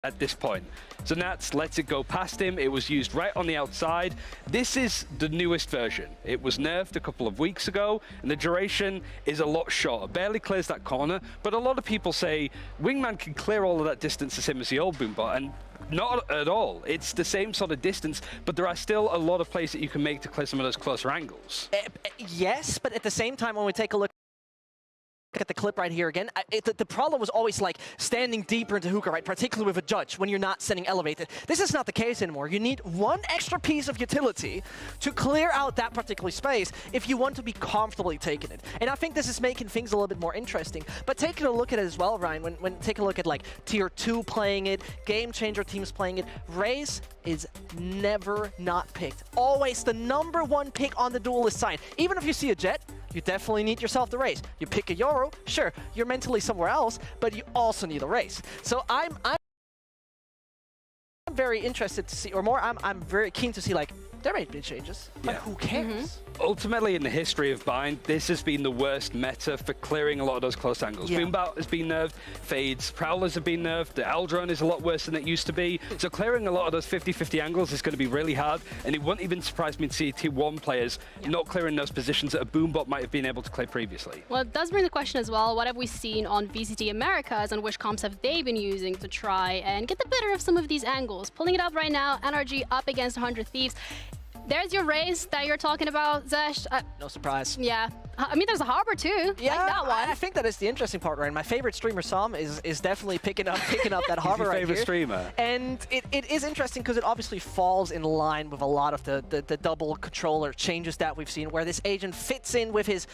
at this point. So Nats lets it go past him. It was used right on the outside. This is the newest version. It was nerfed a couple of weeks ago, and the duration is a lot shorter. Barely clears that corner, but a lot of people say Wingman can clear all of that distance the same as the old Boombot, and not at all. It's the same sort of distance, but there are still a lot of plays that you can make to clear some of those closer angles. Yes, but at the same time, when we take a look at the clip right here again, the problem was always like standing deeper into hookah, right? Particularly with a judge when you're not sending elevated. This is not the case anymore. You need one extra piece of utility to clear out that particular space if you want to be comfortably taking it. And I think this is making things a little bit more interesting. But taking a look at it as well, Ryan, when take a look at like tier 2 playing it, game changer teams playing it, Raze is never not picked. Always the #1 pick on the duelist side. Even if you see a Jet, you definitely need yourself the Raze. You pick a Yoru, sure, you're mentally somewhere else, but you also need a Raze. So I'm very interested to see, or more, I'm very keen to see, like, there may be changes, but who cares? Ultimately, in the history of Bind, this has been the worst meta for clearing a lot of those close angles. Boombot has been nerfed, Fades, Prowlers have been nerfed, the Aldrone is a lot worse than it used to be. So clearing a lot of those 50-50 angles is going to be really hard, and it wouldn't even surprise me to see tier 1 players not clearing those positions that a Boombot might have been able to clear previously. Well, it does bring the question as well, what have we seen on VCT Americas, and which comps have they been using to try and get the better of some of these angles? Pulling it up right now, NRG up against 100 Thieves. There's your Raze that you're talking about, Zesh. No surprise. Yeah. I mean, there's a Harbor too. Yeah, like that one. I think that is the interesting part, Ryan. My favorite streamer, Sam, is definitely picking up that Harbor right here. Favorite streamer. And it is interesting because it obviously falls in line with a lot of the double controller changes that we've seen, where this agent fits in with his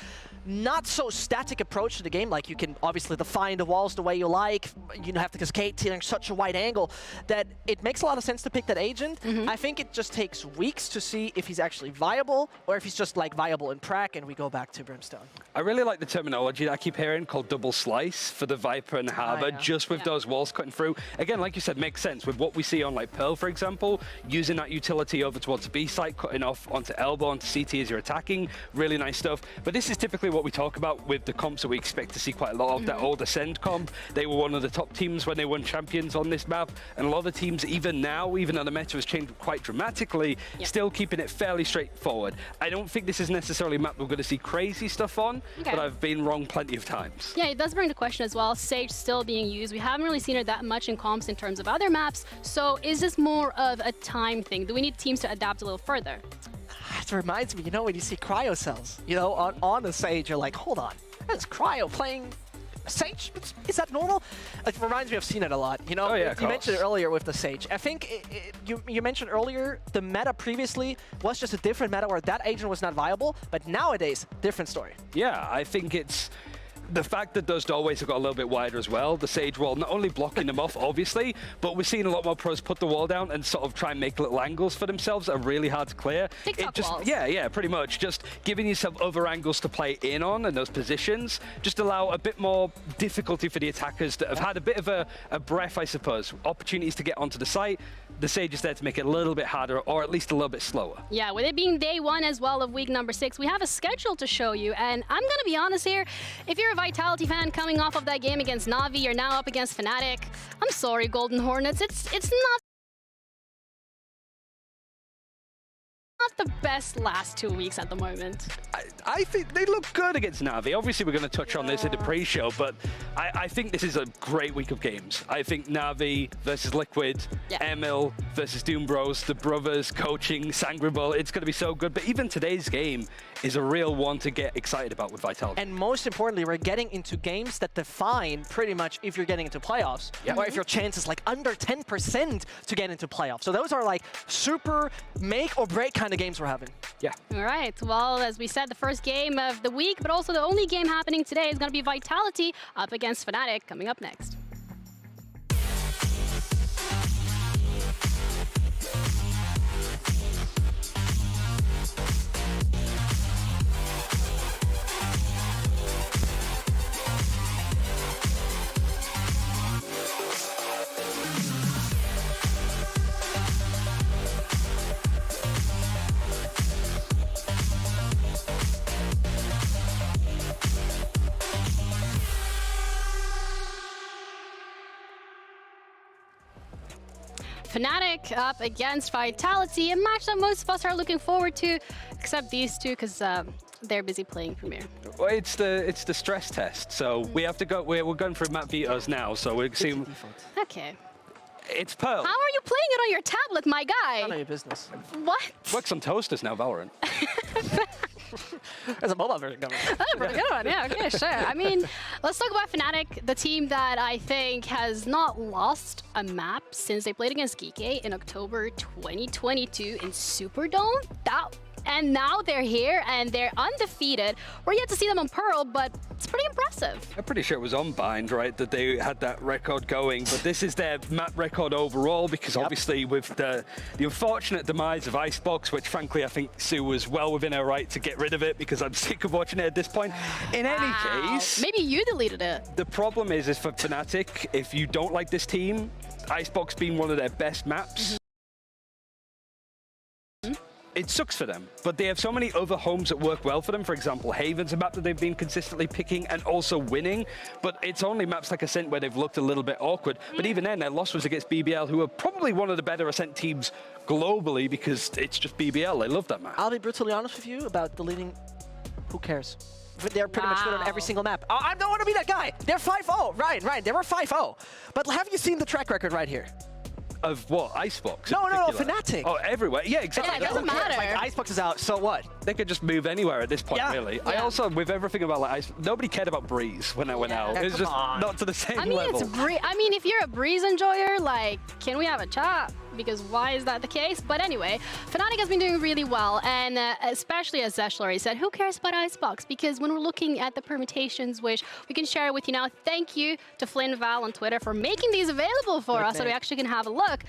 not so static approach to the game. Like, you can obviously define the walls the way you like. You don't have to cascade to such a wide angle that it makes a lot of sense to pick that agent. I think it just takes weeks to see if he's actually viable, or if he's just like viable in prac, and we go back to Brimstone. I really like the terminology that I keep hearing called double slice for the Viper and Harbor, just with those walls cutting through. Again, like you said, makes sense with what we see on like Pearl, for example, using that utility over towards the B site, cutting off onto elbow, onto CT as you're attacking. Really nice stuff. But this is typically what we talk about with the comps that we expect to see quite a lot of. That old Ascend comp, they were one of the top teams when they won champions on this map, and a lot of teams, even now, even though the meta has changed quite dramatically, still keeping it fairly straightforward. I don't think this is necessarily a map we're going to see crazy stuff on, but I've been wrong plenty of times. Yeah, it does bring the question as well, Sage still being used. We haven't really seen it that much in comps in terms of other maps, so is this more of a time thing? Do we need teams to adapt a little further? It reminds me, you know, when you see cryo cells, you know, on the Sage, you're like, hold on, that's cryo playing Sage? Is that normal? It reminds me, I've seen it a lot. You know, you mentioned it earlier with the Sage. I think you mentioned earlier the meta previously was just a different meta where that agent was not viable, but nowadays, different story. Yeah, I think it's the fact that those doorways have got a little bit wider as well. The Sage wall not only blocking them off, obviously, but we're seeing a lot more pros put the wall down and sort of try and make little angles for themselves that are really hard to clear. TikTok walls. Yeah, pretty much. Just giving yourself other angles to play in on and those positions just allow a bit more difficulty for the attackers that have had a bit of a breath, I suppose. Opportunities to get onto the site. The Sage is there to make it a little bit harder, or at least a little bit slower. Yeah, with it being day 1 as well of week number 6, we have a schedule to show you, and I'm gonna be honest here, if you're a Vitality fan coming off of that game against Na'Vi, you're now up against Fnatic. I'm sorry, Golden Hornets, it's not the best last 2 weeks at the moment. I think they look good against Na'Vi. Obviously, we're going to touch on this in the pre-show, but I think this is a great week of games. I think Na'Vi versus Liquid, Emil versus Doom Bros, the brothers coaching, Sangrable, it's going to be so good. But even today's game is a real one to get excited about with Vitality. And most importantly, we're getting into games that define pretty much if you're getting into playoffs, or if your chance is like under 10% to get into playoffs. So those are like super make or break kind of games we're having. Yeah. All right. Well, as we said, the first game of the week, but also the only game happening today is going to be Vitality up against Fnatic coming up next. Fnatic up against Vitality, a match that most of us are looking forward to, except these two, because they're busy playing Premier. Well, it's the stress test. So we have to go. We're going through map vetoes now. So we're seeing. Okay. It's Pearl. How are you playing it on your tablet, my guy? None of your business. What? Works on toasters now, Valorant. There's a mobile version coming. That's a pretty good one. Yeah, okay, sure. I mean, let's talk about Fnatic, the team that I think has not lost a map since they played against Geeky in October 2022 in Superdome. And now they're here and they're undefeated. We're yet to see them on Pearl, but it's pretty impressive. I'm pretty sure it was on Bind, right, that they had that record going, but this is their map record overall because obviously with the unfortunate demise of Icebox, which frankly I think Sue was well within her right to get rid of it because I'm sick of watching it at this point. In any case... Maybe you deleted it. The problem is for Fnatic, if you don't like this team, Icebox being one of their best maps, it sucks for them, but they have so many other homes that work well for them. For example, Haven's a map that they've been consistently picking and also winning, but it's only maps like Ascent where they've looked a little bit awkward. But even then, their loss was against BBL, who are probably one of the better Ascent teams globally because it's just BBL. They love that map. I'll be brutally honest with you about deleting. Who cares? They're pretty much good on every single map. I don't want to be that guy. They're 5-0. Right. They were 5-0. But have you seen the track record right here? Of what? Icebox? No, Fnatic. Oh, everywhere. Yeah, exactly. Yeah, it doesn't matter. Like, Icebox is out, so what? They could just move anywhere at this point, really. Yeah. I also, with everything about like nobody cared about Breeze when that went out. It was just not to the same level. I mean, if you're a Breeze enjoyer, like, can we have a chat? Because why is that the case? But anyway, Fnatic has been doing really well, and especially as Zesh already said, who cares about Icebox? Because when we're looking at the permutations, which we can share with you now, thank you to Flynn Val on Twitter for making these available for us so we actually can have a look.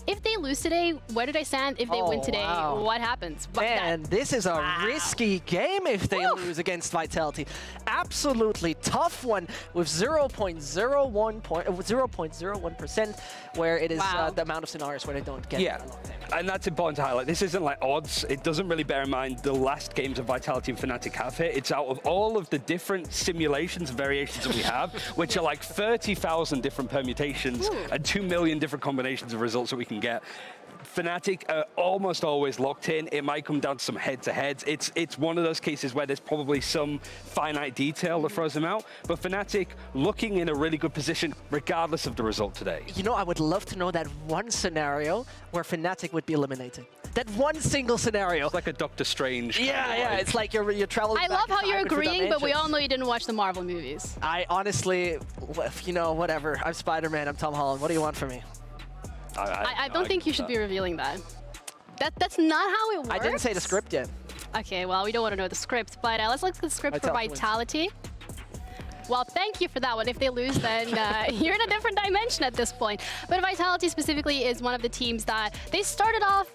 If they lose today, where do they stand? If they win today, what happens? Man, this is a risky game if they lose against Vitality. Absolutely tough one with 0.01%, where it is the amount of scenarios where they don't get it. And that's important to highlight. This isn't like odds. It doesn't really bear in mind the last games of Vitality and Fnatic have hit. It's out of all of the different simulations and variations that we have, which are like 30,000 different permutations and 2 million different combinations of results that we can get. Fnatic are almost always locked in. It might come down to some head-to-heads. It's one of those cases where there's probably some finite detail that throws them out. But Fnatic looking in a really good position regardless of the result today. You know, I would love to know that one scenario where Fnatic would be eliminated. That one single scenario. It's like a Doctor Strange. Yeah. It's like you're traveling. I love how you're agreeing, but we all know you didn't watch the Marvel movies. I honestly, you know, whatever. I'm Spider-Man. I'm Tom Holland. What do you want from me? I don't think you should be revealing that. That's not how it works. I didn't say the script yet. Okay, well, we don't want to know the script, but let's look at the script for Vitality. Well, thank you for that one. If they lose, then you're in a different dimension at this point. But Vitality specifically is one of the teams that they started off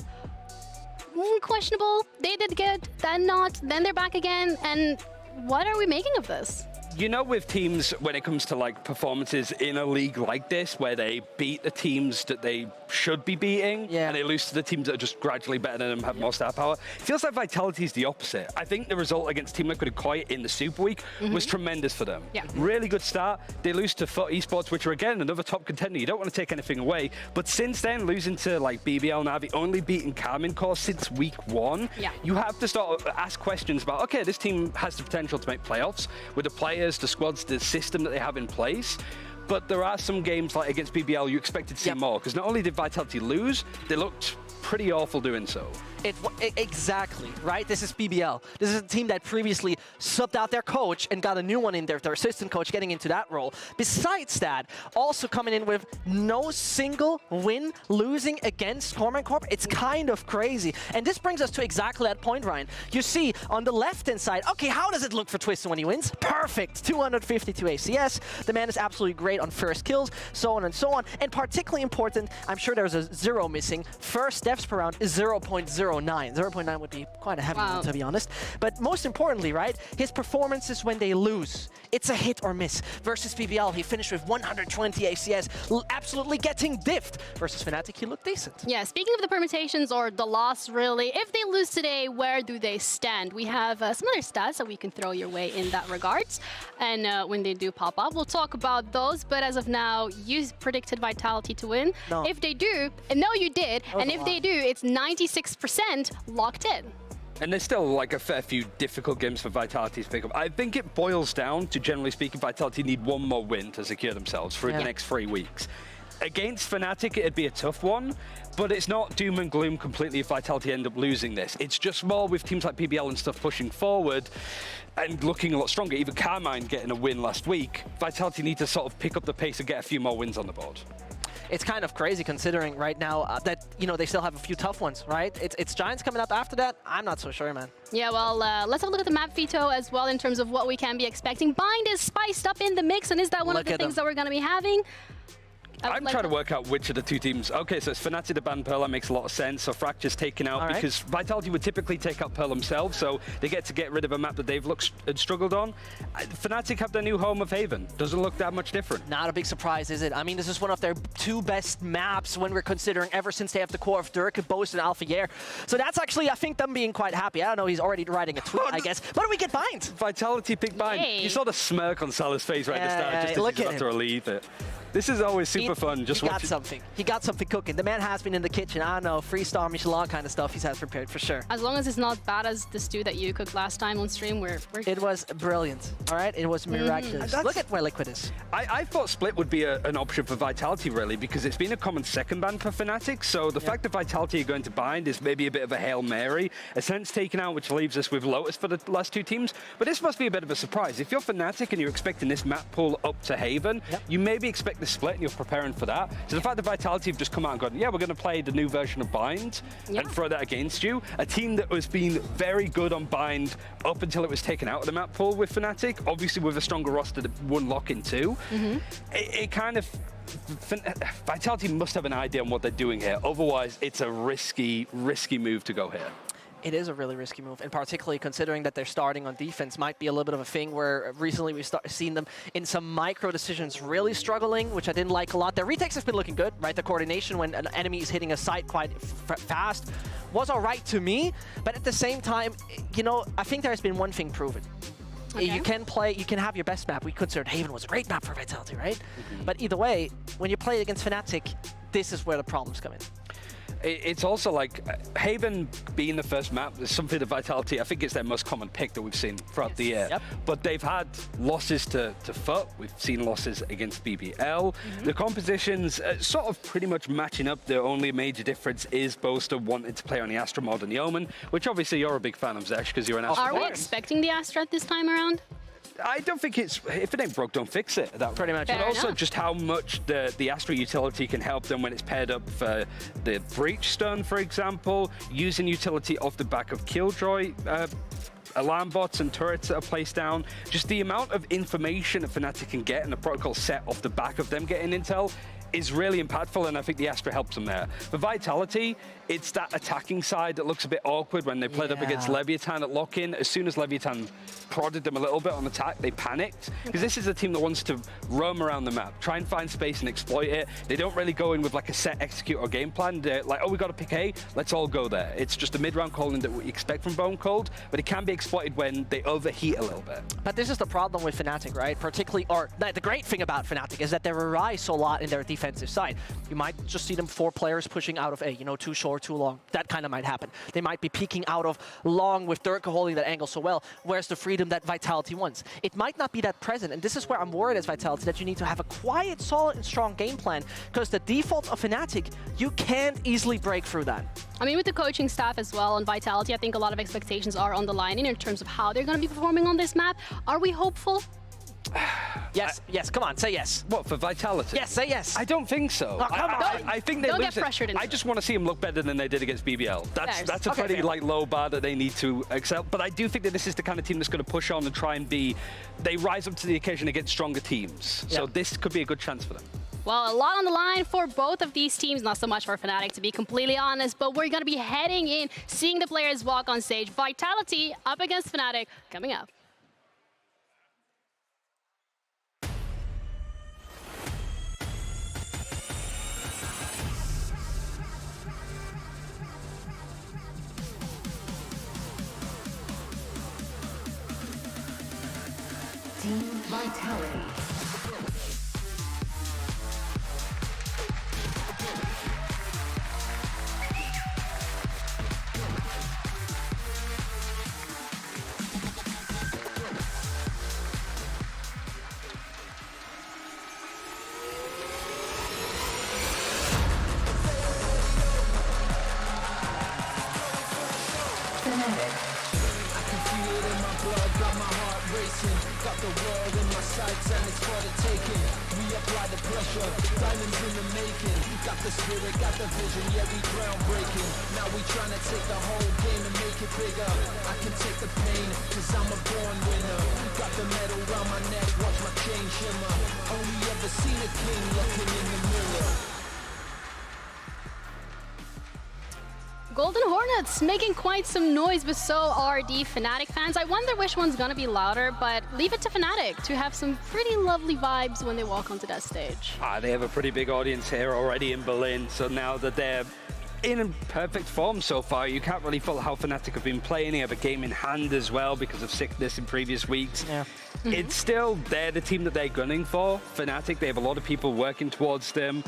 questionable. They did good, then not, then they're back again. And what are we making of this? You know, with teams, when it comes to like performances in a league like this, where they beat the teams that they should be beating, and they lose to the teams that are just gradually better than them, have more star power, it feels like Vitality is the opposite. I think the result against Team Liquid and Koi in the Super Week was tremendous for them. Really good start. They lose to FUT Esports, which are again another top contender. You don't want to take anything away, but since then, losing to like BBL and Navi, only beating Carmine Core since week 1, you have to start to ask questions about, okay, this team has the potential to make playoffs with the players, the squads, the system that they have in place. But there are some games like against BBL you expected to see more, because not only did Vitality lose, they looked pretty awful doing so. Exactly, right? This is BBL. This is a team that previously subbed out their coach and got a new one in there, their assistant coach getting into that role. Besides that, also coming in with no single win losing against Corman Corp. It's kind of crazy. And this brings us to exactly that point, Ryan. You see on the left-hand side, okay, how does it look for Twisted when he wins? Perfect, 252 ACS. The man is absolutely great on first kills, so on and so on. And particularly important, I'm sure there's a 0 missing. First deaths per round is 0.09. 0.9 would be quite a heavy one, to be honest. But most importantly, right, his performances when they lose, it's a hit or miss. Versus BBL, he finished with 120 ACS, absolutely getting diffed. Versus Fnatic, he looked decent. Yeah, speaking of the permutations or the loss, really, if they lose today, where do they stand? We have some other stats that we can throw your way in that regards. And when they do pop up, we'll talk about those. but as of now, you predicted Vitality to win. No. If they do, and no, you did, and if they do, it's 96% locked in. And there's still like a fair few difficult games for Vitality to pick up. I think it boils down to, generally speaking, Vitality need one more win to secure themselves for the next 3 weeks. Against Fnatic, it'd be a tough one, but it's not doom and gloom completely if Vitality end up losing this. It's just more with teams like PBL and stuff pushing forward and looking a lot stronger. Even Carmine getting a win last week, Vitality need to sort of pick up the pace and get a few more wins on the board. It's kind of crazy considering right now that, you know, they still have a few tough ones, right? It's Giants coming up after that. I'm not so sure, man. Yeah, well, let's have a look at the map veto as well in terms of what we can be expecting. Bind is spiced up in the mix, and is that one of the things that we're going to be having? I'm trying to work out which of the two teams. Okay, so it's Fnatic to ban Pearl. That makes a lot of sense. So Fracture's taken out because Vitality would typically take out Pearl themselves, so they get rid of a map that they've looked and struggled on. Fnatic have their new home of Haven. Doesn't look that much different. Not a big surprise, is it? I mean, this is one of their 2 best maps when we're considering ever since they have the core of Dirk, Boast, and Alphayer. So that's actually, I think, them being quite happy. I don't know, he's already writing a tweet, I guess. But we get Bind. Vitality pick Bind. Yay. You saw the smirk on Salah's face right at the start, just as he's about to relieve it. This is always super fun. Just he got something. He got something cooking. The man has been in the kitchen. I don't know, freestyle Michelin kind of stuff he has prepared for sure. As long as it's not bad as the stew that you cooked last time on stream, we're It was brilliant. All right, it was miraculous. Look at where Liquid is. I thought Split would be an option for Vitality, really, because it's been a common second ban for Fnatic. So the fact that Vitality are going to bind is maybe a bit of a Hail Mary. A sense taken out, which leaves us with Lotus for the last 2 teams. But this must be a bit of a surprise. If you're Fnatic and you're expecting this map pull up to Haven, you maybe expect the Split and you're preparing for that. So the fact that Vitality have just come out and gone, yeah, we're going to play the new version of Bind and throw that against you. A team that was being very good on Bind up until it was taken out of the map pool with Fnatic, obviously with a stronger roster that won lock in 2. It kind of... Vitality must have an idea on what they're doing here. Otherwise, it's a risky move to go here. It is a really risky move, and particularly considering that they're starting on defense might be a little bit of a thing where recently we've seen them in some micro decisions really struggling, which I didn't like a lot. Their retakes have been looking good, right? The coordination when an enemy is hitting a site quite fast was all right to me, but at the same time, you know, I think there has been one thing proven. You can play, you can have your best map. We considered Haven was a great map for Vitality, right? But either way, when you play against Fnatic, this is where the problems come in. It's also like Haven being the first map is something that Vitality, I think it's their most common pick that we've seen throughout the year. But they've had losses to FUT. We've seen losses against BBL. The compositions sort of pretty much matching up. The only major difference is Boaster wanted to play on the Astra mod and the Omen, which obviously you're a big fan of, Zesh, because you're an Astra Are we expecting the Astra this time around? I don't think it's, if it ain't broke, don't fix it. That pretty much. But also just how much the Astra utility can help them when it's paired up for the Breach Stun, for example, using utility off the back of Killjoy, alarm bots and turrets that are placed down. Just the amount of information that Fnatic can get and the protocol set off the back of them getting intel is really impactful, and I think the Astra helps them there. For Vitality, it's that attacking side that looks a bit awkward when they played up against Leviathan at lock-in. As soon as Leviathan prodded them a little bit on attack, they panicked. Because this is a team that wants to roam around the map, try and find space and exploit it. They don't really go in with like a set execute or game plan. They're like, oh, we got to pick A, let's all go there. It's just a mid-round calling that we expect from Bone Cold, but it can be exploited when they overheat a little bit. But this is the problem with Fnatic, right? Particularly, or the great thing about Fnatic is that they rely so a lot in their defensive side. You might just see them 4 players pushing out of A, you know, too short, too long. That kind of might happen. They might be peeking out of long with Dirk holding that angle so well. Where's the freedom that Vitality wants? It might not be that present, and this is where I'm worried as Vitality, that you need to have a quiet, solid, and strong game plan, because the default of Fnatic, you can't easily break through that. I mean, with the coaching staff as well on Vitality, I think a lot of expectations are on the line in terms of how they're going to be performing on this map. Are we hopeful? Yes, yes, come on, say yes. What, for Vitality? Yes, say yes. I don't think so. Oh, come on. I think they don't lose get pressured into I just want to see them look better than they did against BBL. That's a pretty like low bar that they need to excel. But I do think that this is the kind of team that's going to push on and try and be, they rise up to the occasion against stronger teams. So this could be a good chance for them. Well, a lot on the line for both of these teams, not so much for Fnatic, to be completely honest, but we're going to be heading in, seeing the players walk on stage. Vitality up against Fnatic, coming up. Team Vitality. I can feel it in my blood, got my heart racing. Got the world in my sights and it's for the taking. We apply the pressure, diamonds in the making. Got the spirit, got the vision, yeah we groundbreaking. Now we trying to take the whole game and make it bigger. I can take the pain, cause I'm a born winner. Got the medal round my neck, watch my chain shimmer. Only ever seen a king looking in the mirror. Golden Hornets making quite some noise, but so are the Fnatic fans. I wonder which one's gonna be louder, but leave it to Fnatic to have some pretty lovely vibes when they walk onto that stage. They have a pretty big audience here already in Berlin, so now that they're in perfect form so far, you can't really fault how Fnatic have been playing. They have a game in hand as well because of sickness in previous weeks. Yeah. It's still, they're the team that they're gunning for. Fnatic, they have a lot of people working towards them.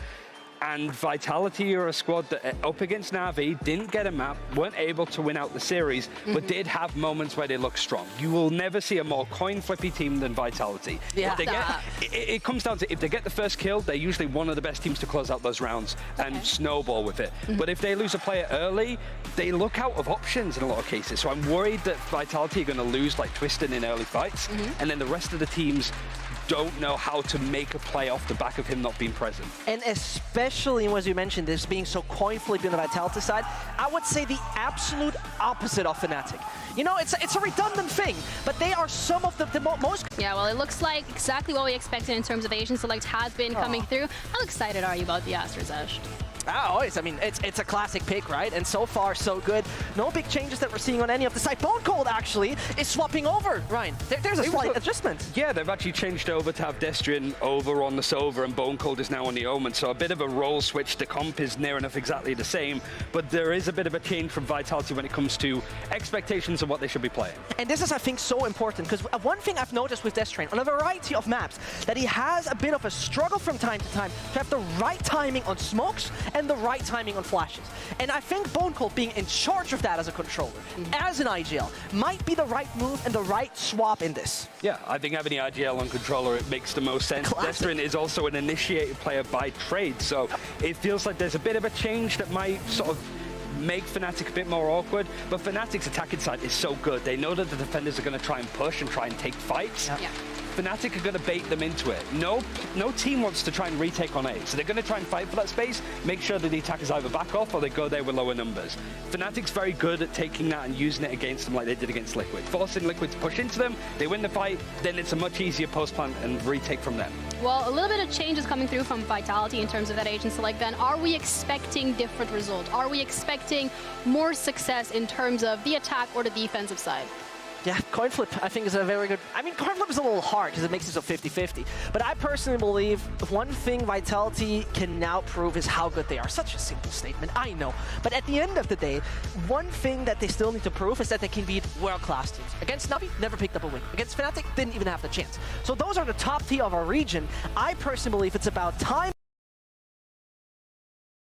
And Vitality are a squad that, up against Na'Vi, didn't get a map, weren't able to win out the series, but did have moments where they look strong. You will never see a more coin-flippy team than Vitality. Yeah. It comes down to, if they get the first kill, they're usually one of the best teams to close out those rounds and snowball with it. But if they lose a player early, they look out of options in a lot of cases. So I'm worried that Vitality are going to lose like Twiston in early fights, and then the rest of the teams don't know how to make a play off the back of him not being present. And especially, as you mentioned, this being so coin flippy on the Vitality side, I would say the absolute opposite of Fnatic. You know, it's a redundant thing, but they are some of the most... Yeah, well, it looks like exactly what we expected in terms of Asian Select has been coming through. How excited are you about the Astra's Ashed? Always. I mean, it's a classic pick, right? And so far, so good. No big changes that we're seeing on any of the side. Bone Cold, actually, is swapping over, Ryan. There's a slight adjustment. Yeah, they've actually changed over to have Destrian over on the Sova, and Bone Cold is now on the Omen. So a bit of a role switch. The comp is near enough exactly the same, but there is a bit of a change from Vitality when it comes to expectations of what they should be playing. And this is, I think, so important, because one thing I've noticed with Destrian on a variety of maps, that he has a bit of a struggle from time to time to have the right timing on smokes and the right timing on flashes. And I think Bone Cold being in charge of that as a controller, as an IGL, might be the right move and the right swap in this. Yeah, I think having the IGL on controller, it makes the most sense. Destrian is also an initiated player by trade, so it feels like there's a bit of a change that might sort of make Fnatic a bit more awkward, but Fnatic's attacking side is so good. They know that the defenders are going to try and push and try and take fights. Yeah. Fnatic are going to bait them into it. No team wants to try and retake on A, so they're going to try and fight for that space, make sure that the attackers either back off or they go there with lower numbers. Fnatic's very good at taking that and using it against them like they did against Liquid. Forcing Liquid to push into them, they win the fight, then it's a much easier post-plant and retake from them. Well, a little bit of change is coming through from Vitality in terms of that Agent Select then. Are we expecting different results? Are we expecting more success in terms of the attack or the defensive side? Yeah, coin flip, I think, is a very good... I mean, coin flip is a little hard because it makes it so 50-50. But I personally believe one thing Vitality can now prove is how good they are. Such a simple statement, I know. But at the end of the day, one thing that they still need to prove is that they can beat world-class teams. Against Na'Vi, never picked up a win. Against Fnatic, didn't even have the chance. So those are the top tier of our region. I personally believe it's about time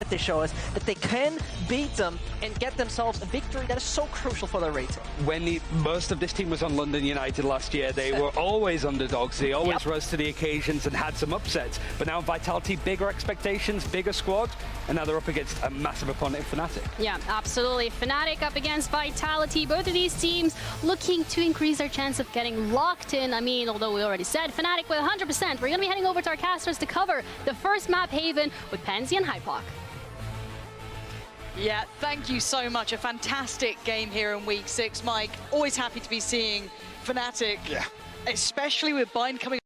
that they show us that they can beat them and get themselves a victory that is so crucial for their rating. When most of this team was on London United last year, they were always underdogs. They always rose to the occasions and had some upsets. But now Vitality, bigger expectations, bigger squad, and now they're up against a massive opponent in Fnatic. Yeah, absolutely. Fnatic up against Vitality. Both of these teams looking to increase their chance of getting locked in. I mean, although we already said Fnatic with 100%, we're going to be heading over to our casters to cover the first map, Haven, with Pansy and Hyplock. Yeah, thank you so much. A fantastic game here in week 6, Mike. Always happy to be seeing Fnatic, especially with Bind coming.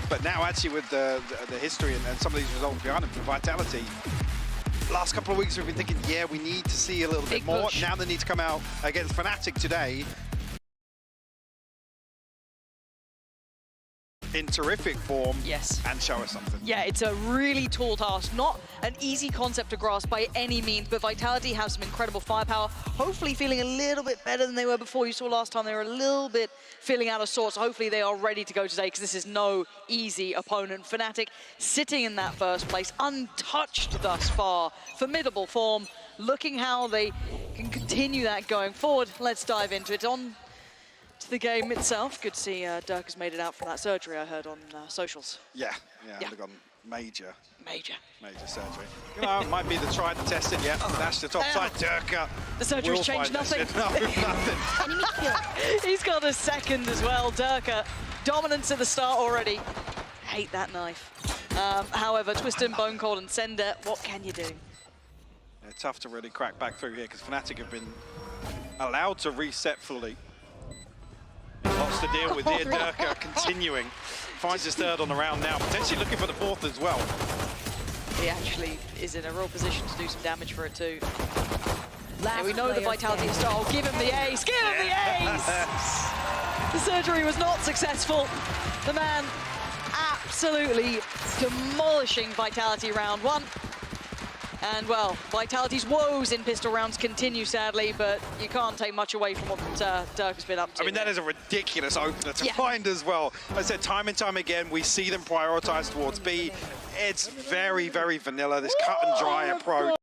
But now actually with the history and some of these results behind them for Vitality, last couple of weeks we've been thinking, yeah, we need to see a little bit more. Push. Now they need to come out against Fnatic today in terrific form and show us something. Yeah, it's a really tall task, not an easy concept to grasp by any means, but Vitality have some incredible firepower, hopefully feeling a little bit better than they were before. You saw last time they were a little bit feeling out of sorts. Hopefully they are ready to go today, because this is no easy opponent. Fnatic sitting in that first place, untouched thus far. Formidable form, looking how they can continue that going forward. Let's dive into it. On to the game itself. Good to see Dirk has made it out from that surgery I heard on socials. Yeah, undergone major surgery. You know, it might be the tried and tested. Yeah, dash the top side. Dirk. The surgery's changed nothing. No, nothing. He's got a second as well. Dirk, dominance at the start already. Hate that knife. However, Twisted, Bone Cold, and Sender, what can you do? Yeah, tough to really crack back through here because Fnatic have been allowed to reset fully. Lots to deal with here. Dirk continuing. Finds his third on the round now, potentially looking for the fourth as well. He actually is in a real position to do some damage for it too. Yeah, we know the Vitality style. Give him the ace! Give him the ace! The surgery was not successful. The man absolutely demolishing Vitality round one. And well, Vitality's woes in pistol rounds continue, sadly, but you can't take much away from what Dirk has been up to. I mean, that is a ridiculous opener to find as well. I said time and time again, we see them prioritize towards B. It's very, very vanilla, this cut and dry approach.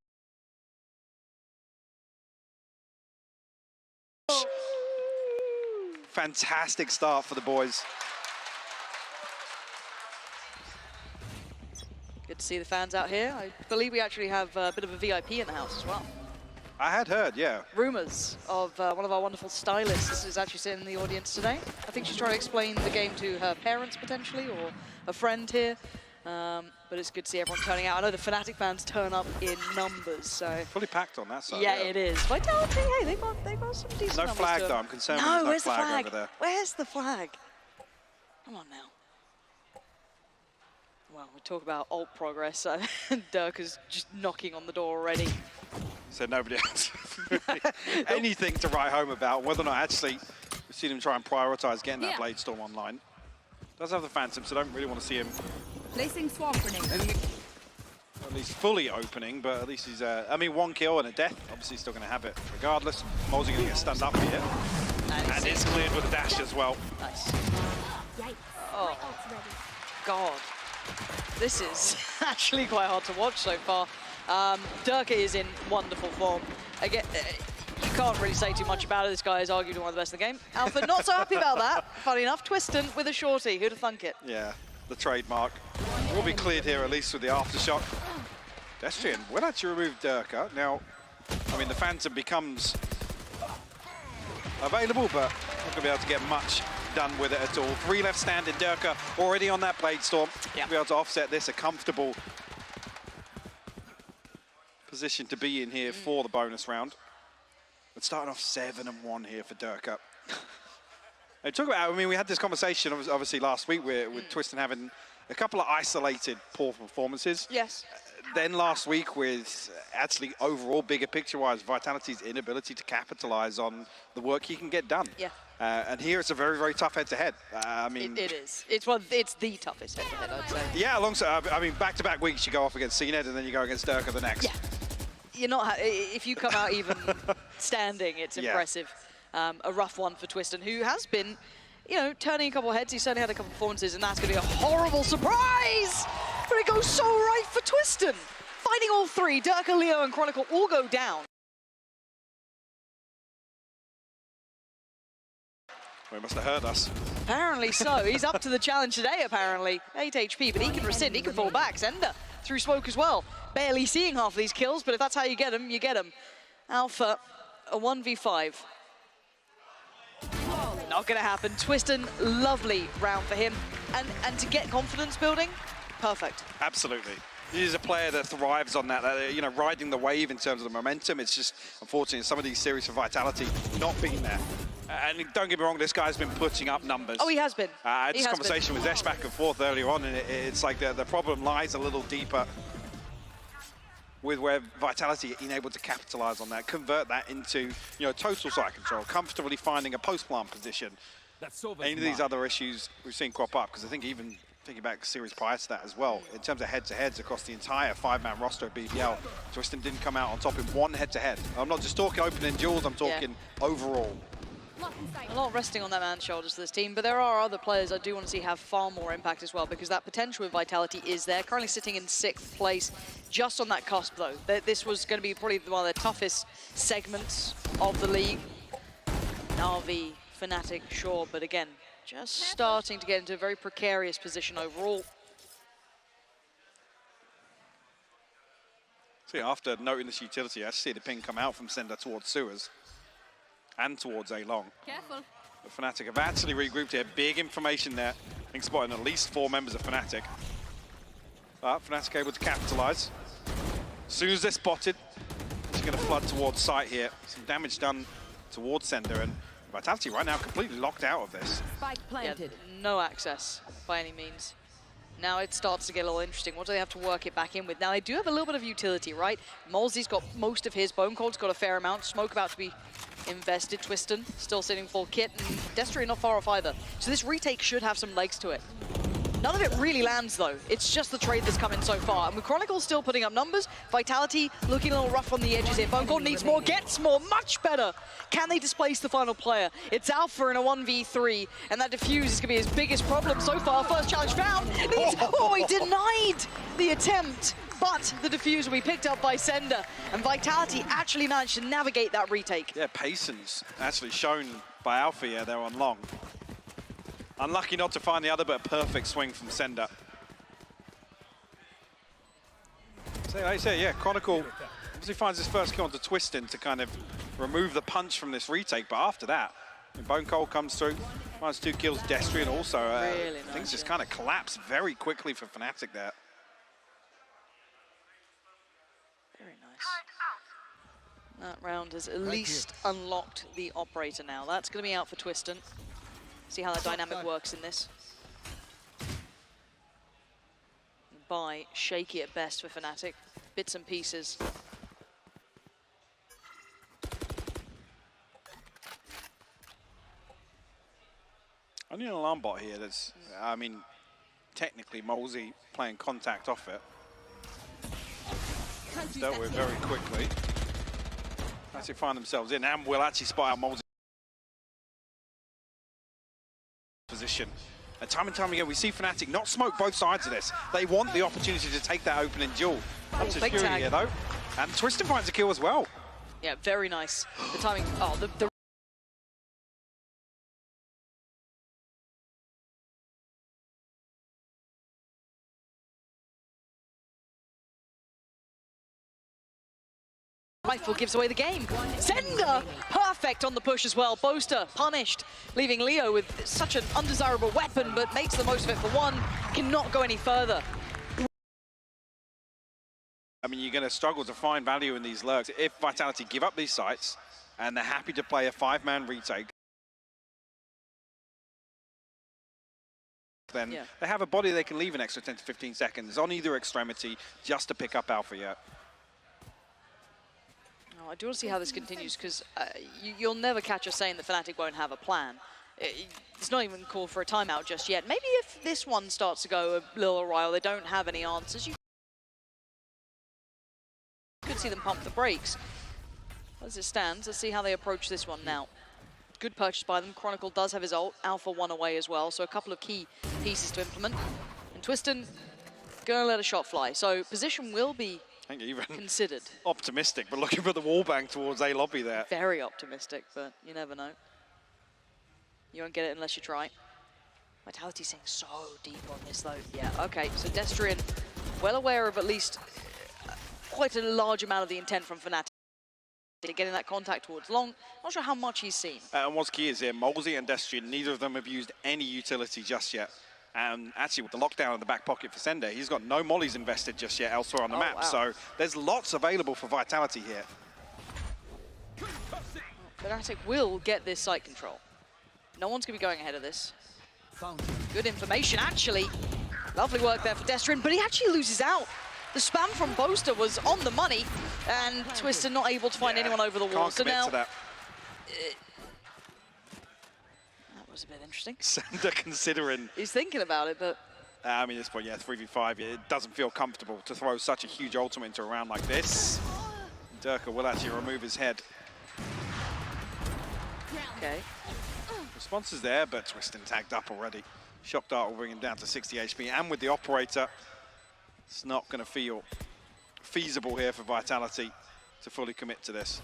Fantastic start for the boys. Good to see the fans out here. I believe we actually have a bit of a VIP in the house as well. I had heard, yeah. Rumours of one of our wonderful stylists is actually sitting in the audience today. I think she's trying to explain the game to her parents potentially, or a friend here. But it's good to see everyone turning out. I know the Fnatic fans turn up in numbers, so... Fully packed on that side. Yeah, it is. Vitality, hey, they've got some decent No numbers flag to though, I'm concerned with no flag over there. Where's the flag? Come on now. Well, we talk about ult progress. Dirk is just knocking on the door already. So nobody else anything to write home about. Whether or not actually we've seen him try and prioritize getting that Blade Storm online. Does have the Phantom, so don't really want to see him. Placing swamp grenade. At least fully opening, but at least he's. I mean, one kill and a death. Obviously, still going to have it regardless. Mole's going to get stunned up here, and it's cleared with a dash as well. Nice. Oh, God. This is actually quite hard to watch so far. Dirk is in wonderful form. Again, you can't really say too much about it. This guy is arguably one of the best in the game. Alpha not so happy about that. Funny enough, Twiston with a shorty. Who'd have thunk it? Yeah, the trademark. Will be cleared here at least with the aftershock. Destrian will actually remove Dirk. Now, I mean, the Phantom becomes available, but not going to be able to get much done with it at all. 3 left standing. Dirk already on that Blade Storm. Be able to offset this. A comfortable position to be in here for the bonus round. But starting off 7-1 here for Dirk. And talk about, I mean, we had this conversation obviously last week with Twiston having a couple of isolated poor performances. Yes. Then last week with actually overall bigger picture-wise, Vitality's inability to capitalize on the work he can get done. Yeah. And here it's a very, very tough head-to-head. I mean, it is. It's the toughest head-to-head, I'd say. Yeah, alongside. I mean, back-to-back weeks you go off against CNED and then you go against Dirk the next. Yeah. You're not. If you come out even standing, it's impressive. A rough one for Twiston, who has been, you know, turning a couple of heads. He's certainly had a couple of performances, and that's going to be a horrible surprise. But it goes so right for Twiston. Finding all three, Dirk, Leo, and Chronicle all go down. Well, he must have heard us. Apparently so. He's up to the challenge today, apparently. 8 HP, but he can rescind, he can fall back. Sender through smoke as well. Barely seeing half of these kills, but if that's how you get them, you get them. Alpha, a 1v5. Not gonna happen. Twiston, lovely round for him. And to get confidence building, perfect. Absolutely. He's a player that thrives on that, you know, riding the wave in terms of the momentum. It's just, unfortunately, some of these series for Vitality not being there. And don't get me wrong, this guy's been putting up numbers. Oh, he has been. I had this conversation with Zesh back and forth earlier on, and it's like the problem lies a little deeper with where Vitality are able to capitalize on that, convert that into, you know, total side control, comfortably finding a post-plant position. Any of these other issues we've seen crop up, because I think even thinking back series prior to that as well, in terms of head-to-heads across the entire 5-man roster of BBL, Twiston didn't come out on top in one head-to-head. I'm not just talking opening duels, I'm talking overall. A lot resting on that man's shoulders for this team, but there are other players I do want to see have far more impact as well, because that potential with Vitality is there. Currently sitting in 6th place, just on that cusp though. This was going to be probably one of the toughest segments of the league. Na'Vi, Fnatic, sure, but again, just starting to get into a very precarious position overall. See, after noting this utility, I see the ping come out from Sender towards Sewers and towards A-Long. Careful. But Fnatic have actually regrouped here. Big information there. I think spotting at least 4 members of Fnatic. But Fnatic able to capitalize. As soon as they're spotted, it's going to flood towards site here. Some damage done towards Sender, and Vitality right now completely locked out of this. Spike planted. Yeah, no access by any means. Now it starts to get a little interesting. What do they have to work it back in with? Now they do have a little bit of utility, right? Molzy's got most of his, Bone Cold's got a fair amount, Smoke about to be invested, Twiston still sitting full kit, and Destry not far off either. So this retake should have some legs to it. None of it really lands though. It's just the trade that's come in so far. And with Chronicle still putting up numbers, Vitality looking a little rough on the edges here. Bone Cold needs more, gets more, much better. Can they displace the final player? It's Alpha in a 1v3, and that defuse is gonna be his biggest problem so far. First challenge found. Oh, he denied the attempt, but the defuse will be picked up by Sender, and Vitality actually managed to navigate that retake. Yeah, patience actually shown by Alpha here there on long. Unlucky not to find the other, but a perfect swing from Sender. So like I say, yeah, Chronicle obviously finds his first kill onto Twiston to kind of remove the punch from this retake, but after that, Bone Cold comes through, finds 2 kills, Destry, and also Really nice, things just kind of collapse very quickly for Fnatic there. Very nice. That round has at least unlocked the operator now. That's going to be out for Twiston. See how that dynamic works in this. Buy shaky at best for Fnatic. Bits and pieces. Only an alarm bot here that's, I mean, technically Molzy playing contact off it. Dealt with very quickly. Actually find themselves in, and will actually spot out Molzy position. And time again, we see Fnatic not smoke both sides of this. They want the opportunity to take that opening duel. Up to Fury here though. And Twiston finds a kill as well. Yeah, very nice. The timing, oh, the rifle gives away the game. Sender, perfect on the push as well. Boaster punished, leaving Leo with such an undesirable weapon, but makes the most of it for one. Cannot go any further. I mean, you're going to struggle to find value in these lurks. If Vitality give up these sites and they're happy to play a 5-man retake, then they have a body they can leave an extra 10 to 15 seconds on either extremity just to pick up Alpha yet. I do want to see how this continues, because you'll never catch us saying that Fnatic won't have a plan. It's not even called for a timeout just yet. Maybe if this one starts to go a little awry, they don't have any answers, you could see them pump the brakes. As it stands, let's see how they approach this one now. Good purchase by them. Chronicle does have his ult. Alpha 1 away as well, so a couple of key pieces to implement. And Twiston gonna let a shot fly, so position will be considered. Optimistic, but looking for the wallbang towards A lobby there. Very optimistic, but you never know. You won't get it unless you try. Vitality's staying so deep on this though. Yeah, okay, so Destrian, well aware of at least quite a large amount of the intent from Fnatic. Getting that contact towards long. Not sure how much he's seen. And what's key is here, Molzy and Destrian, neither of them have used any utility just yet. And actually with the lockdown in the back pocket for Sender, he's got no mollies invested just yet elsewhere on the map. Wow. So there's lots available for Vitality here. Fnatic will get this site control. No one's going to be going ahead of this. Good information, actually. Lovely work there for Destrian, but he actually loses out. The spam from Boaster was on the money, and Twiston not able to find anyone over the wall. So now, that was a bit interesting. Sender considering. He's thinking about it, but. I mean, at this point, yeah, 3v5, it doesn't feel comfortable to throw such a huge ultimate into a round like this. Durka will actually remove his head. Okay. Response is there, but Twistin tagged up already. Shock Dart will bring him down to 60 HP, and with the Operator, it's not going to feel feasible here for Vitality to fully commit to this.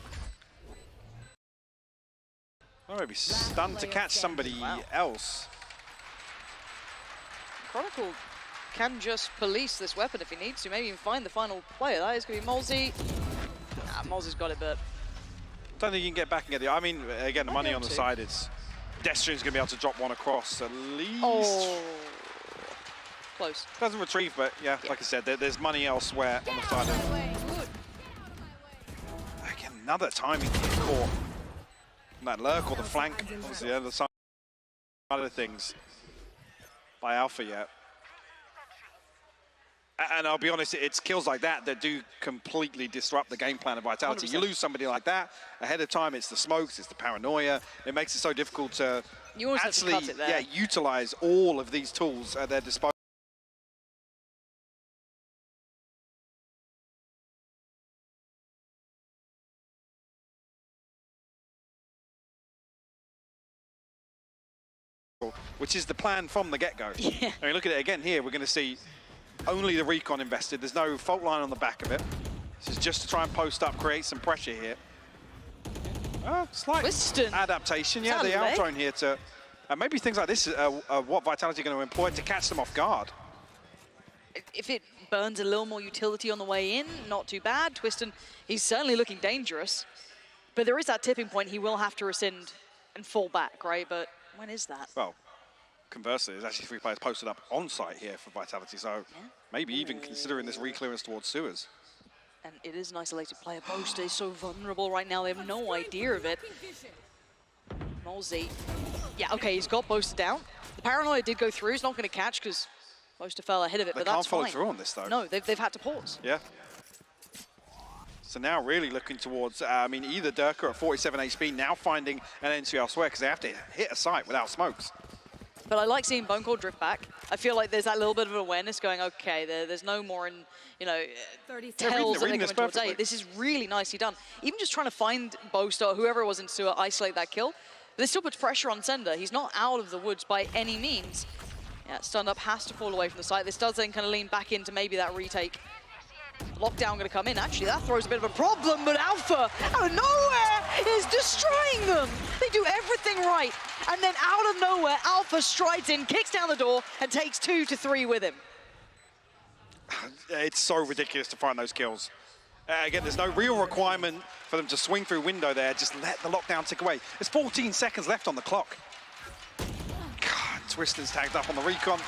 Or maybe stunned to catch somebody else. Chronicle can just police this weapon if he needs to, maybe even find the final player. That is going to be Molzy. Nah, Molzy's got it, but... Don't think you can get back and get the... I mean, again, the money on the side is... Destrian's going to be able to drop one across at least. Oh, close. Doesn't retrieve, but yeah, like I said, there's money elsewhere on the side of it. Again, another timing hit caught. That lurk or the flank, obviously the other side of things by Alpha yet. And I'll be honest, it's kills like that that do completely disrupt the game plan of Vitality. 100%. You lose somebody like that ahead of time, it's the smokes, it's the paranoia. It makes it so difficult to actually utilize all of these tools at their disposal. Which is the plan from the get-go. Yeah. I mean, look at it again here. We're going to see only the recon invested. There's no fault line on the back of it. This is just to try and post up, create some pressure here. Slight Twistin. adaptation. Yeah, the out drone here to... maybe things like this are what Vitality are going to employ to catch them off guard. If it burns a little more utility on the way in, not too bad. Twistin, he's certainly looking dangerous. But there is that tipping point. He will have to rescind and fall back, right? But when is that? Well, conversely, there's actually 3 players posted up on site here for Vitality, so maybe even considering this reclearance towards sewers. And it is an isolated player. Boaster is so vulnerable right now, they have no idea of it. Molzy, yeah, okay, he's got Boaster down. The paranoia did go through, he's not going to catch because Boaster fell ahead of it, but that's fine. They can't follow through on this though. No, they've had to pause. Yeah. So now really looking towards, I mean, either Durka at 47 HP, now finding an entry elsewhere because they have to hit a site without smokes. But I like seeing Bone Cold drift back. I feel like there's that little bit of awareness going, okay, there's no more in, you know, tells that they're coming towards A. This is really nicely done. Even just trying to find Boaster or whoever it was in sewer, isolate that kill. But this still puts pressure on Sender. He's not out of the woods by any means. Yeah, stunned up, has to fall away from the site. This does then kind of lean back into maybe that retake. Lockdown going to come in. Actually, that throws a bit of a problem, but Alpha, out of nowhere, is destroying them. They do everything right. And then out of nowhere, Alpha strides in, kicks down the door, and takes 2 to 3 with him. It's so ridiculous to find those kills. Again, there's no real requirement for them to swing through window there. Just let the lockdown tick away. There's 14 seconds left on the clock. God, Twistin's tagged up on the recon.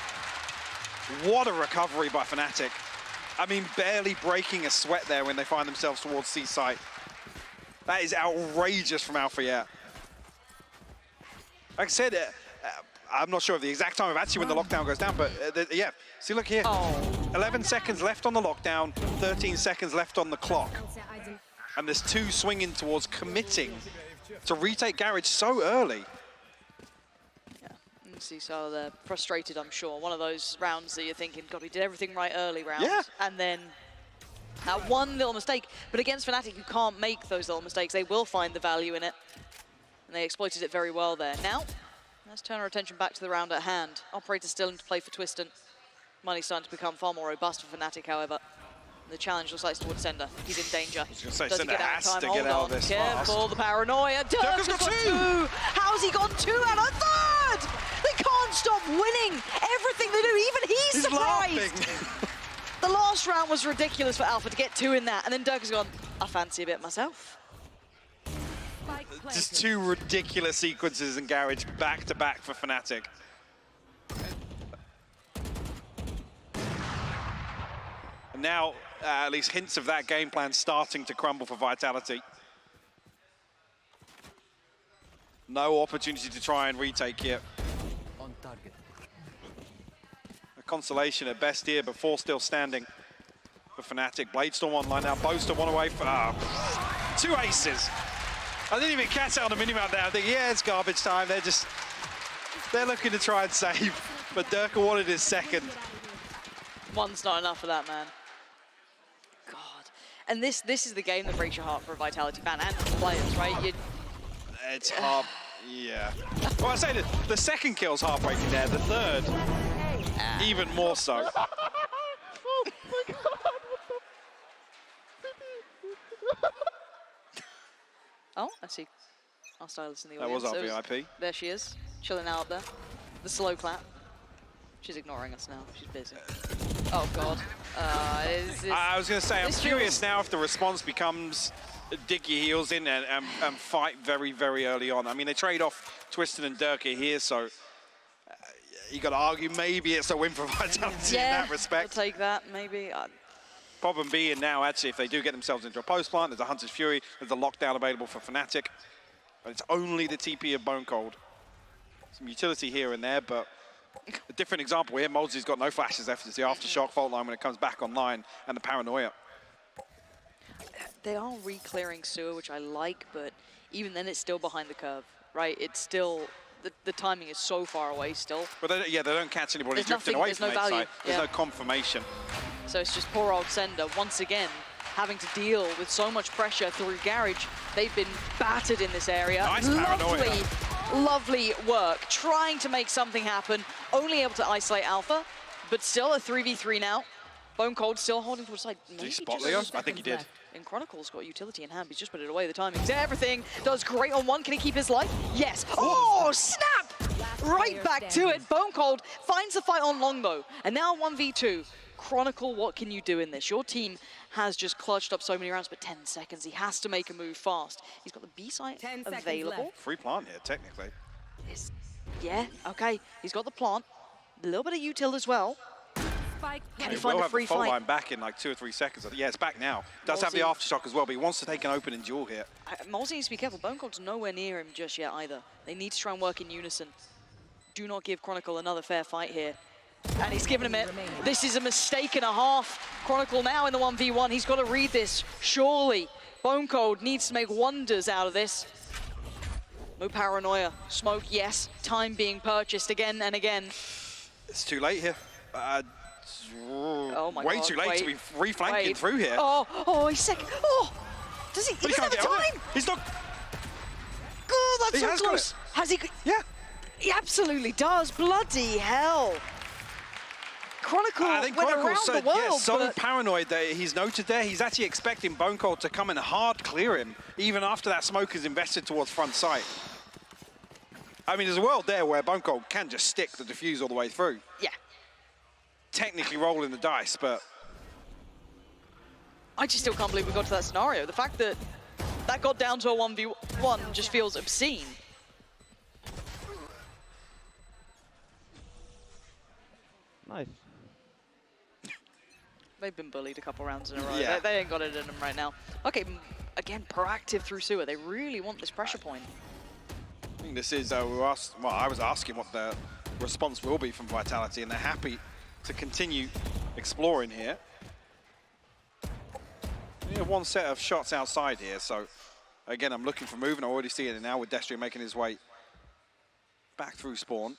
What a recovery by Fnatic. I mean, barely breaking a sweat there when they find themselves towards C site. That is outrageous from Alpha, yeah. Like I said, I'm not sure of the exact time of actually when the lockdown goes down, but yeah. See, look here. 11 seconds left on the lockdown, 13 seconds left on the clock. And there's 2 swinging towards committing to retake Garage so early. See, so they're frustrated, I'm sure. One of those rounds that you're thinking, God, we did everything right early rounds. Yeah. And then that one little mistake. But against Fnatic, you can't make those little mistakes. They will find the value in it. And they exploited it very well there. Now, let's turn our attention back to the round at hand. Operator still into play for Twistin. Money's starting to become far more robust for Fnatic, however. The challenge looks like it's towards Sender. He's in danger. I was going to say, Does Sender he get out has in to time? get out of this Careful, fast. the paranoia. Durka's got 2! How's he got 2 and a third? They can't stop winning everything they do. Even he's surprised. The last round was ridiculous for Alpha to get 2 in that. And then Durka's gone, I fancy a bit myself. Just 2 ridiculous sequences in Garage back to back for Fnatic. And now, at least hints of that game plan starting to crumble for Vitality. No opportunity to try and retake here. On target. A consolation at best here, but 4 still standing for Fnatic. Bladestorm online now. Boaster 1 away for 2 aces. I didn't even catch it on the minimap there. I think, yeah, it's garbage time. They're looking to try and save, but Durka wanted his second. One's not enough for that, man. God. And this is the game that breaks your heart for a Vitality fan and for players, right? It's hard. Yeah. Well, I say that the second kill's heartbreaking there, the third, even more so. Oh, I see our stylist in the That audience. was our VIP. There she is, chilling out up there. The slow clap. She's ignoring us now. She's busy. Oh, God. I was going to say, I'm curious now if the response becomes dig your heels in and fight very, very early on. I mean, they trade off Twisted and Durkee here, so you got to argue maybe it's a win for Vitality in that respect. I'll take that, maybe. Problem being now, actually, if they do get themselves into a post plant, there's a Hunter's Fury, there's a lockdown available for Fnatic. But it's only the TP of Bone Cold. Some utility here and there, but a different example here. Molesey's got no flashes left. It's the Aftershock fault line when it comes back online, and the Paranoia. They are re-clearing sewer, which I like, but even then it's still behind the curve, right? It's still, the timing is so far away still. But they don't catch anybody drifting away from that side. There's no confirmation. So it's just poor old Sender, once again, having to deal with so much pressure through Garage. They've been battered in this area. Nice Paranoia. Lovely work, trying to make something happen, only able to isolate Alpha, but still a 3v3 now. Bone Cold still holding towards side. Did he spot Leo? I think he did. And Chronicle's got utility in hand. He's just put it away. The timing's everything. Does great on one. Can he keep his life? Yes. Oh, snap! Right back to it. Bone Cold finds the fight on long, though. And now 1v2. Chronicle, what can you do in this? Your team has just clutched up so many rounds, but 10 seconds. He has to make a move fast. He's got the B site available. Free plant here, technically. Yeah, okay. He's got the plant. A little bit of util as well. Can he find a free fight? fight? Line back in like 2 or 3 seconds. Yeah, it's back now. Does have the Aftershock as well, but he wants to take an opening duel here. Molesey needs to be careful. Bone Cold's nowhere near him just yet either. They need to try and work in unison. Do not give Chronicle another fair fight here. And he's given him it. This is a mistake and a half. Chronicle now in the 1v1. He's got to read this, surely. Bone Cold needs to make wonders out of this. No Paranoia. Smoke, yes. Time being purchased again and again. It's too late here. Oh my way God, too late to be reflanking through here. Oh, he's sick. Oh, does he? He doesn't have time. He's not. Oh, that's so close. Has he? Yeah. He absolutely does. Bloody hell. Chronicle I think went Chronicle's around the world, so paranoid that he's noted there. He's actually expecting Bone Cold to come and hard clear him, even after that smoke is invested towards front sight. I mean, there's a world there where Bone Cold can just stick the defuse all the way through. Yeah. Technically rolling the dice, but I just still can't believe we got to that scenario. The fact that that got down to a 1v1 just feels obscene. Nice. They've been bullied a couple rounds in a row. Yeah. They ain't got it in them right now. Okay, again, proactive through sewer. They really want this pressure point. I think this is, I was asking what the response will be from Vitality, and they're happy to continue exploring here. We have one set of shots outside here, so again, I'm looking for movement. I already see it now with Destry making his way back through spawn.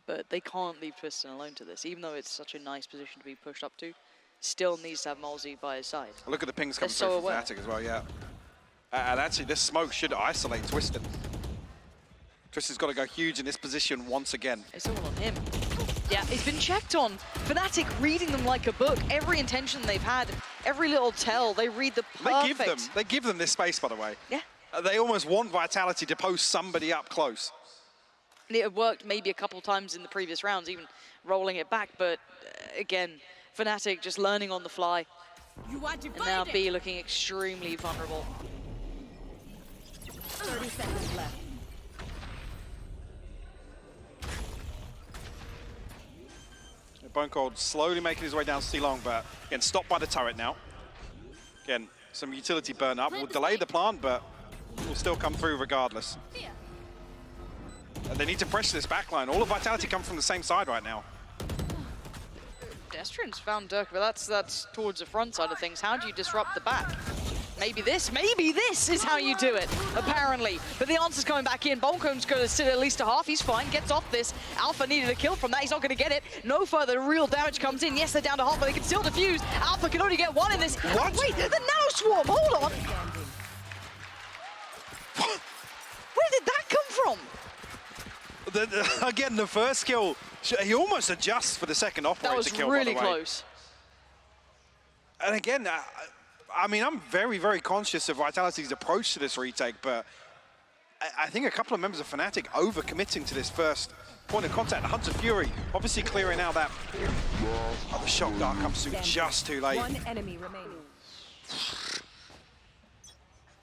But they can't leave Twisted alone to this, even though it's such a nice position to be pushed up to. Still needs to have Molesey by his side. Look at the pings coming so through from aware. Fnatic as well, yeah. And actually, this smoke should isolate Twisted. Twisted's got to go huge in this position once again. It's all on him. Yeah, it's been checked on. Fnatic reading them like a book. Every intention they've had, every little tell, they read the perfect. They give them this space, by the way. Yeah. They almost want Vitality to post somebody up close. It had worked maybe a couple times in the previous rounds, even rolling it back, but again, Fnatic just learning on the fly. And now B looking extremely vulnerable. 30 seconds left. Bone Cold slowly making his way down C-Long, but again, stopped by the turret now. Again, some utility burn up. Will delay the plant, but will still come through regardless. And they need to pressure this backline. All of Vitality come from the same side right now. Destrian's found Dirk, but that's towards the front side of things. How do you disrupt the back? Maybe this is how you do it, apparently. But the answer's coming back in. Boncomb's going to sit at least a half. He's fine, gets off this. Alpha needed a kill from that. He's not going to get it. No further real damage comes in. Yes, they're down to half, but they can still defuse. Alpha can only get one in this. What? Wait, the nano swarm, hold on. Again, the first kill, he almost adjusts for the second operator kill. That was really close. And again, I mean, I'm very, very conscious of Vitality's approach to this retake, but I think a couple of members of Fnatic over-committing to this first point of contact. Hunter Fury obviously clearing out that... Oh, the shock dart comes through just too late. One enemy remaining.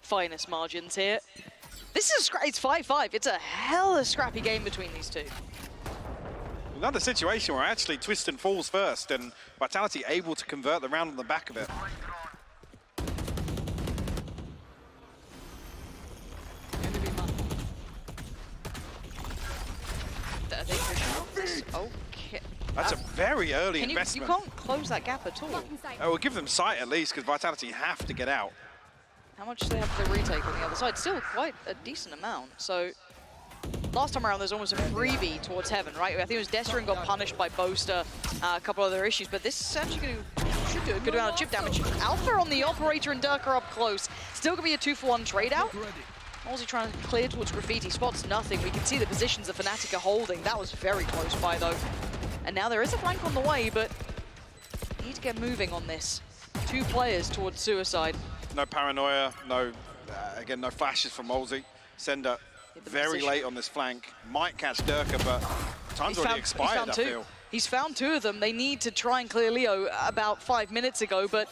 Finest margins here. This is it's 5-5. It's a hella scrappy game between these two. Another situation where actually Twistin falls first and Vitality able to convert the round on the back of it. Are they pushing this? Okay. That's a very early You investment. can't close that gap at all. It will give them sight at least, because Vitality have to get out. How much do they have to retake on the other side? Still quite a decent amount. So last time around, there's almost a freebie towards Heaven, right? I think it was Destrian got punished by Boaster, a couple other issues, but this is actually should do a good amount of chip damage. Alpha on the operator and Dirk are up close. Still gonna be a 2-for-1 trade out. Aussie trying to clear towards Graffiti, spots nothing. We can see the positions the Fnatic are holding. That was very close by though. And now there is a flank on the way, but need to get moving on this. 2 players towards suicide. No paranoia, no, again, no flashes from Molsey. Sender very late on this flank. Might catch Durka, but time's already expired, I feel. He's found 2 of them. They need to try and clear Leo about 5 minutes ago, but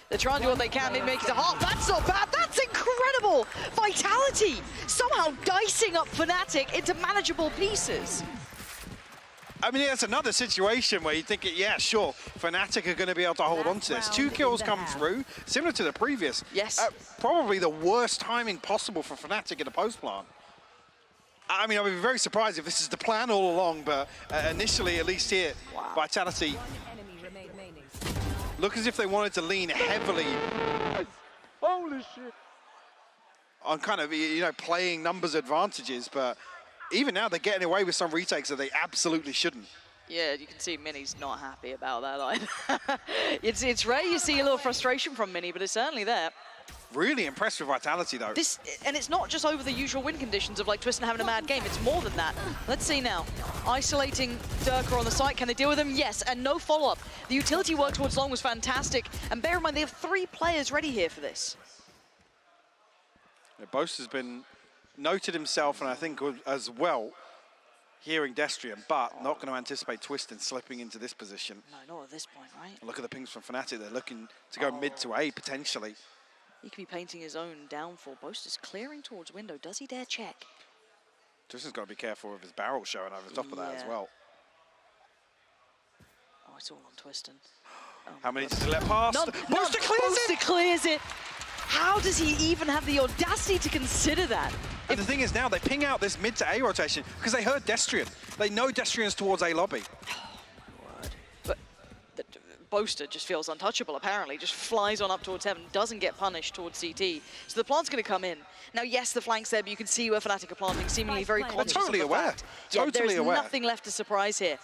they're trying to do what they can. They make it to half. That's not bad. That's incredible. Vitality somehow dicing up Fnatic into manageable pieces. I mean, it's another situation where you think, yeah, sure, Fnatic are going to be able to hold on to this. 2 kills come through, similar to the previous. Yes. Probably the worst timing possible for Fnatic in a post-plant. I mean, I would be very surprised if this is the plan all along, but initially, at least here, Vitality look as if they wanted to lean heavily Holy shit. on kind of, you know, playing numbers advantages, but even now they're getting away with some retakes that they absolutely shouldn't. Yeah, you can see Mini's not happy about that either. It's rare you see a little frustration from Mini, but it's certainly there. Really impressed with Vitality, though. And it's not just over the usual win conditions of like Twistin having a mad game. It's more than that. Let's see now. Isolating Durka on the site. Can they deal with him? Yes, and no follow-up. The utility work towards Long was fantastic. And bear in mind, they have 3 players ready here for this. Yeah, Boast has been noted himself, and I think as well, hearing Destrian, but not going to anticipate Twistin slipping into this position. No, not at this point, right? Look at the pings from Fnatic. They're looking to go mid to A, potentially. He could be painting his own downfall. Boast is clearing towards window. Does he dare check? Twistin's got to be careful with his barrel showing over the top of that as well. Oh, it's all on Twistin. Oh, how many does he let pass? Boaster clears it! How does he even have the audacity to consider that? And the thing is now, they ping out this mid to A rotation because they heard Destrian. They know Destrian's towards A lobby. But Boaster just feels untouchable, apparently. Just flies on up towards Heaven, doesn't get punished towards CT. So the plant's going to come in. Now, yes, the flank's there, but you can see where Fnatic are planting, seemingly very conscious totally of the aware. fact. Totally aware. There's nothing left to surprise here.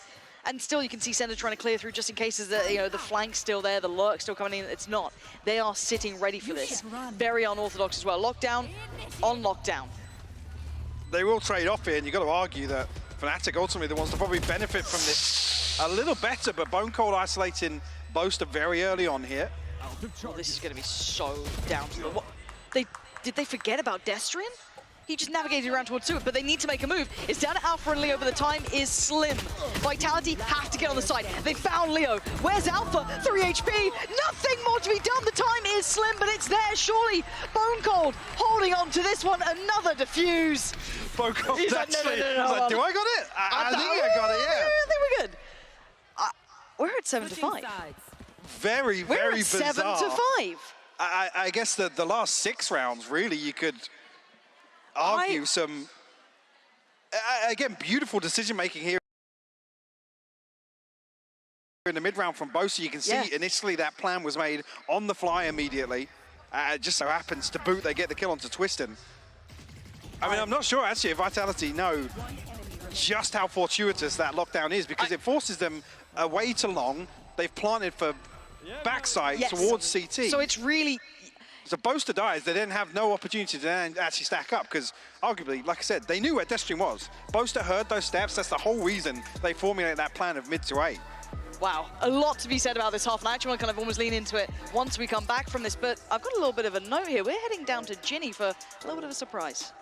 And still, you can see Sender trying to clear through just in case the flank's still there, the lurk's still coming in. It's not. They are sitting ready for this. Very unorthodox as well. Lockdown on lockdown. They will trade off here, and you've got to argue that Fnatic ultimately the ones to probably benefit from this a little better, but Bone Cold isolating Boaster very early on here. Oh, this is going to be so down to the... Did they forget about Destrian? He just navigated around towards Suit, but they need to make a move. It's down to Alpha and Leo, but the time is slim. Vitality have to get on the side. They found Leo. Where's Alpha? 3 HP. Nothing more to be done. The time is slim, but it's there, surely. Bone Cold holding on to this one. Another defuse. Bone Cold actually. No. Like, do I got it? I think I got it, yeah. I think we're good. We're at 7-5. Very, very bizarre. We're at 7-5. I guess the last 6 rounds, really, you could argue some, again, beautiful decision-making here in the mid-round from Boaster. You can see initially that plan was made on the fly immediately. It just so happens to boot, they get the kill onto Twistin. I mean, I'm not sure, actually, if Vitality know just how fortuitous that lockdown is, because it forces them away to Long. They've planted for backside towards CT. So it's really, So Boaster dies, they then have no opportunity to then actually stack up because arguably, like I said, they knew where Deathstream was. Boaster heard those steps, that's the whole reason they formulated that plan of mid to A. Wow, a lot to be said about this half, and I actually want to kind of almost lean into it once we come back from this, but I've got a little bit of a note here. We're heading down to Ginny for a little bit of a surprise.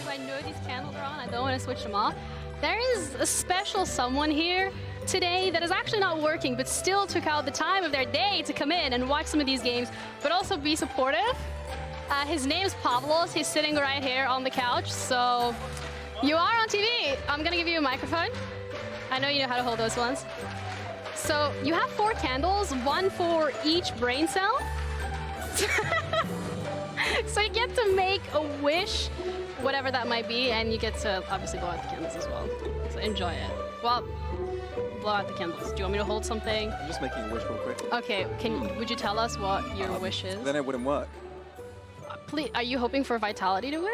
I know these candles are on, I don't want to switch them off. There is a special someone here today that is actually not working, but still took out the time of their day to come in and watch some of these games, but also be supportive. His name's Pavlos. He's sitting right here on the couch. So you are on TV. I'm gonna give you a microphone. I know you know how to hold those ones. So you have 4 candles, 1 for each brain cell. So you get to make a wish, whatever that might be, and you get to obviously blow out the candles as well. So enjoy it. Well, blow out the candles. Do you want me to hold something? I'm just making a wish real quick. Okay, would you tell us what your wish is? Then it wouldn't work. Please, are you hoping for Vitality to win?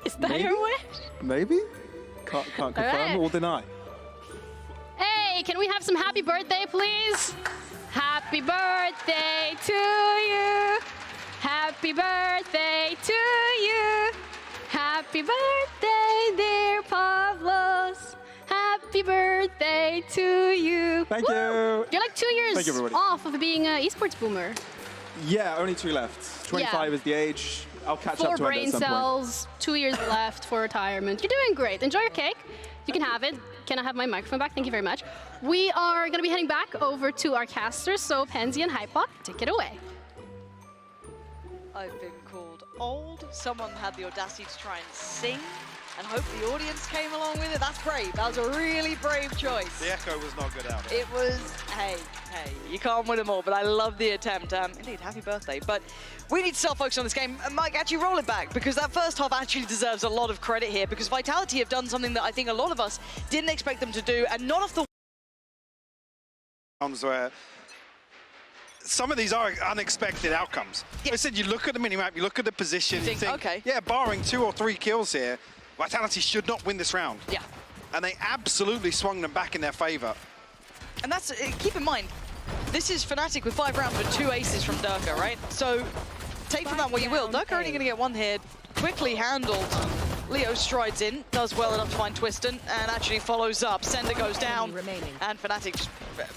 Is that Maybe? your wish? Maybe? Can't confirm or deny. Hey, can we have some happy birthday, please? Happy birthday to you. Happy birthday to you. Happy birthday, dear Pavlos. Happy birthday to you. Thank you. You're like 2 years Thank you, everybody. off of being an esports boomer. Yeah, only 2 left. 25 is the age. I'll catch up 4 to it brain at some cells, 2 years left for retirement. You're doing great. Enjoy your cake. You can have it. Can I have my microphone back? Thank you very much. We are going to be heading back over to our casters, so Pansy and Hypok, take it away. I've been called old. Someone had the audacity to try and sing, and hope the audience came along with it. That's brave. That was a really brave choice. The echo was not good out. It was, hey, you can't win them all, but I love the attempt. Indeed, happy birthday. But we need to start focusing on this game. Mike, actually roll it back, because that first half actually deserves a lot of credit here, because Vitality have done something that I think a lot of us didn't expect them to do, and not off the where some of these are unexpected outcomes. Yeah. I said you look at the minimap, you look at the position, you think, okay, yeah, barring 2 or 3 kills here, Vitality should not win this round. Yeah. And they absolutely swung them back in their favor. And that's, keep in mind, this is Fnatic with 5 rounds with 2 aces from Durka, right? So take from that what you will. Durka only going to get 1 hit, quickly handled. Leo strides in, does well enough to find Twiston, and actually follows up. Sender goes down, and Fnatic, just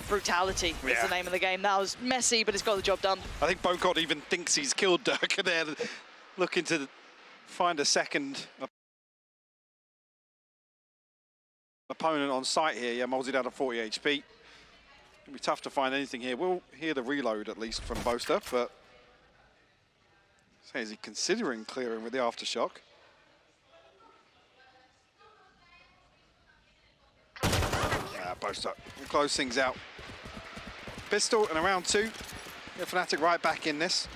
brutality is the name of the game. That was messy, but it's got the job done. I think Bocod even thinks he's killed Durka there, looking to find a second opponent on site here. Yeah, Molzy down to 40 HP. It'll be tough to find anything here. We'll hear the reload at least from Boaster, but so is he considering clearing with the aftershock? Boaster will close things out. Pistol and around 2. Yeah, Fnatic right back in this.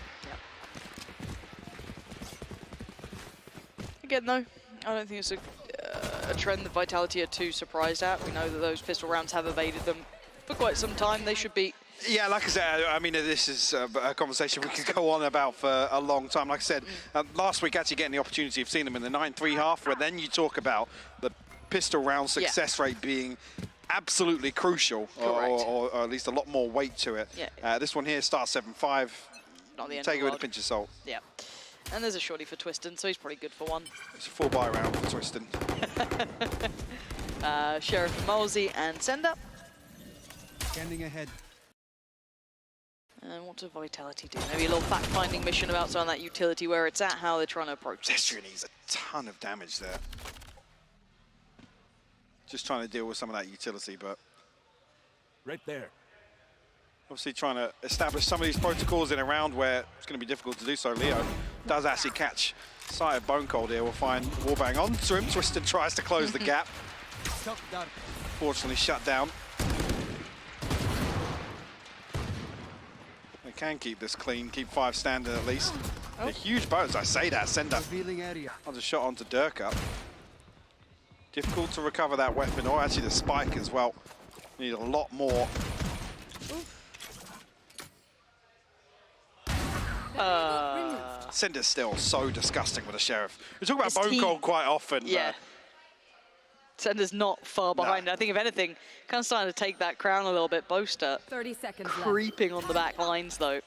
Again, though, I don't think it's a trend that Vitality are too surprised at. We know that those pistol rounds have evaded them for quite some time. They should be. Yeah, like I said, I mean, this is a conversation we could go on about for a long time. Like I said, last week actually getting the opportunity of seeing them in the 9-3 half, where then you talk about the pistol round success rate being absolutely crucial, or at least a lot more weight to it. Yeah. This one here starts 7-5. Not the end Take of it the with a world. pinch of salt. Yeah. And there's a shorty for Twiston, so he's probably good for 1. It's a 4-buy round for Twiston. Sheriff and Molzy and Sender. Scanning ahead. And what does Vitality do? Maybe a little fact-finding mission about some of that utility, where it's at, how they're trying to approach this. Destry needs a ton of damage there. Just trying to deal with some of that utility, but Right there. obviously trying to establish some of these protocols in a round where it's going to be difficult to do so. Leo does actually catch sight of Bone Cold here. We'll find Warbang onto him. Twiston tries to close the gap. Fortunately shut down. They can keep this clean, keep 5 standing at least. A huge bonus, I say that, Sender. I'll just shot onto Durka. Difficult to recover that weapon, or actually the spike as well. Need a lot more. Sender's still so disgusting with a Sheriff. We talk about Bone Cold quite often. Yeah. Sender's not far behind. I think if anything, kind of starting to take that crown a little bit. Boaster 30 seconds creeping on the back lines though.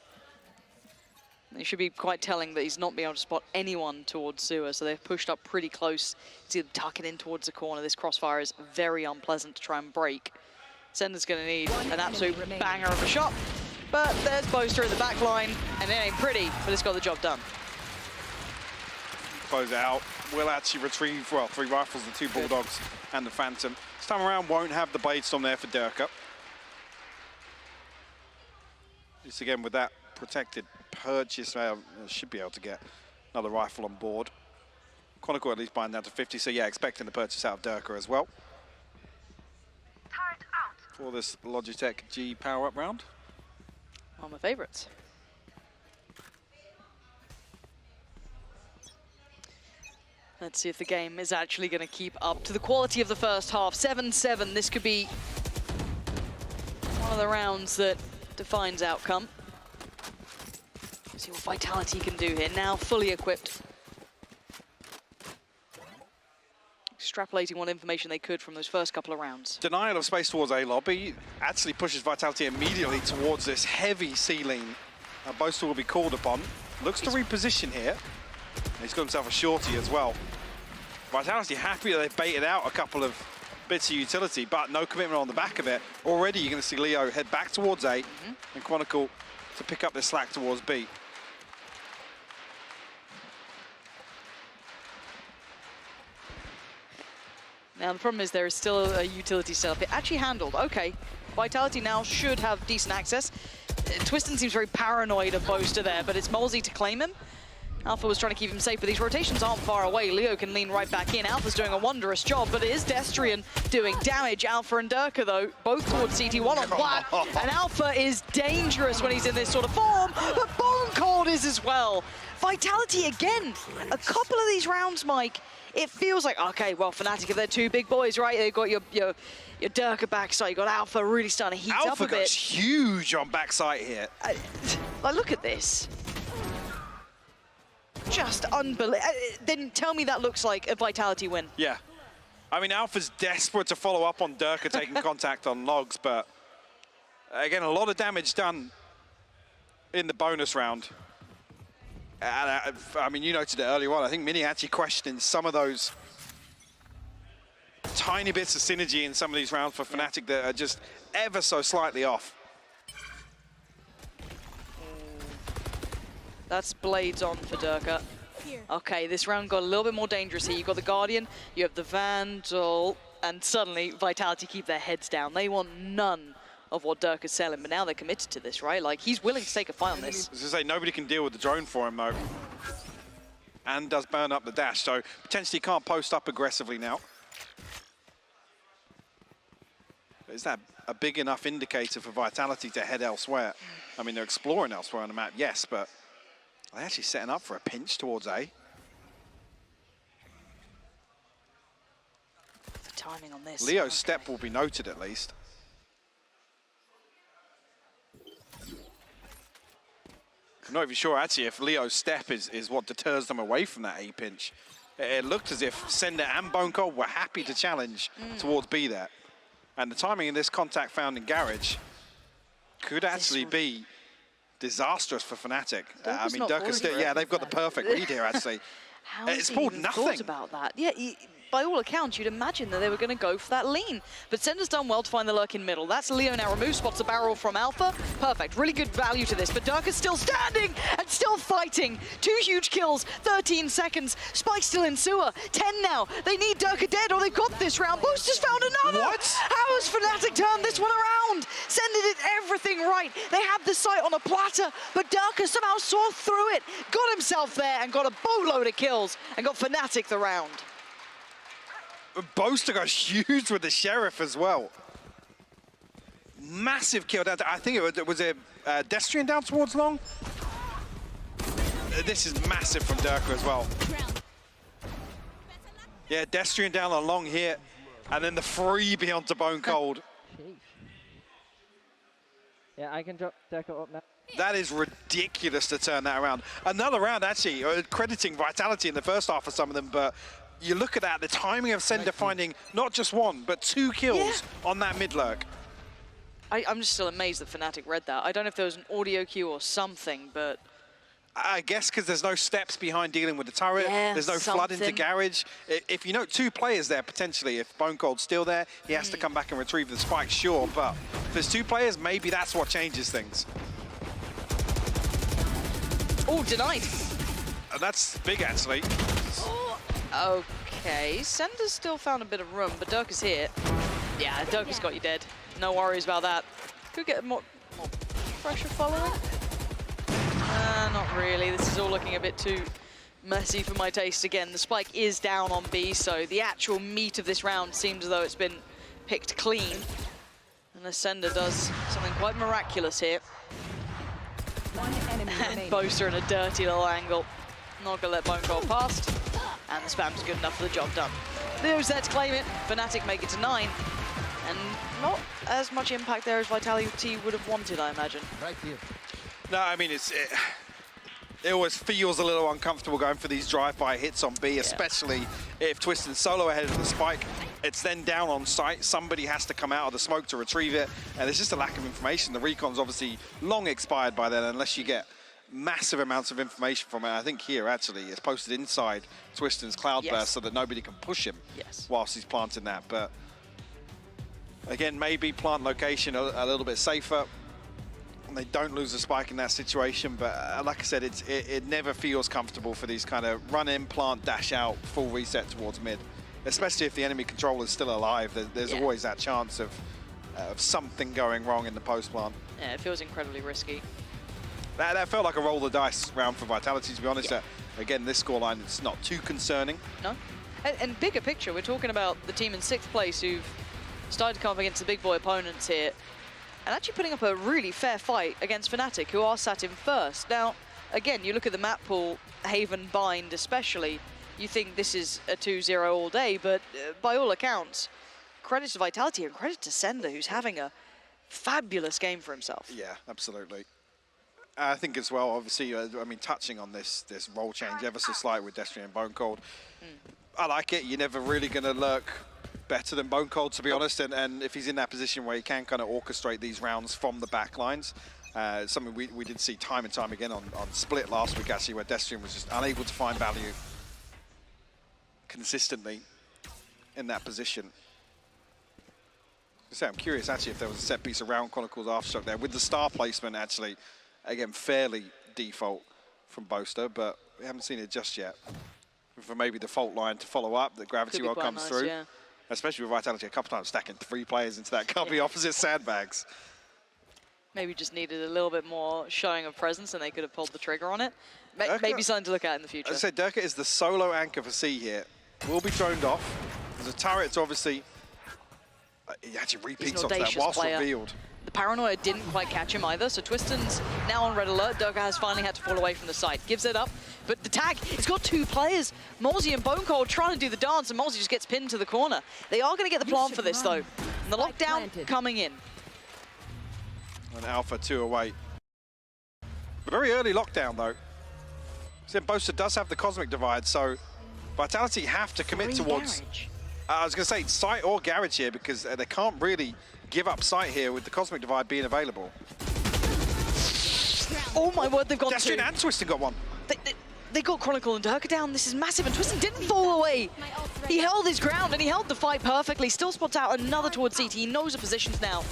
It should be quite telling that he's not being able to spot anyone towards Sewer, so they've pushed up pretty close. See them tuck it in towards the corner. This crossfire is very unpleasant to try and break. Sender's going to need an absolute banger of a shot, but there's Boaster in the back line, and it ain't pretty, but it's got the job done. Close it out. Will actually retrieve, well, 3 rifles, the 2 Bulldogs and the Phantom. This time around won't have the Bladestorm there for Durka. Just again with that protected purchase, should be able to get another rifle on board. Chronicle at least buying down to 50, so yeah, expecting the purchase out of Durka as well. For this Logitech G power-up round. One of my favorites. Let's see if the game is actually going to keep up to the quality of the first half. 7-7, this could be one of the rounds that defines outcome. See what Vitality can do here, now fully equipped. Extrapolating what information they could from those first couple of rounds. Denial of space towards A lobby actually pushes Vitality immediately towards this heavy ceiling. Boaster will be called upon. Looks to reposition here. He's got himself a shorty as well. Vitality happy that they've baited out a couple of bits of utility, but no commitment on the back of it. Already you're going to see Leo head back towards A and Chronicle to pick up the slack towards B. Now the problem is there is still a utility setup. It actually handled. Okay, Vitality now should have decent access. Twiston seems very paranoid of Boaster there, but it's Molesy to claim him. Alpha was trying to keep him safe, but these rotations aren't far away. Leo can lean right back in. Alpha's doing a wonderous job, but it is Destrian doing damage. Alpha and Durka, though, both towards CT1 on flat. And Alpha is dangerous when he's in this sort of form, but Bone Cold is as well. Vitality again. A couple of these rounds, Mike, it feels like, okay, well, Fnatic, if they're 2 big boys, right? They've got your Durka backside, you've got Alpha really starting to heat up a bit. Alpha goes huge on backside here. Like, look at this. Just unbelievable. Then tell me that looks like a Vitality win. Yeah. I mean, Alpha's desperate to follow up on Durka taking contact on Logs, but again, a lot of damage done in the bonus round. And I mean, you noted it earlier on. I think Mini actually questioning some of those tiny bits of synergy in some of these rounds for Fnatic that are just ever so slightly off. That's Blades on for Durka. Okay, this round got a little bit more dangerous here. You've got the Guardian, you have the Vandal, and suddenly Vitality keep their heads down. They want none of what Durka's selling, but now they're committed to this, right? Like, he's willing to take a fight on this. I was going to say, nobody can deal with the drone for him, though. And does burn up the dash, so potentially can't post up aggressively now. But is that a big enough indicator for Vitality to head elsewhere? I mean, they're exploring elsewhere on the map, yes, but they're actually setting up for a pinch towards A. The timing on this. Leo's step will be noted at least. I'm not even sure actually if Leo's step is what deters them away from that A pinch. It looked as if Sender and Bone Cold were happy to challenge towards B there. And the timing in this contact found in Garage could actually be disastrous for Fnatic. I mean, Durka's still, yeah, they've got the perfect read here actually. It's pulled nothing. Thought about that? Yeah, by all accounts, you'd imagine that they were going to go for that lean. But Sender's done well to find the lurk in middle. That's Leo now removed, spots the barrel from Alpha. Perfect, really good value to this. But Durka's still standing and still fighting. 2 huge kills, 13 seconds. Spike's still in sewer. 10 now. They need Durka dead or they've got this round. Boaster's found another. What? How has Fnatic turned this one around? Sender did everything right. They had the sight on a platter, but Durka somehow saw through it, got himself there and got a boatload of kills and got Fnatic the round. Boaster goes huge with the Sheriff as well. Massive kill down. I think it was a Destrian down towards long. This is massive from Durka as well. Yeah, Destrian down on long here. And then the freebie onto Bone Cold. Yeah, I can drop Durka up now. That is ridiculous to turn that around. Another round, actually, crediting Vitality in the first half for some of them, but you look at that, the timing of Sender finding not just one, but 2 kills on that mid lurk. I'm just still amazed that Fnatic read that. I don't know if there was an audio cue or something, but... I guess because there's no steps behind dealing with the turret, there's no flood into garage. If you know 2 players there, potentially, if Bone Cold's still there, he has to come back and retrieve the spike, sure, but if there's 2 players, maybe that's what changes things. Oh, denied. And that's big, actually. Oh, okay, Sender's still found a bit of room, but Dirk is here. Yeah, Dirk has got you dead. No worries about that. Could get more pressure following. Not really. This is all looking a bit too messy for my taste. Again, the spike is down on B, so the actual meat of this round seems as though it's been picked clean. And Ascender does something quite miraculous here. And Boaster in a dirty little angle. Not gonna let Bone Cold past. And the spam's good enough for the job done. Leo's there to claim it. Fnatic make it to 9. And not as much impact there as Vitality would have wanted, I imagine. Right here. No, I mean, it always feels a little uncomfortable going for these drive-by hits on B, especially if Twisted solo ahead of the spike. It's then down on site. Somebody has to come out of the smoke to retrieve it, and there's just a lack of information. The recon's obviously long expired by then, unless you get massive amounts of information from it. I think here, actually, it's posted inside Twiston's Cloudburst so that nobody can push him whilst he's planting that. But again, maybe plant location a little bit safer. They don't lose the spike in that situation, but like I said, it never feels comfortable for these kind of run in, plant, dash out, full reset towards mid. Especially if the enemy controller is still alive, there's always that chance of something going wrong in the post plant. Yeah, it feels incredibly risky. That felt like a roll the dice round for Vitality, to be honest. Again, this scoreline is not too concerning. No, and bigger picture, we're talking about the team in 6th place who've started to come up against the big boy opponents here. And actually putting up a really fair fight against Fnatic, who are sat in 1st. Now, again, you look at the map pool, Haven, Bind especially, you think this is a 2-0 all day, but by all accounts, credit to Vitality and credit to Sender, who's having a fabulous game for himself. Yeah, absolutely. I think as well, obviously, I mean, touching on this role change ever so slight with Destiny and Bone Cold, I like it. You're never really going to lurk better than Bone Cold, to be honest, and if he's in that position where he can kind of orchestrate these rounds from the back lines, something we did see time and time again on Split last week, actually, where Destiny was just unable to find value consistently in that position. I'm curious, actually, if there was a set piece around Chronicles Aftershock there, with the star placement, actually, again, fairly default from Boaster, but we haven't seen it just yet. For maybe the fault line to follow up, the gravity well comes through. Yeah. Especially with Vitality a couple times stacking 3 players into that couple opposite sandbags. Maybe just needed a little bit more showing of presence and they could have pulled the trigger on it. Maybe something to look at in the future. As I said, Durka is the solo anchor for C here. Will be droned off. There's a turret, obviously. He actually repeats off that whilst revealed. The paranoia didn't quite catch him either, so Twiston's now on red alert. Durka has finally had to fall away from the site. Gives it up, but the tag, it's got 2 players. Molzy and Bone Cold trying to do the dance, and Molzy just gets pinned to the corner. They are going to get the plant for this, though. And the lockdown coming in. And Alpha 2 away. Very early lockdown, though. Boaster does have the Cosmic Divide, so Vitality have to commit towards... I was going to say site or garage here, because they can't really give up site here with the Cosmic Divide being available. Oh my word, they've got Destiny and Twiston got one. They got Chronicle and Durka down. This is massive, and Twiston didn't fall away. He held his ground, and he held the fight perfectly. Still spots out another towards CT. He knows the positions now.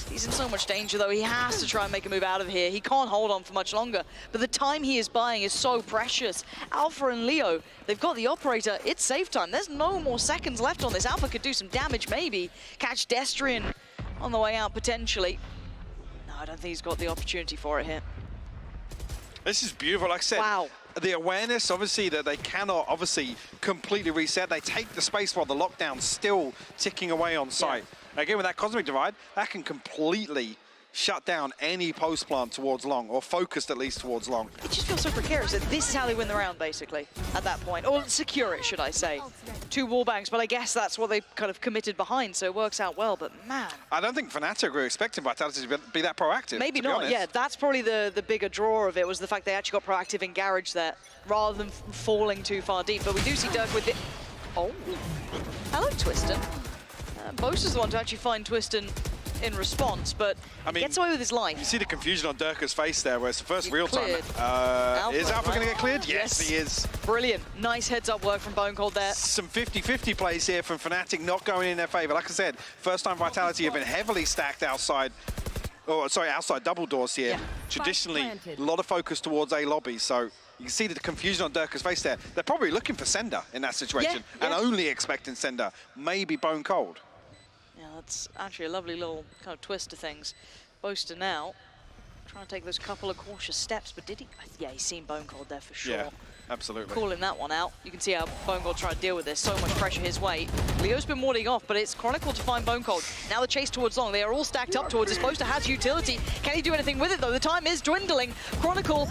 He's in so much danger, though. He has to try and make a move out of here. He can't hold on for much longer. But the time he is buying is so precious. Alpha and Leo, they've got the operator. It's safe time. There's no more seconds left on this. Alpha could do some damage, maybe. Catch Destrian on the way out, potentially. No, I don't think he's got the opportunity for it here. This is beautiful. Like I said, wow. The awareness, obviously, that they cannot, obviously, completely reset. They take the space while the lockdown's still ticking away on site. Yeah. Again, with that Cosmic Divide, that can completely shut down any post plant towards long, or focused at least towards long. It just feels so precarious that this is how they win the round, basically, at that point. Or secure it, should I say. 2 wallbangs, but I guess that's what they kind of committed behind, so it works out well, but man. I don't think Fnatic were expecting Vitality to be that proactive. Maybe not, yeah. That's probably the bigger draw of it, was the fact they actually got proactive in garage there, rather than falling too far deep. But we do see Dirk with it. Oh, hello, Twiston. Boaster's the one to actually find Twiston in response, but I mean, gets away with his life. You see the confusion on Durka's face there, where it's the first real time. Alpha, Is Alpha right? going to get cleared? Yes, he is. Brilliant. Nice heads-up work from Bone Cold there. Some 50-50 plays here from Fnatic, not going in their favor. Like I said, first time Vitality have been heavily stacked outside. Oh, sorry, outside double doors here. Yeah. Traditionally, a lot of focus towards A lobby, so you can see the confusion on Durka's face there. They're probably looking for Sender in that situation, and only expecting Sender, maybe Bone Cold. Yeah, that's actually a lovely little kind of twist to things. Boaster now trying to take those couple of cautious steps, but did he? Yeah, he's seen Bone Cold there for sure. Yeah, absolutely. Calling that one out. You can see how Bone Cold trying to deal with this. So much pressure his way. Leo's been warding off, but it's Chronicle to find Bone Cold. Now the chase towards Long. They are all stacked up towards this. Boaster has utility. Can he do anything with it, though? The time is dwindling. Chronicle,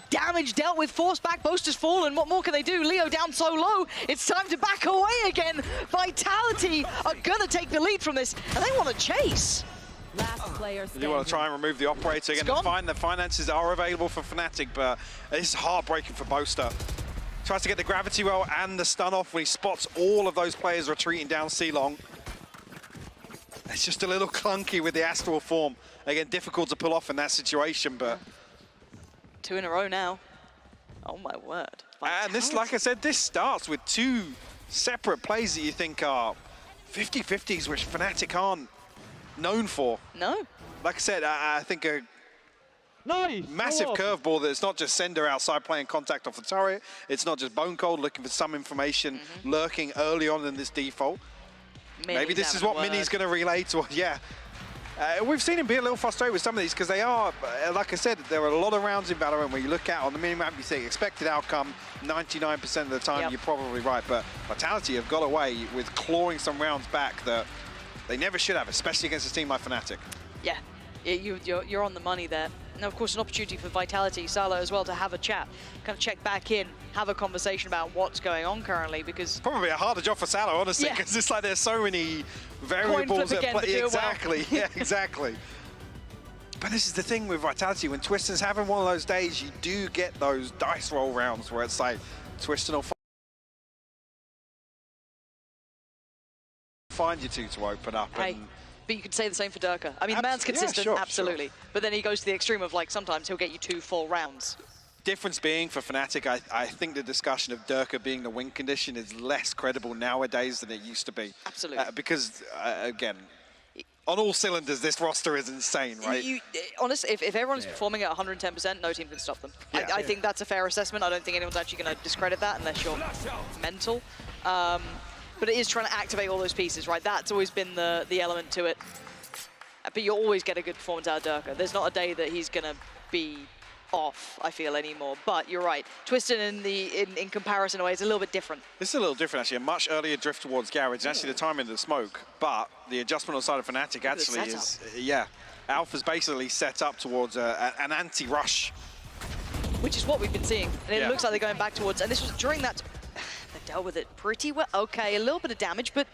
damage dealt with, forced back. Boaster's fallen. What more can they do? Leo down so low. It's time to back away again. Vitality are going to take the lead from this, and they want to chase. Last player standing. You want to try and remove the operator again. The finances are available for Fnatic, but it's heartbreaking for Boaster. Tries to get the gravity well and the stun off when he spots all of those players retreating down C-Long. It's just a little clunky with the astral form. Again, difficult to pull off in that situation, but... 2 in a row now. Oh my word. And this, like I said, this starts with 2 separate plays that you think are 50-50s, which Fnatic aren't known for. No. Like I said, I think a massive curveball that it's not just Sender outside playing contact off the turret, it's not just Bone Cold looking for some information lurking early on in this default. Maybe this is what Mini's going to relay to, we've seen him be a little frustrated with some of these because they are, like I said, there are a lot of rounds in Valorant where you look at on the minimap, you say expected outcome, 99% of the time, you're probably right, but Vitality have got away with clawing some rounds back that they never should have, especially against a team like Fnatic. Yeah, you're on the money there. And of course, an opportunity for Vitality, Salah as well, to have a chat, kind of check back in, have a conversation about what's going on currently, because... Probably a harder job for Salah, honestly, because it's like there's so many variables at play. Exactly, yeah, exactly. But this is the thing with Vitality, when Twiston's having one of those days, you do get those dice roll rounds where it's like, Twiston will find you two to open up. Hey, but you could say the same for Durka. I mean, the man's consistent, absolutely. Sure. But then he goes to the extreme of, like, sometimes he'll get you 2 full rounds. Difference being for Fnatic, I think the discussion of Durka being the win condition is less credible nowadays than it used to be. Absolutely. Because, again, on all cylinders, this roster is insane, right? Honestly, if everyone's performing at 110%, no team can stop them. Yeah. I think that's a fair assessment. I don't think anyone's actually going to discredit that unless you're mental. But it is trying to activate all those pieces, right? That's always been the element to it. But you always get a good performance out of Durka. There's not a day that he's going to be off, I feel, anymore. But you're right. Twiston in comparison away is a little bit different. This is a little different, actually. A much earlier drift towards Garage. Actually, the timing of the smoke. But the adjustment on the side of Fnatic actually is... Yeah. Alpha's basically set up towards an anti-rush. Which is what we've been seeing. And it looks like they're going back towards... And this was during that... They dealt with it pretty well. Okay, a little bit of damage, but...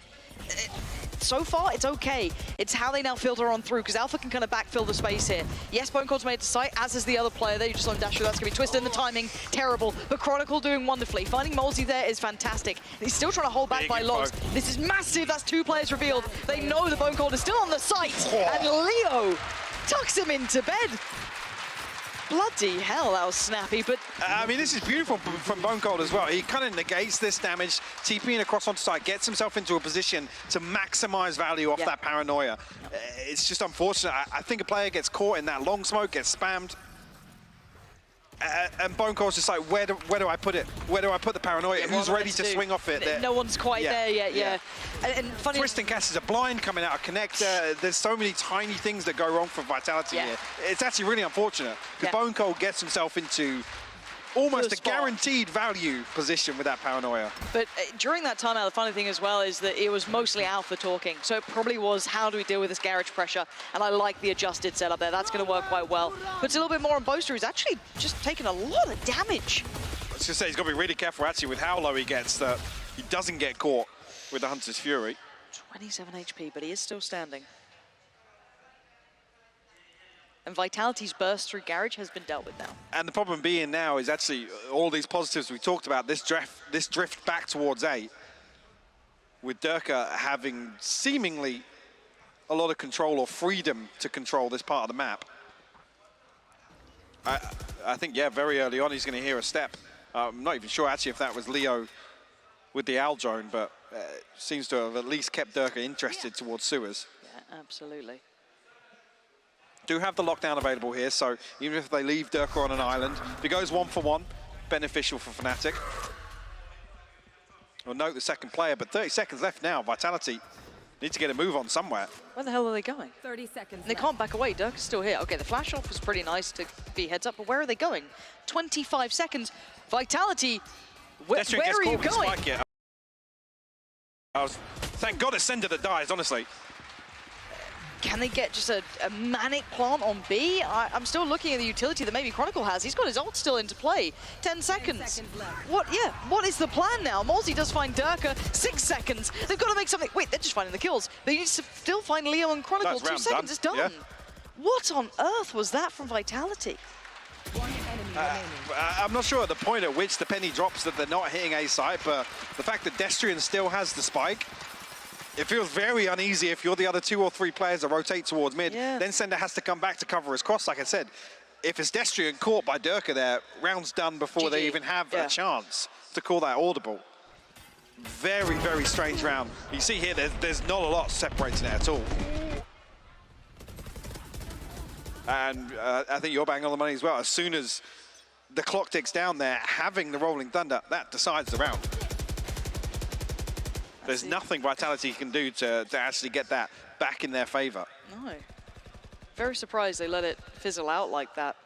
So far, it's okay. It's how they now filter on through, because Alpha can kind of backfill the space here. Yes, Bone Cold's made it to sight, as is the other player there. You just on dash, that's going to be Twisted, and the timing, terrible. But Chronicle doing wonderfully. Finding Molesy there is fantastic. He's still trying to hold back by logs. This is massive. That's 2 players revealed. They know the Bone Cold is still on the site, and Leo tucks him into bed. Bloody hell, that was snappy, but... I mean, this is beautiful from Bone Cold as well. He kind of negates this damage, TPing across onto site, gets himself into a position to maximize value off that paranoia. It's just unfortunate. I think a player gets caught in that long smoke, gets spammed, and Bone Cold's just like, where do I put it? Where do I put the paranoia? Who's ready to swing off it? No one's quite there yet, And funny, Twisting catches a blind coming out of connector. There's so many tiny things that go wrong for Vitality here. It's actually really unfortunate, because Bone Cold gets himself into almost a guaranteed value position with that paranoia. But during that timeout, the funny thing as well is that it was mostly Alpha talking. So it probably was, how do we deal with this garage pressure? And I like the adjusted setup there. That's going to work quite well. Puts a little bit more on Boaster, who's actually just taken a lot of damage. I was going to say, he's got to be really careful actually with how low he gets, that he doesn't get caught with the Hunter's Fury. 27 HP, but he is still standing. And Vitality's burst through Garage has been dealt with now. And the problem being now is actually all these positives we talked about, this drift back towards A. with Durka having seemingly a lot of control or freedom to control this part of the map. I think, yeah, very early on he's going to hear a step. I'm not even sure actually if that was Leo with the Owl drone, but seems to have at least kept Durka interested towards sewers. Yeah, absolutely. Do have the lockdown available here, so even if they leave Durka on an island, if it goes 1-for-1, beneficial for Fnatic. We'll note the second player, but 30 seconds left now. Vitality need to get a move on somewhere. Where the hell are they going? 30 seconds. They can't back away. Durka's still here. Okay, the flash off was pretty nice to be heads up, but where are they going? 25 seconds. Vitality, where are you going? Thank God it's Sender that dies, honestly. Can they get just a manic plant on B? I'm still looking at the utility that maybe Chronicle has. He's got his ult still into play. 10 seconds. What? Yeah, what is the plan now? Morzy does find Durka. 6 seconds. They've got to make something. Wait, they're just finding the kills. They need to still find Leo and Chronicle. 2 seconds is done. Yeah. What on earth was that from Vitality? I'm not sure at the point at which the penny drops that they're not hitting A site, but the fact that Destrian still has the spike, it feels very uneasy if you're the other 2 or 3 players that rotate towards mid. Yeah. Then Sender has to come back to cover his cross. Like I said, if it's Destrian caught by Durka there, round's done before they even have a chance to call that audible. Very, very strange round. You see here, there's not a lot separating it at all. And I think you're bang on the money as well. As soon as the clock ticks down there, having the Rolling Thunder, that decides the round. There's nothing Vitality can do to actually get that back in their favor. No. Very surprised they let it fizzle out like that.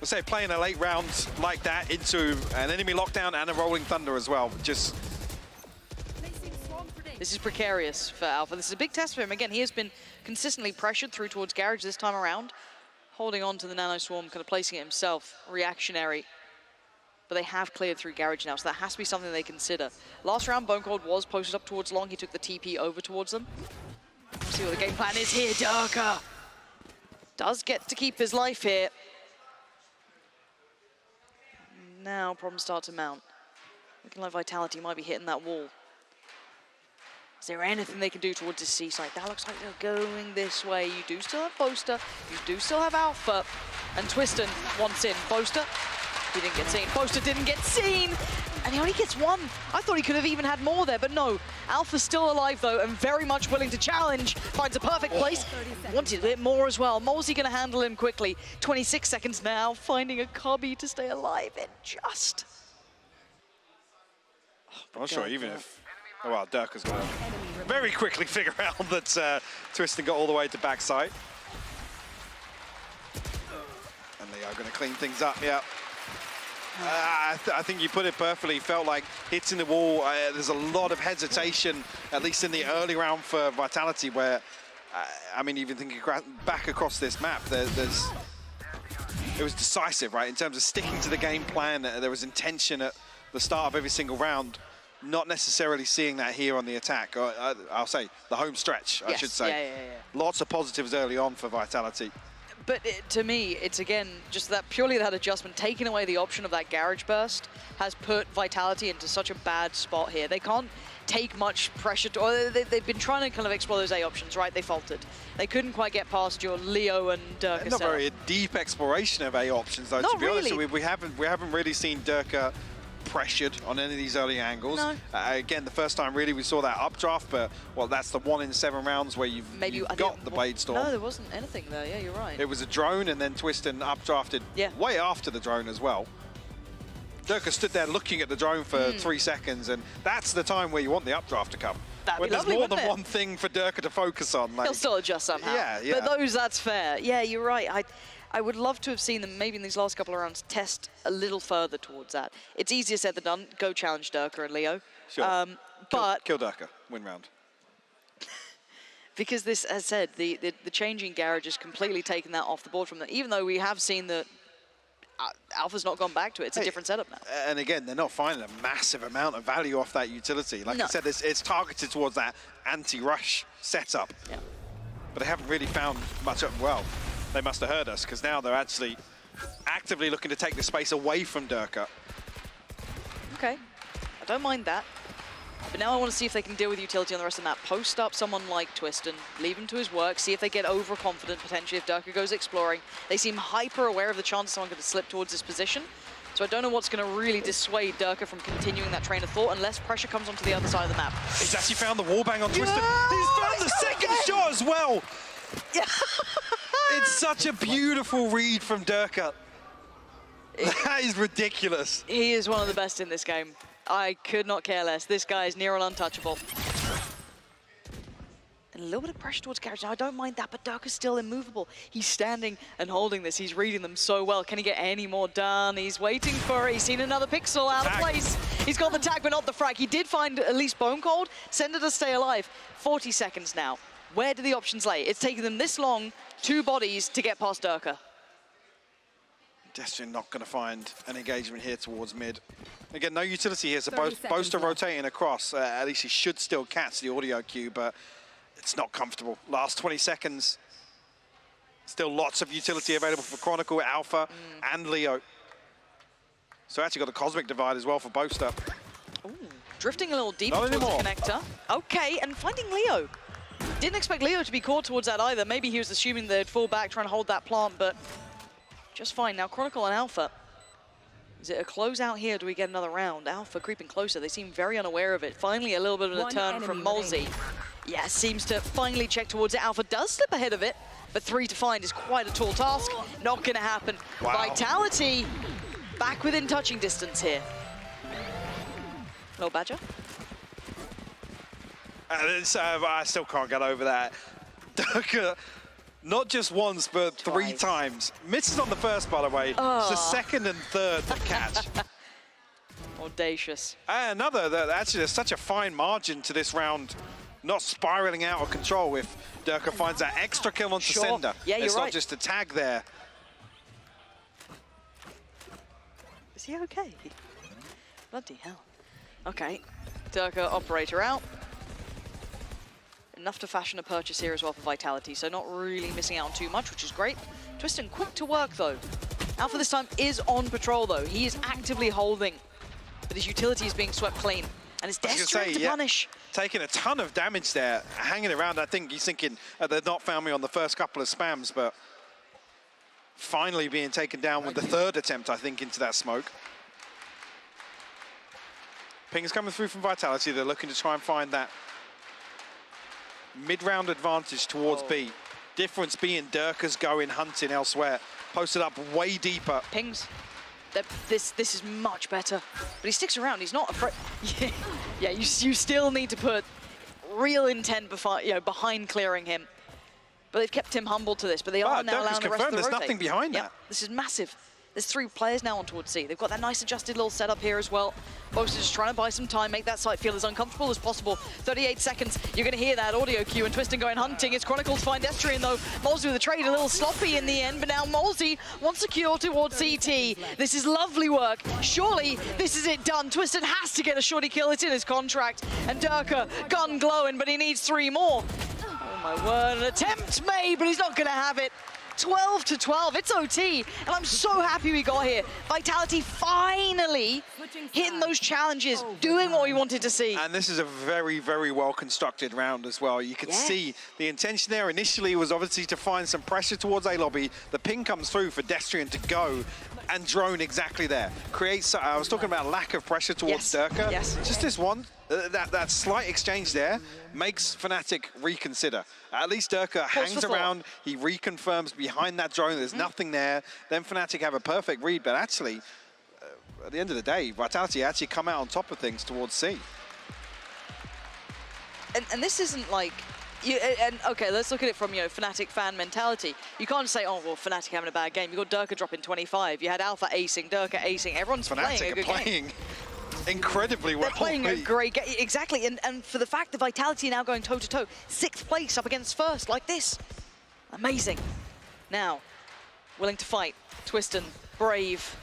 I'll say playing a late round like that into an enemy lockdown and a Rolling Thunder as well, just... This is precarious for Alpha. This is a big test for him. Again, he has been consistently pressured through towards Garage this time around, holding on to the Nano Swarm, kind of placing it himself, reactionary. But they have cleared through Garage now, so that has to be something they consider. Last round, Bone Cold was posted up towards Long. He took the TP over towards them. Let's see what the game plan is here. Durka does get to keep his life here. Now problems start to mount. Looking like Vitality might be hitting that wall. Is there anything they can do towards the C side? That looks like they're going this way. You do still have Boaster. You do still have Alpha. And Twiston wants in. Boaster, he didn't get seen. Boaster didn't get seen. And he only gets one. I thought he could have even had more there, but no. Alpha's still alive, though, and very much willing to challenge. Finds a perfect place. Wanted a bit more as well. Morzy going to handle him quickly. 26 seconds now, finding a cubby to stay alive. And just... I'm not sure even if... Oh, well, Durka's going to very quickly figure out that Twiston got all the way to backside. And they are going to clean things up, yeah. I think you put it perfectly. Felt like hitting the wall. There's a lot of hesitation, at least in the early round for Vitality, where, I mean, even thinking back across this map, it was decisive, right? In terms of sticking to the game plan, there was intention at the start of every single round. Not necessarily seeing that here on the attack, or I'll say the home stretch, I should say. Yeah. Lots of positives early on for Vitality. But to me, it's again, just that purely that adjustment, taking away the option of that Garage Burst has put Vitality into such a bad spot here. They can't take much pressure, or they've been trying to kind of explore those A options, right? They faltered. They couldn't quite get past your Leo and Durka. Not very deep exploration of A options, though, to be honest. We haven't really seen Durka pressured on any of these early angles. No. Again, the first time really we saw that updraft, but well, that's the 1 in 7 rounds where you've got the Blade Storm. No, there wasn't anything there. Yeah, you're right. It was a drone, and then Twiston updrafted way after the drone as well. Durka stood there looking at the drone for 3 seconds, and that's the time where you want the updraft to come. That'd when be lovely, there's more than wouldn't it? one thing for Durka to focus on. Like, he'll still adjust somehow. Yeah. But that's fair. Yeah, you're right. I would love to have seen them maybe in these last couple of rounds test a little further towards that. It's easier said than done. Go challenge Durka and Leo. Sure. But kill Durka, win round. Because this, as said, the changing Garage has completely taken that off the board from them. Even though we have seen that Alpha's not gone back to it. It's a different setup now. And again, they're not finding a massive amount of value off that utility. Like I said, it's targeted towards that anti-rush setup. Yeah. But they haven't really found much of, well, they must have heard us, because now they're actually actively looking to take the space away from Durka. Okay. I don't mind that. But now I want to see if they can deal with utility on the rest of the map. Post up someone like Twiston, leave him to his work, see if they get overconfident potentially if Durka goes exploring. They seem hyper aware of the chance someone could slip towards this position. So I don't know what's going to really dissuade Durka from continuing that train of thought unless pressure comes onto the other side of the map. He's actually found the wallbang on Twiston. Yeah! He's found the second shot as well. Yeah. It's such a beautiful read from Durka. That is ridiculous. He is one of the best in this game. I could not care less. This guy is near on untouchable. And a little bit of pressure towards Garage. Now, I don't mind that, but Durka's still immovable. He's standing and holding this. He's reading them so well. Can he get any more done? He's waiting for it. He's seen another pixel out of place. He's got the tag, but not the frag. He did find at least Bone Cold. Send it to stay alive. 40 seconds now. Where do the options lay? It's taken them this long, 2 bodies to get past Durka. Destrian not going to find an engagement here towards mid. Again, no utility here, so Boaster rotating across. At least he should still catch the audio cue, but it's not comfortable. Last 20 seconds. Still lots of utility available for Chronicle, Alpha, and Leo. So actually got a Cosmic Divide as well for Boaster. Ooh, drifting a little deeper towards the connector. Okay, and finding Leo. Didn't expect Leo to be caught towards that either. Maybe he was assuming they'd fall back, trying to hold that plant, but just fine. Now Chronicle and Alpha. Is it a closeout here? Do we get another round? Alpha creeping closer. They seem very unaware of it. Finally, a little bit of a turn from Molzy. Yeah, seems to finally check towards it. Alpha does slip ahead of it, but 3 to find is quite a tall task. Not going to happen. Wow. Vitality back within touching distance here. Hello, Badger. I still can't get over that. Durka, not just once, but 3 times. Misses on the first, by the way. It's the second and third that catch. Audacious. And another, actually, there's such a fine margin to this round, not spiraling out of control if Durka finds that extra kill onto Sender. Yeah, you're it's right. not just a tag there. Is he okay? Bloody hell. Okay, Durka operator out. Enough to fashion a purchase here as well for Vitality, so not really missing out on too much, which is great. Twiston quick to work though. Alpha this time is on patrol though. He is actively holding, but his utility is being swept clean. And it's desperate to punish. Taking a ton of damage there, hanging around. I think he's thinking they've not found me on the first couple of spams, but finally being taken down with the 3rd attempt, I think, into that smoke. Ping's coming through from Vitality. They're looking to try and find that mid-round advantage towards B. Difference being Durka's going hunting elsewhere. Posted up way deeper. Pings. This is much better. But he sticks around. He's not afraid. Yeah, you still need to put real intent behind clearing him. But they've kept him humble to this. But they are now allowing the rest of the There's rotate. nothing behind that. This is massive. There's 3 players now on towards C. They've got that nice adjusted little setup here as well. Boaster's just trying to buy some time, make that site feel as uncomfortable as possible. 38 seconds, you're going to hear that audio cue and Twiston going hunting. It's Chronicle to find Destrian though. Molzy with the trade, a little sloppy in the end, but now Molzy wants a cure towards CT. This is lovely work. Surely this is it done. Twiston has to get a shorty kill, it's in his contract. And Durka, gun glowing, but he needs 3 more. Oh my word, an attempt made, but he's not going to have it. 12 to 12, it's OT, and I'm so happy we got here. Vitality finally hitting those challenges, doing what we wanted to see. And this is a very, very well constructed round as well. You can see the intention there initially was obviously to find some pressure towards A lobby. The ping comes through for Destrian to go and drone exactly there. Creates, I was talking about lack of pressure towards Durka. Just this one, that slight exchange there makes Fnatic reconsider. At least Durka hangs around, he reconfirms behind that drone, there's nothing there. Then Fnatic have a perfect read, but actually, at the end of the day, Vitality actually come out on top of things towards C. And this isn't like, okay, let's look at it from, Fnatic fan mentality. You can't say, oh, well, Fnatic having a bad game. You got Durka dropping 25. You had Alpha acing, Durka acing. Everyone's playing a good game. Incredibly well. They're playing a great game, exactly. And for the fact that Vitality now going toe-to-toe, 6th place up against 1st, like this. Amazing. Now, willing to fight. Twiston, brave.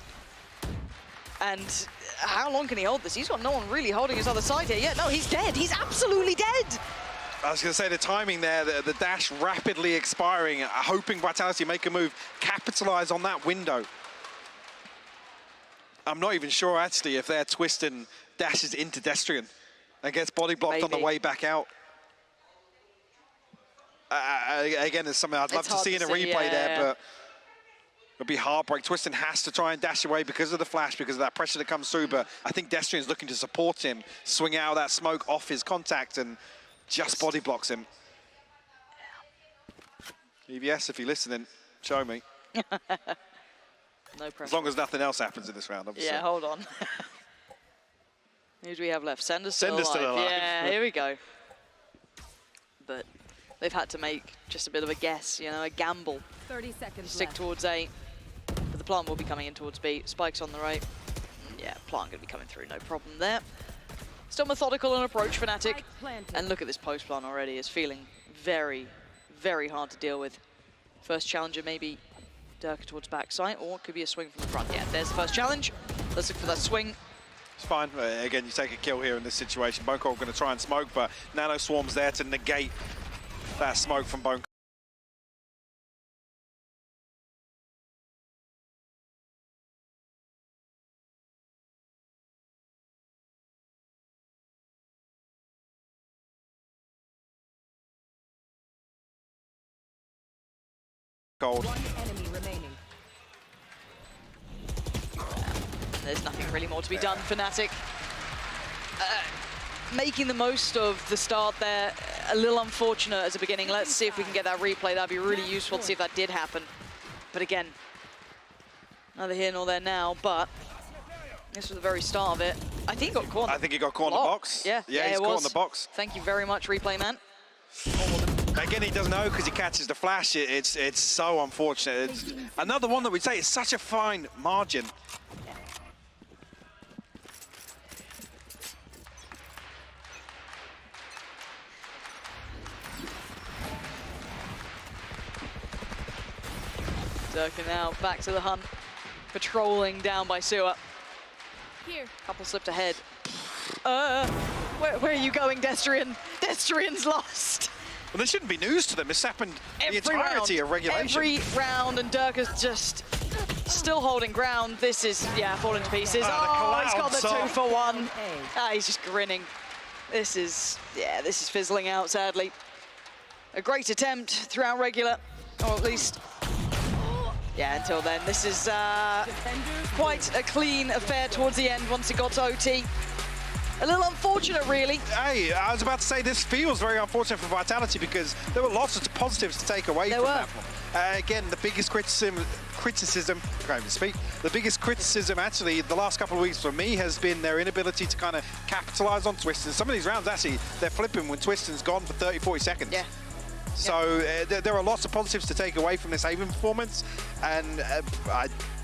And how long can he hold this? He's got no one really holding his other side here. Yeah, no, he's dead. He's absolutely dead. I was going to say the timing there, the dash rapidly expiring, hoping Vitality make a move, capitalize on that window. I'm not even sure actually if they're Twiston dashes into Destrian and gets body blocked on the way back out. Again, it's something I'd love to see in a replay there, but it'll be heartbreak. Twiston has to try and dash away because of the flash, because of that pressure that comes through, but I think Destrian's looking to support him, swing out of that smoke off his contact and just body blocks him. EVS, if you're listening, show me. No pressure. As long as nothing else happens in this round, obviously. Yeah, hold on. Who do we have left? Sender's still alive. Sender's still alive. Yeah, here we go. But they've had to make just a bit of a guess, you know, a gamble. 30 seconds Stick left. towards A. But the plant will be coming in towards B. Spike's on the right. Yeah, plant going to be coming through, no problem there. Still methodical in approach, Fnatic. And look at this post plant already. It's feeling very, very hard to deal with. First challenger maybe Durka towards backside, or it could be a swing from the front. Yeah, there's the first challenge. Let's look for that swing. It's fine. Again, you take a kill here in this situation. Bone going to try and smoke, but Nano Swarm's there to negate that smoke from Bone. Cold. One enemy remaining. There's nothing really more to be done. Fnatic making the most of the start there. A little unfortunate as a beginning. Let's see if we can get that replay. That'd be really useful to see if that did happen. But again, neither here nor there now, but this was the very start of it. I think he got caught. I think he got caught in the box. Yeah, he's caught in the box. Thank you very much, replay man. Again, he doesn't know because he catches the flash. It's so unfortunate. It's another one that we'd say is such a fine margin. Durka now back to the hunt, patrolling down by Sewer. Here. Couple slipped ahead. Where are you going, Destrian? Destrian's lost. Well, this shouldn't be news to them. It's happened the entirety of regulation. Every round, and Durka's just still holding ground. This is, yeah, falling to pieces. Oh, he's got the 2 for 1. He's just grinning. This is fizzling out, sadly. A great attempt throughout regular, or at least, yeah, until then. This is quite a clean affair towards the end once it got to OT. A little unfortunate, really. Hey, I was about to say this feels very unfortunate for Vitality because there were lots of positives to take away from that one. Again, the biggest criticism, I can't even speak, the biggest criticism actually the last couple of weeks for me has been their inability to kind of capitalize on Twiston. Some of these rounds actually, they're flipping when Twiston's gone for 30, 40 seconds. Yeah. So there are lots of positives to take away from this Haven performance, and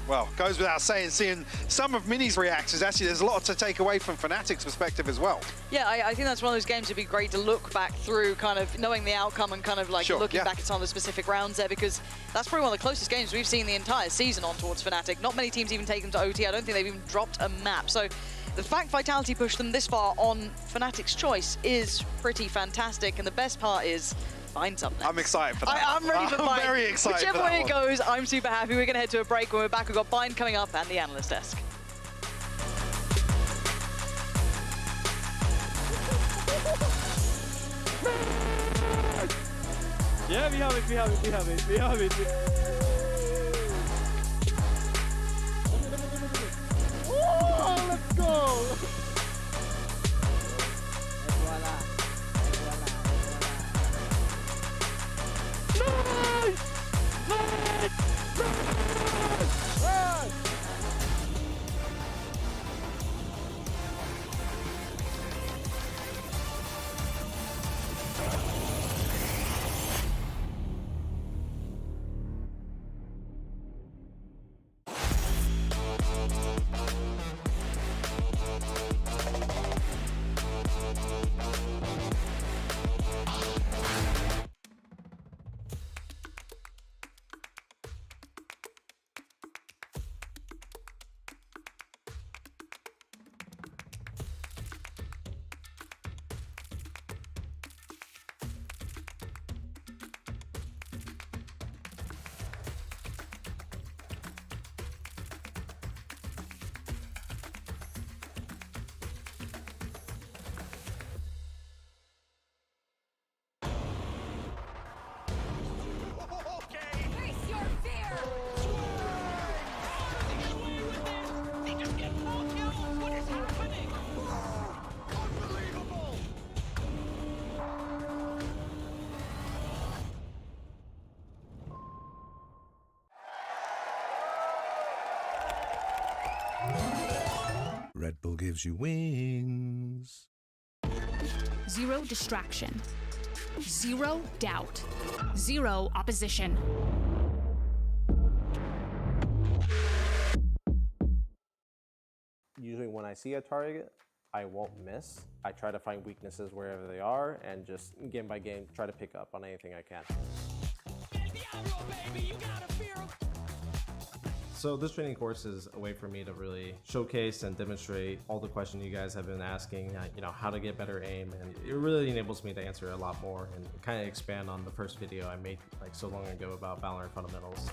well, goes without saying, seeing some of Mini's reactions, actually there's a lot to take away from Fnatic's perspective as well. Yeah, I think that's one of those games that'd be great to look back through, kind of knowing the outcome and kind of like looking back at some of the specific rounds there, because that's probably one of the closest games we've seen the entire season on towards Fnatic. Not many teams even take them to OT. I don't think they've even dropped a map. So the fact Vitality pushed them this far on Fnatic's choice is pretty fantastic, and the best part is find something. I'm excited for that. I'm ready for Bind. I'm very excited Whichever for that way one. it goes, I'm super happy. We're going to head to a break. When we're back, we've got Bind coming up and the analyst desk. Yeah, we have it. Oh, let's go! gives you wings. Zero distraction. Zero doubt. Zero opposition. Usually when I see a target, I won't miss. I try to find weaknesses wherever they are and just game by game try to pick up on anything I can. So this training course is a way for me to really showcase and demonstrate all the questions you guys have been asking, how to get better aim, and it really enables me to answer a lot more and kind of expand on the first video I made like so long ago about Valorant fundamentals.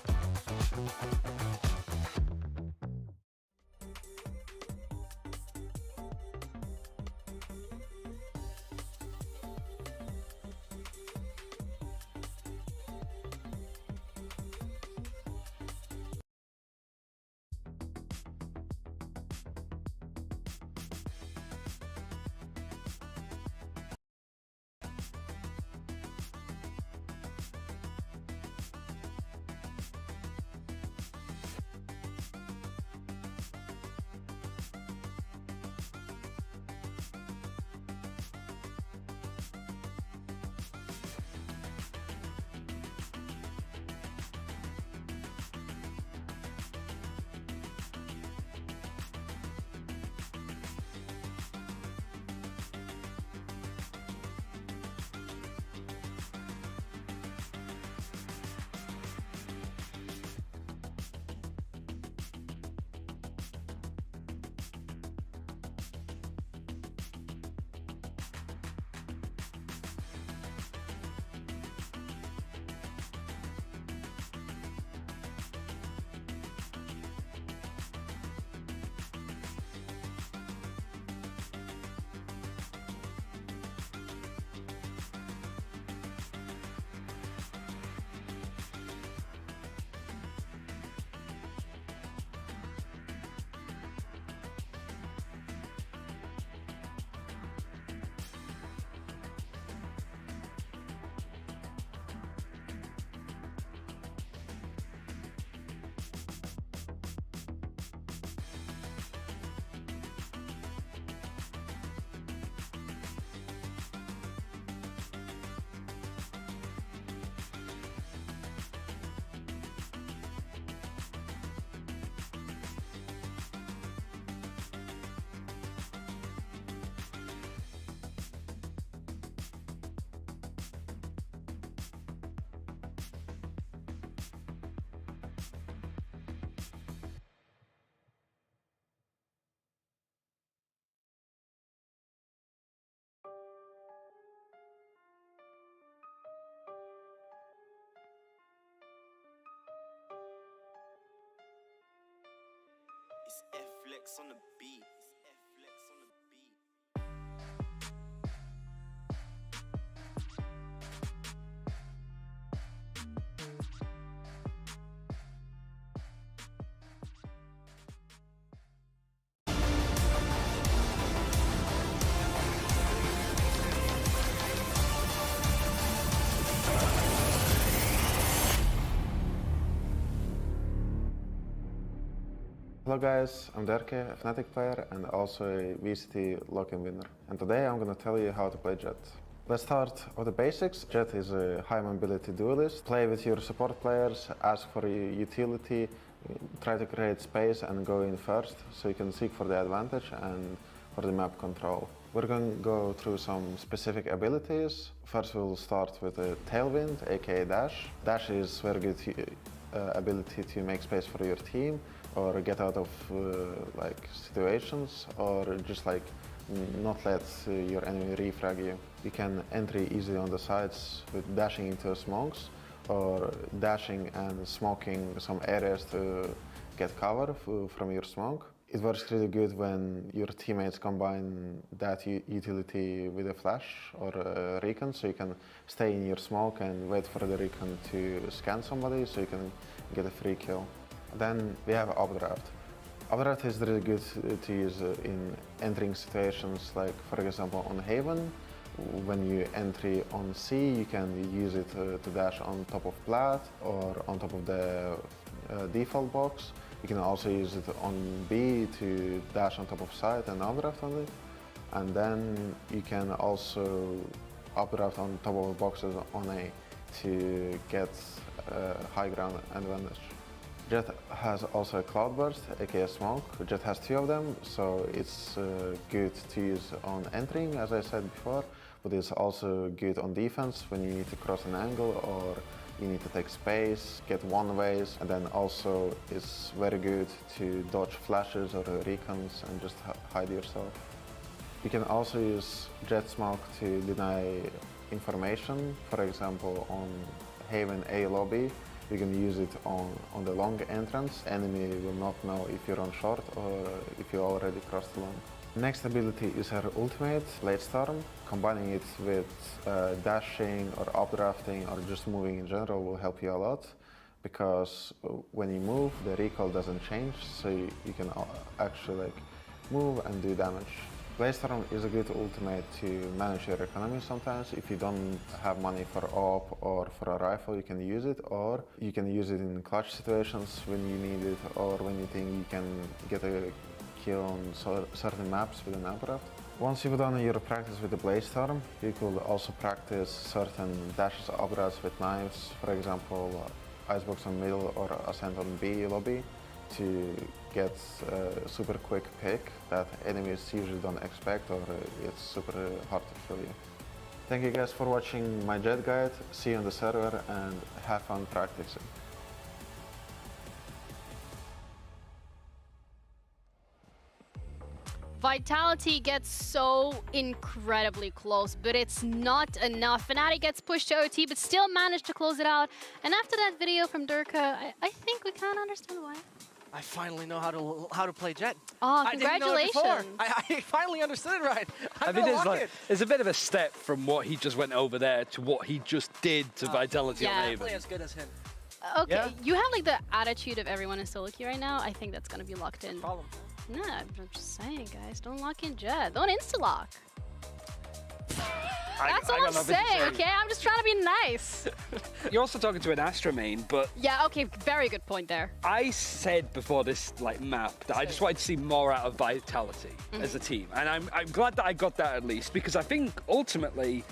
It's F-Flex on the beat. Hello guys, I'm Derke, a Fnatic player and also a VCT lock-in winner. And today I'm going to tell you how to play Jett. Let's start with the basics. Jett is a high mobility duelist. Play with your support players, ask for utility, try to create space and go in first so you can seek for the advantage and for the map control. We're going to go through some specific abilities. First we'll start with a Tailwind, aka Dash. Dash is very good ability to make space for your team or get out of situations or just not let your enemy refrag you. You can entry easily on the sides with dashing into smokes or dashing and smoking some areas to get cover from your smoke. It works really good when your teammates combine that utility with a flash or a recon, so you can stay in your smoke and wait for the recon to scan somebody so you can get a free kill. Then we have Updraft. Updraft is really good to use in entering situations like, for example, on Haven. When you entry on C, you can use it to dash on top of plat or on top of the default box You can also use it on B to dash on top of side and updraft on it. And then you can also updraft on top of boxes on A to get high ground advantage. Jett has also a Cloudburst, aka Smoke. Jett has 2 of them, so it's good to use on entering, as I said before, but it's also good on defense when you need to cross an angle or you need to take space, get one-ways, and then also it's very good to dodge flashes or recons and just hide yourself. You can also use Jett Smoke to deny information, for example on Haven A lobby. You can use it on the long entrance. Enemy will not know if you're on short or if you already crossed the long. Next ability is her ultimate, Late Storm. Combining it with dashing or updrafting or just moving in general will help you a lot, because when you move, the recoil doesn't change, so you can actually move and do damage. Late Storm is a good ultimate to manage your economy sometimes. If you don't have money for AWP or for a rifle, you can use it, or you can use it in clutch situations when you need it, or when you think you can get a kill on certain maps with an updraft. Once you've done your practice with the Blade Storm, you could also practice certain dashes, updrafts with knives, for example, Icebox on middle or Ascent on B lobby, to get a super quick pick that enemies usually don't expect, or it's super hard to kill you. Thank you guys for watching my Jett guide, see you on the server and have fun practicing. Vitality gets so incredibly close, but it's not enough. Fnatic gets pushed to OT, but still managed to close it out. And after that video from Durka, I think we can't understand why. I finally know how to play Jett. Oh, congratulations! I finally understood it right. I mean, there's a bit of a step from what he just went over there to what he just did to Vitality on Haven. Play as good as him. Okay, you have like the attitude of everyone in solo queue right now. I think that's gonna be locked in. Problem. No, I'm just saying, guys, don't lock in Jett. Don't insta-lock. That's all I'm saying, okay? I'm just trying to be nice. You're also talking to an Astra main, but... Yeah, okay, very good point there. I said before this map that I just wanted to see more out of Vitality as a team. And I'm glad that I got that at least, because I think ultimately,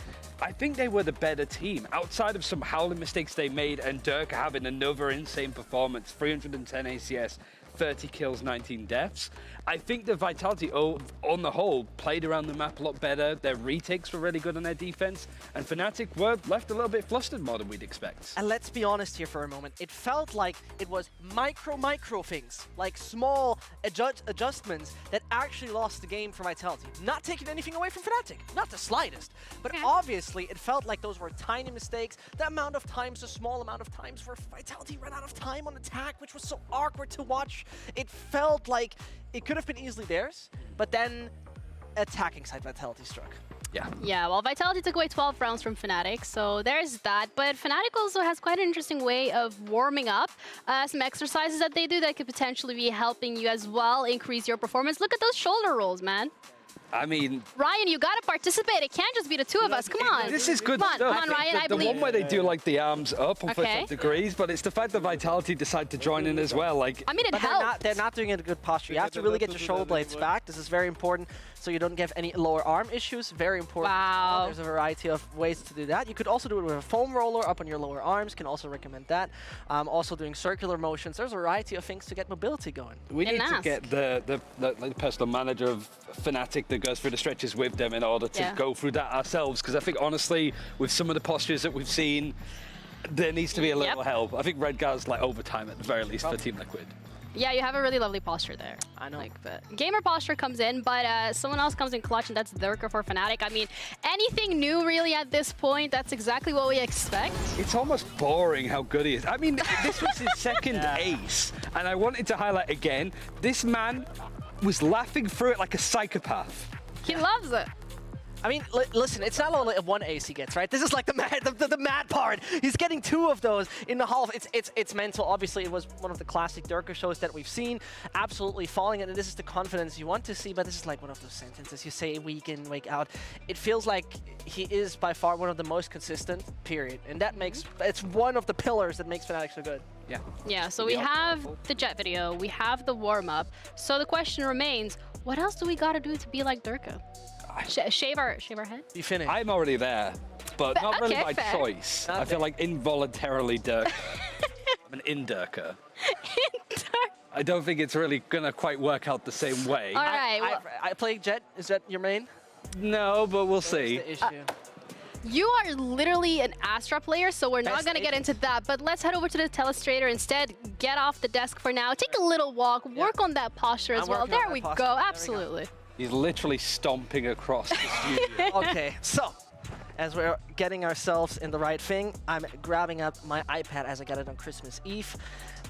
I think they were the better team. Outside of some howling mistakes they made and Durka having another insane performance, 310 ACS, 30 kills, 19 deaths. I think the Vitality, on the whole, played around the map a lot better. Their retakes were really good on their defense, and Fnatic were left a little bit flustered more than we'd expect. And let's be honest here for a moment. It felt like it was micro things, like small adjustments that actually lost the game for Vitality. Not taking anything away from Fnatic, not the slightest. But obviously, it felt like those were tiny mistakes. The amount of times, the small amount of times where Vitality ran out of time on attack, which was so awkward to watch. It felt like it could have been easily theirs, but then attacking side Vitality struck. Yeah, well, Vitality took away 12 rounds from Fnatic, so there's that. But Fnatic also has quite an interesting way of warming up. Some exercises that they do that could potentially be helping you as well increase your performance. Look at those shoulder rolls, man. I mean... Ryan, you gotta participate. It can't just be the two of us. Come on. This is good stuff. stuff. Come on, Ryan, I believe. The one where they do like the arms up on 45 degrees, but it's the fact that Vitality decide to join in as well. Like, I mean, it helps. They're not doing it in a good posture. You have to really get your shoulder blades back. This is very important, so you don't get any lower arm issues. Very important. Wow. There's a variety of ways to do that. You could also do it with a foam roller up on your lower arms. Can also recommend that. Also doing circular motions. There's a variety of things to get mobility going. We need to get the personal manager of Fnatic that goes through the stretches with them in order to go through that ourselves, because I think honestly with some of the postures that we've seen there needs to be a little help. I think Redgar's like overtime at the very least for Team Liquid. Yeah, you have a really lovely posture there. I know. But gamer posture comes in, but someone else comes in clutch, and that's Durka for Fnatic. I mean, anything new really at this point? That's exactly what we expect. It's almost boring how good he is. I mean, this was his second ace, and I wanted to highlight again, this man was laughing through it like a psychopath. He loves it. I mean, listen, it's not only one ace he gets, right? This is like the mad part. He's getting 2 of those in the half. It's mental. Obviously, it was one of the classic Durka shows that we've seen. Absolutely falling, and this is the confidence you want to see, but this is like one of those sentences you say week in, week out. It feels like he is by far one of the most consistent, period. And that makes, it's one of the pillars that makes Fnatic so good. Yeah. Yeah, so we have the Jet video, we have the warm-up. So the question remains, what else do we gotta do to be like Durka? Shave our head? Be finished. I'm already there, but not really by fair. choice. I feel like involuntarily Durka. I'm an in-Durka. I don't think it's really gonna quite work out the same way. All right. I play Jet. Is that your main? No, but we'll see. The issue. You are literally an Astra player, so we're not Best going to get agent. into that. But let's head over to the telestrator instead. Get off the desk for now. Take a little walk. Work on that posture as well. There we go. Absolutely. He's literally stomping across the studio. Okay, so as we're getting ourselves in the right thing, I'm grabbing up my iPad as I got it on Christmas Eve.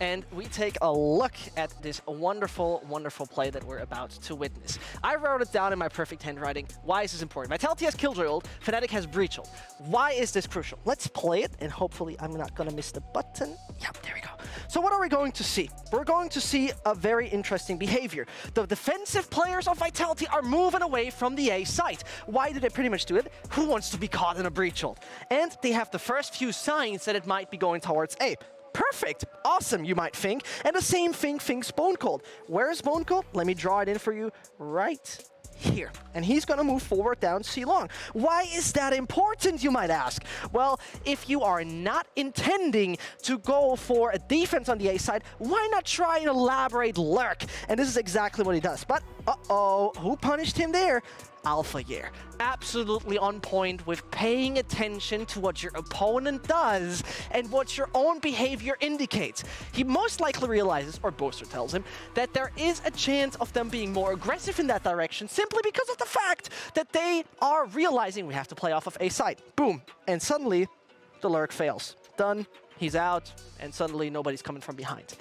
And we take a look at this wonderful, wonderful play that we're about to witness. I wrote it down in my perfect handwriting. Why is this important? Vitality has Killjoy ult, Fnatic has Breach ult. Why is this crucial? Let's play it, and hopefully I'm not gonna miss the button. Yep, there we go. So what are we going to see? We're going to see a very interesting behavior. The defensive players of Vitality are moving away from the A site. Why do they pretty much do it? Who wants to be caught in a Breach ult? And they have the first few signs that it might be going towards A. Perfect, awesome, you might think. And the same thing thinks Bone Cold. Where is Bone Cold? Let me draw it in for you right here. And he's gonna move forward down C long. Why is that important, you might ask? Well, if you are not intending to go for a defense on the A side, why not try an elaborate lurk? And this is exactly what he does. But, uh-oh, who punished him there? Alpha absolutely on point with paying attention to what your opponent does and what your own behavior indicates. He most likely realizes, or Boaster tells him, that there is a chance of them being more aggressive in that direction simply because of the fact that they are realizing we have to play off of A side. Boom. And suddenly, the lurk fails. Done. He's out. And suddenly, nobody's coming from behind.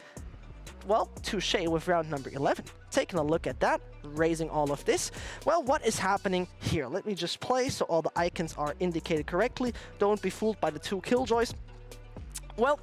Well, touche with round number 11. Taking a look at that, raising all of this. Well, what is happening here? Let me just play so all the icons are indicated correctly. Don't be fooled by the 2 Killjoys. Well,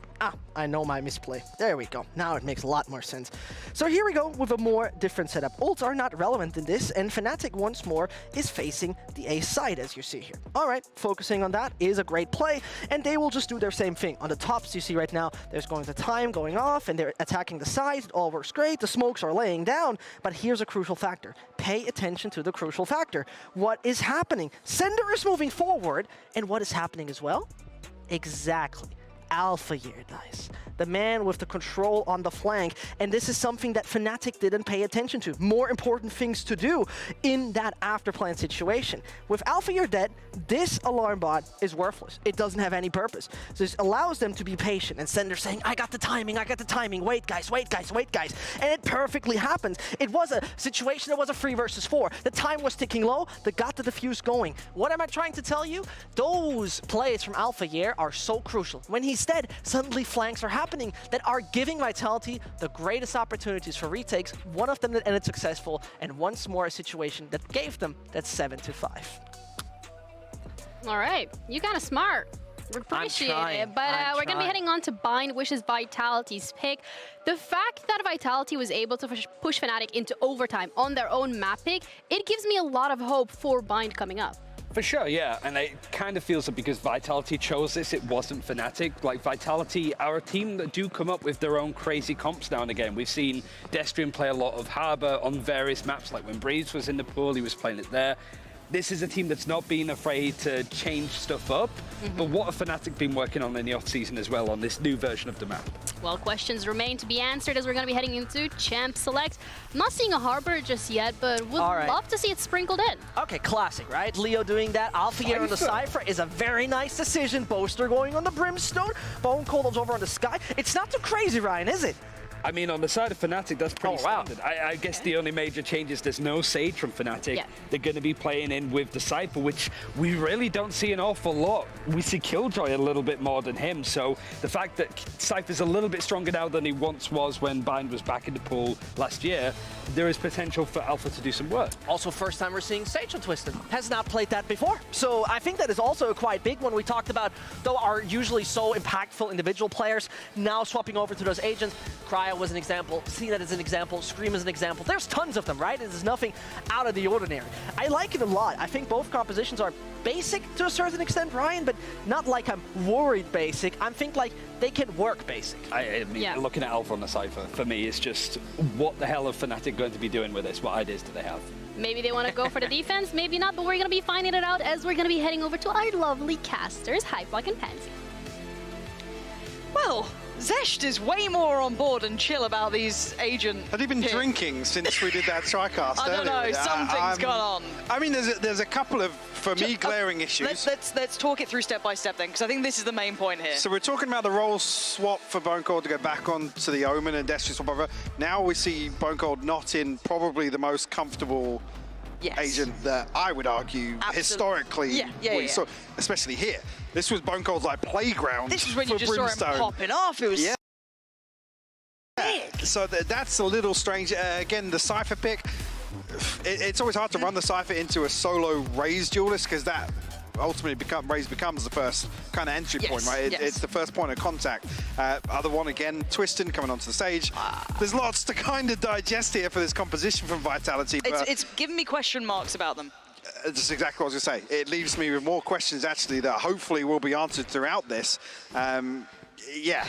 I know my misplay. There we go. Now it makes a lot more sense. So here we go with a more different setup. Ults are not relevant in this, and Fnatic once more is facing the A side, as you see here. All right, focusing on that is a great play, and they will just do their same thing. On the tops, you see right now, there's going the time going off, and they're attacking the sides. It all works great. The smokes are laying down, but here's a crucial factor. Pay attention to the crucial factor. What is happening? Sender is moving forward, and what is happening as well? Exactly. Alpha dies. The man with the control on the flank, and this is something that Fnatic didn't pay attention to. More important things to do in that after-plan situation. With Alpha dead, this alarm bot is worthless. It doesn't have any purpose. So this allows them to be patient, and Sender saying, I got the timing, wait guys. And it perfectly happens. It was a situation that was a 3 versus 4. The time was ticking low, they got the defuse going. What am I trying to tell you? Those plays from Alpha are so crucial. When he's dead, suddenly flanks are happening that are giving Vitality the greatest opportunities for retakes, one of them that ended successful, and once more a situation that gave them that 7-5. All right, you kind of smart. We appreciate it, but we're going to be heading on to Bind, which is Vitality's pick. The fact that Vitality was able to push Fnatic into overtime on their own map pick, it gives me a lot of hope for Bind coming up. For sure, yeah, and it kind of feels that because Vitality chose this, it wasn't Fnatic. Like, Vitality are a team that do come up with their own crazy comps now and again. We've seen Destrian play a lot of Harbor on various maps, like when Breeze was in the pool, he was playing it there. This is a team that's not been afraid to change stuff up, but what have Fnatic been working on in the off-season as well on this new version of the map? Well, questions remain to be answered as we're going to be heading into Champ Select. I'm not seeing a Harbor just yet, but would love to see it sprinkled in. Okay, classic, right? Leo doing that. Alpha on the Cypher is a very nice decision. Boaster going on the Brimstone. Bone Cold over on the Sky. It's not too crazy, Ryan, is it? I mean, on the side of Fnatic, that's pretty standard. I guess the only major change is there's no Sage from Fnatic. Yeah. They're going to be playing in with the Cypher, which we really don't see an awful lot. We see Killjoy a little bit more than him, so the fact that Cypher's a little bit stronger now than he once was when Bind was back in the pool last year, there is potential for Alpha to do some work. Also, first time we're seeing Sage on Twisted. Has not played that before. So I think that is also a quite big one. We talked about, though, are usually so impactful individual players, now swapping over to those agents. Cryo Maya was an example, CNET is an example, Scream is an example. There's tons of them, right? There's nothing out of the ordinary. I like it a lot. I think both compositions are basic to a certain extent, Ryan, but not like I'm worried basic. I think like they can work basic. I mean, looking at Alpha on the Cypher, for me, it's just, what the hell are Fnatic going to be doing with this? What ideas do they have? Maybe they want to go for the defense, maybe not, but we're going to be finding it out as we're going to be heading over to our lovely casters, Hyplock and Pansy. Well, Zesht is way more on board and chill about these agent Had he been picks. drinking since we did that TriCast I don't know, earlier? something's gone on. I mean, there's a couple of, for me, glaring issues. Let's talk it through step by step then, because I think this is the main point here. So we're talking about the role swap for Bone Cold to go back on to the Omen and Destiny swap over. Now we see Bone Cold not in probably the most comfortable agent that I would argue historically we saw, especially here. This was Bone Cold's like playground. This is when you for just Brimstone. saw him popping off. It was So that's a little strange. Again, the Cypher pick, it's always hard to run the Cypher into a solo Raze duelist because that ultimately Raze becomes the first kind of entry point, right? It's the first point of contact. Other one again, Twiston coming onto the stage. There's lots to kind of digest here for this composition from Vitality. But it's giving me question marks about them. That's exactly what I was going to say. It leaves me with more questions actually that hopefully will be answered throughout this. Yeah,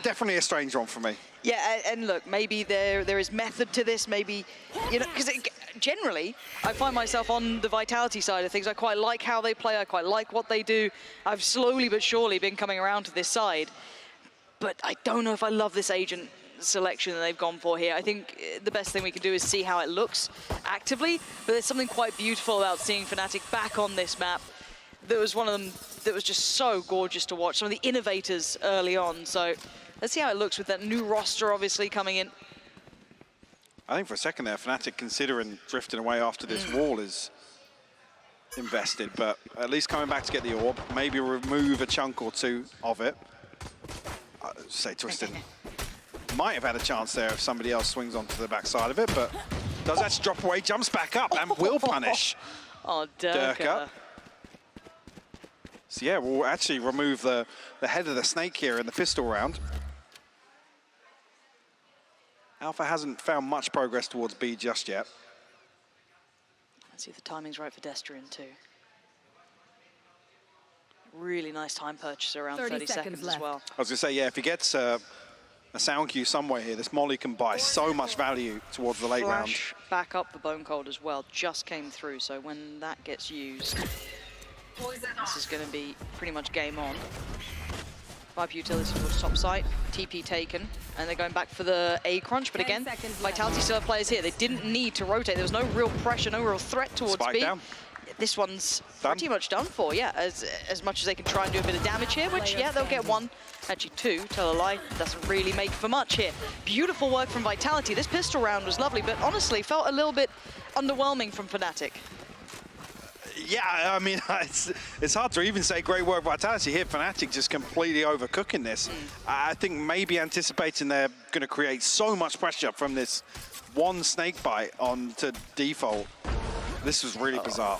definitely a strange one for me. Yeah, and look, maybe there is method to this, maybe, you know, because generally, I find myself on the Vitality side of things. I quite like how they play, I quite like what they do. I've slowly but surely been coming around to this side, but I don't know if I love this agent selection that they've gone for here. I think the best thing we can do is see how it looks actively, but there's something quite beautiful about seeing Fnatic back on this map. There was one of them that was just so gorgeous to watch, some of the innovators early on, so let's see how it looks with that new roster obviously coming in. I think for a second there, Fnatic considering drifting away after this wall is invested, but at least coming back to get the orb, maybe remove a chunk or two of it. Say Twiston might have had a chance there if somebody else swings onto the backside of it, but does actually drop away, jumps back up and will punish Durka. So yeah, we'll actually remove the head of the snake here in the pistol round. Alpha hasn't found much progress towards B just yet. Let's see if the timing's right for Destrian too. Really nice time purchase around 30 seconds as well. I was going to say, yeah, if he gets a sound cue somewhere here, this Molly can buy so much value towards the late round. Back up for Bone Cold as well, just came through, so when that gets used, this is going to be pretty much game on. 5 utility towards top site, TP taken, and they're going back for the A crunch, but again, Vitality still have players here. They didn't need to rotate. There was no real pressure, no real threat towards Spike B. down. This one's pretty much done for, yeah, as much as they can try and do a bit of damage here, which, yeah, they'll get one, actually two, tell a lie, doesn't really make for much here. Beautiful work from Vitality. This pistol round was lovely, but honestly, felt a little bit underwhelming from Fnatic. Yeah, I mean, it's hard to even say great work Vitality here. Fnatic just completely overcooking this. I think maybe anticipating they're going to create so much pressure from this one snake bite on to default. This was really bizarre.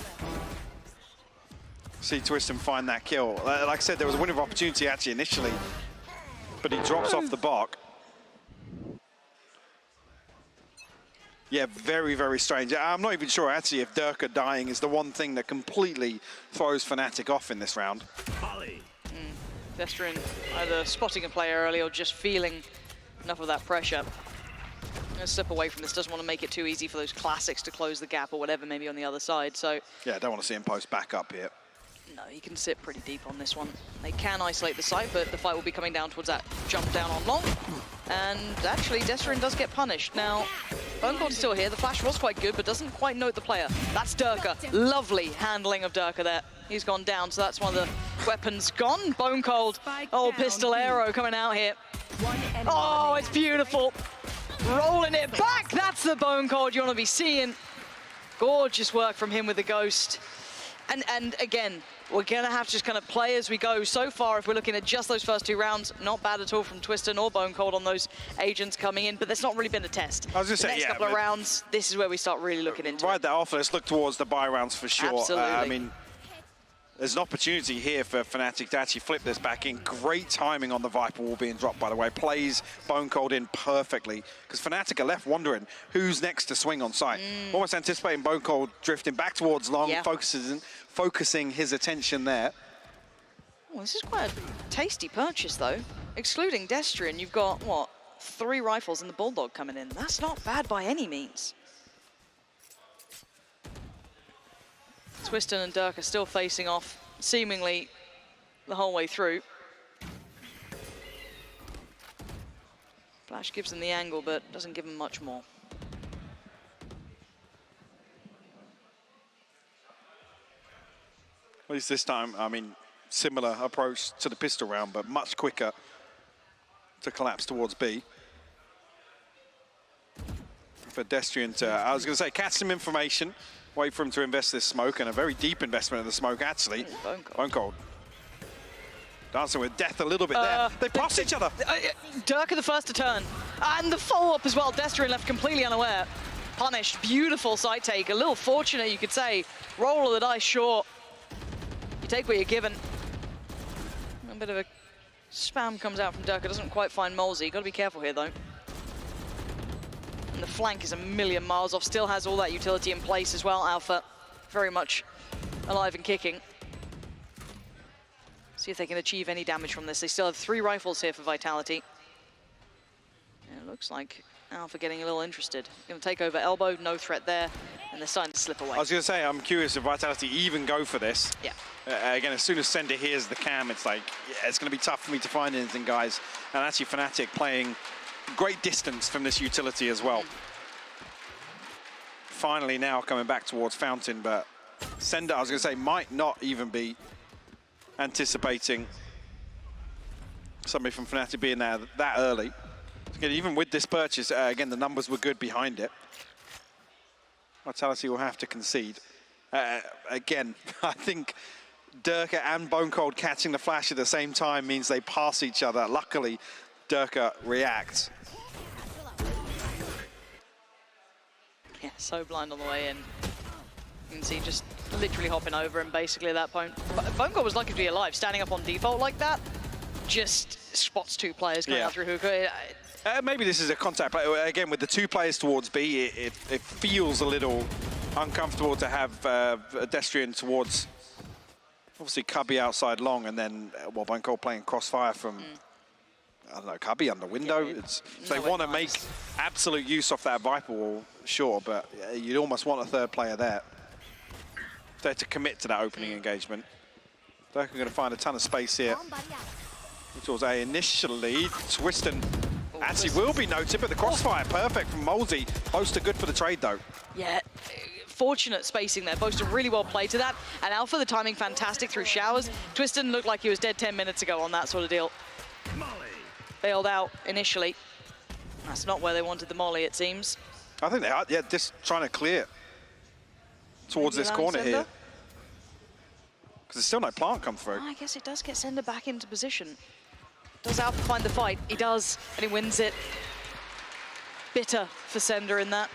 See Twiston find that kill. Like I said, there was a window of opportunity actually initially, but he drops off the block. Yeah, very, very strange. I'm not even sure actually if Durka dying is the one thing that completely throws Fnatic off in this round. Destrian either spotting a player early or just feeling enough of that pressure. Gonna step away from this, doesn't want to make it too easy for those classics to close the gap or whatever, maybe on the other side, so... Yeah, I don't want to see him post back up here. No, he can sit pretty deep on this one. They can isolate the site, but the fight will be coming down towards that jump down on long. And actually, Destrian does get punished. Now, Bone Cold's still here. The flash was quite good, but doesn't quite note the player. That's Durka. Lovely handling of Durka there. He's gone down, so that's one of the weapons gone. Bone Cold. Oh, pistol arrow coming out here. Oh, it's beautiful. Rolling it back. That's the Bone Cold you want to be seeing. Gorgeous work from him with the Ghost. And again, we're going to have to just kind of play as we go. So far, if we're looking at just those first 2 rounds, not bad at all from Twiston or Bone Cold on those agents coming in, but there's not really been a test. I was going to say, next couple of rounds, this is where we start really looking into it. Right that off, let's look towards the buy rounds for sure. Absolutely. I mean, There's an opportunity here for Fnatic to actually flip this back in. Great timing on the Viper wall being dropped, by the way. Plays Bone Cold in perfectly, because Fnatic are left wondering who's next to swing on site. Almost anticipating Bone Cold drifting back towards Long, focusing his attention there. Well, this is quite a tasty purchase, though. Excluding Destrian, you've got, what, 3 rifles and the Bulldog coming in. That's not bad by any means. Twiston and Dirk are still facing off, seemingly the whole way through. Flash gives them the angle, but doesn't give them much more. At least this time, I mean, similar approach to the pistol round, but much quicker to collapse towards B. For Destrian to, I was going to say, catch some information, wait for him to invest this smoke, and a very deep investment in the smoke, actually. Bone Cold. Dancing with death a little bit there. They pass each other. Dirk are the first to turn. And the follow-up as well. Destrian left completely unaware. Punished. Beautiful side take. A little fortunate, you could say. Roll of the dice short. You take what you're given. A bit of a spam comes out from Dirk. It doesn't quite find Molesy. Got to be careful here, though. And the flank is a million miles off. Still has all that utility in place as well. Alpha very much alive and kicking. See if they can achieve any damage from this. They still have 3 rifles here for Vitality. And it looks like Alpha getting a little interested. Going to take over elbow, no threat there, and they're starting to slip away. I was going to say, I'm curious if Vitality even go for this. Yeah. Again, as soon as Sender hears the cam, it's like, yeah, it's going to be tough for me to find anything, guys. And actually, Fnatic playing great distance from this utility as well. Finally now coming back towards Fountain, but Sender, I was going to say, might not even be anticipating somebody from Fnatic being there that early. Again, even with this purchase, again, the numbers were good behind it. Vitality will have to concede. Again, I think Durka and Bone Cold catching the flash at the same time means they pass each other. Luckily, Durka reacts. Yeah, so blind on the way in. You can see just literally hopping over, and basically at that point, Bone Cold was lucky to be alive. Standing up on default like that, just spots 2 players going out through hookah. Maybe this is a contact, but again, with the 2 players towards B, it feels a little uncomfortable to have Destrian towards, obviously, Cubby outside long, and then, well, Bone Cold playing crossfire from, I don't know, Cubby under window. Yeah, so they want to make absolute use of that Viper wall, sure, but you'd almost want a 3rd player there. There to commit to that opening engagement. They're going to find a ton of space here. Which was initially Twiston actually will be noted, but the crossfire perfect from Molesy. Boaster good for the trade though. Yeah, fortunate spacing there. Boaster really well played to that. And Alpha, the timing fantastic through showers. Twiston looked like he was dead 10 minutes ago on that sort of deal. Bailed out initially. That's not where they wanted the molly, it seems. I think they are, yeah, just trying to clear towards this corner here. Because there's still no plant come through. Oh, I guess it does get Sender back into position. Does Alpha find the fight? He does, and he wins it. Bitter for Sender in that.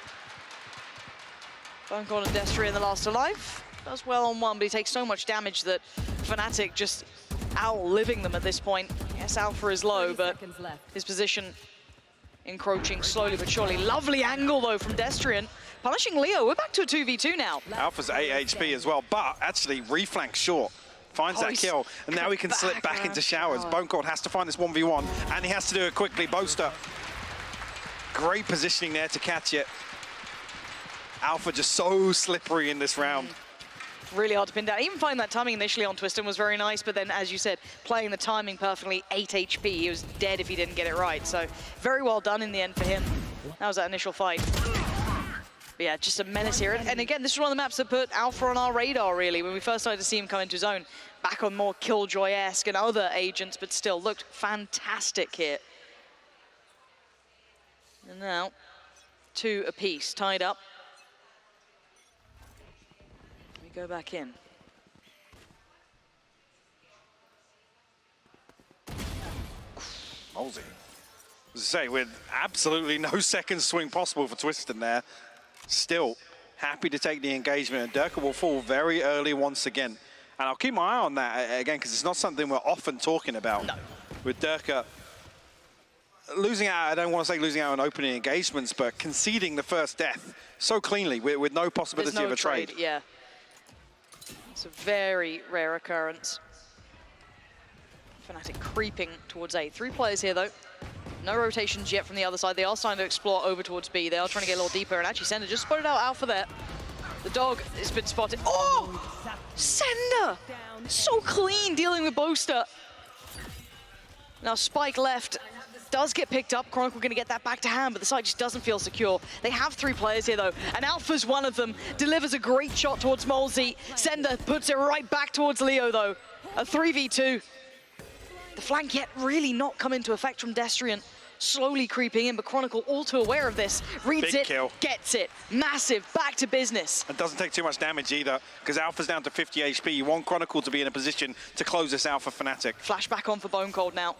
Bone Cold and Destrian the last alive. Does well on one, but he takes so much damage that Fnatic just outliving them at this point. Yes, Alpha is low, but his position encroaching slowly but surely. Lovely angle, though, from Destrian. Punishing Leo. We're back to a 2v2 now. Alpha's 8 HP as well, but actually reflank short. Finds that kill, and now he can slip back into showers. Bone Cold has to find this 1v1, and he has to do it quickly. Boaster, great positioning there to catch it. Alpha just so slippery in this round. Really hard to pin down. Even finding that timing initially on Twiston was very nice, but then, as you said, playing the timing perfectly, 8 HP. He was dead if he didn't get it right, so very well done in the end for him. That was that initial fight. But yeah, just a menace here. And again, this is one of the maps that put Alpha on our radar, really, when we first started to see him come into his own. Back on more Killjoy-esque and other agents, but still looked fantastic here. And now, 2 apiece, tied up. We go back in. Molesy. As I say, with absolutely no second swing possible for Twiston there. Still happy to take the engagement, and Durka will fall very early once again. And I'll keep my eye on that again, because it's not something we're often talking about. No. With Durka losing out, I don't want to say losing out on opening engagements, but conceding the first death so cleanly with no possibility of a trade. Yeah. It's a very rare occurrence. Fnatic creeping towards A. 3 players here, though. No rotations yet from the other side. They are starting to explore over towards B. They are trying to get a little deeper, and actually Sender just spotted out Alpha there. The dog has been spotted. Oh! Sender! So clean dealing with Boaster. Now Spike left. Does get picked up. Chronicle going to get that back to hand, but the side just doesn't feel secure. They have 3 players here, though, and Alpha's one of them. Delivers a great shot towards Molzy. Sender puts it right back towards Leo, though. A 3v2. The flank yet really not come into effect from Destrian. Slowly creeping in, but Chronicle all too aware of this. Reads Big it, kill. Gets it. Massive, back to business. It doesn't take too much damage either, because Alpha's down to 50 HP. You want Chronicle to be in a position to close this out for Fnatic. Flashback on for Bone Cold now.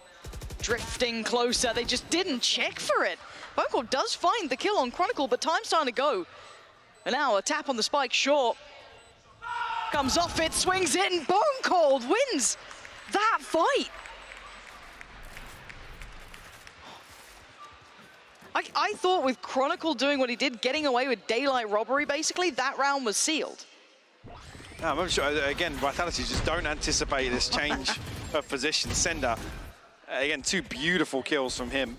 Drifting closer, they just didn't check for it. Bone Cold does find the kill on Chronicle, but time's starting to go. And now a tap on the spike, short. Comes off it, swings it, and Bone Cold wins that fight. I thought with Chronicle doing what he did, getting away with daylight robbery, basically, that round was sealed. No, I'm sure, again, Vitality just don't anticipate this change of position. Sender, again, 2 beautiful kills from him.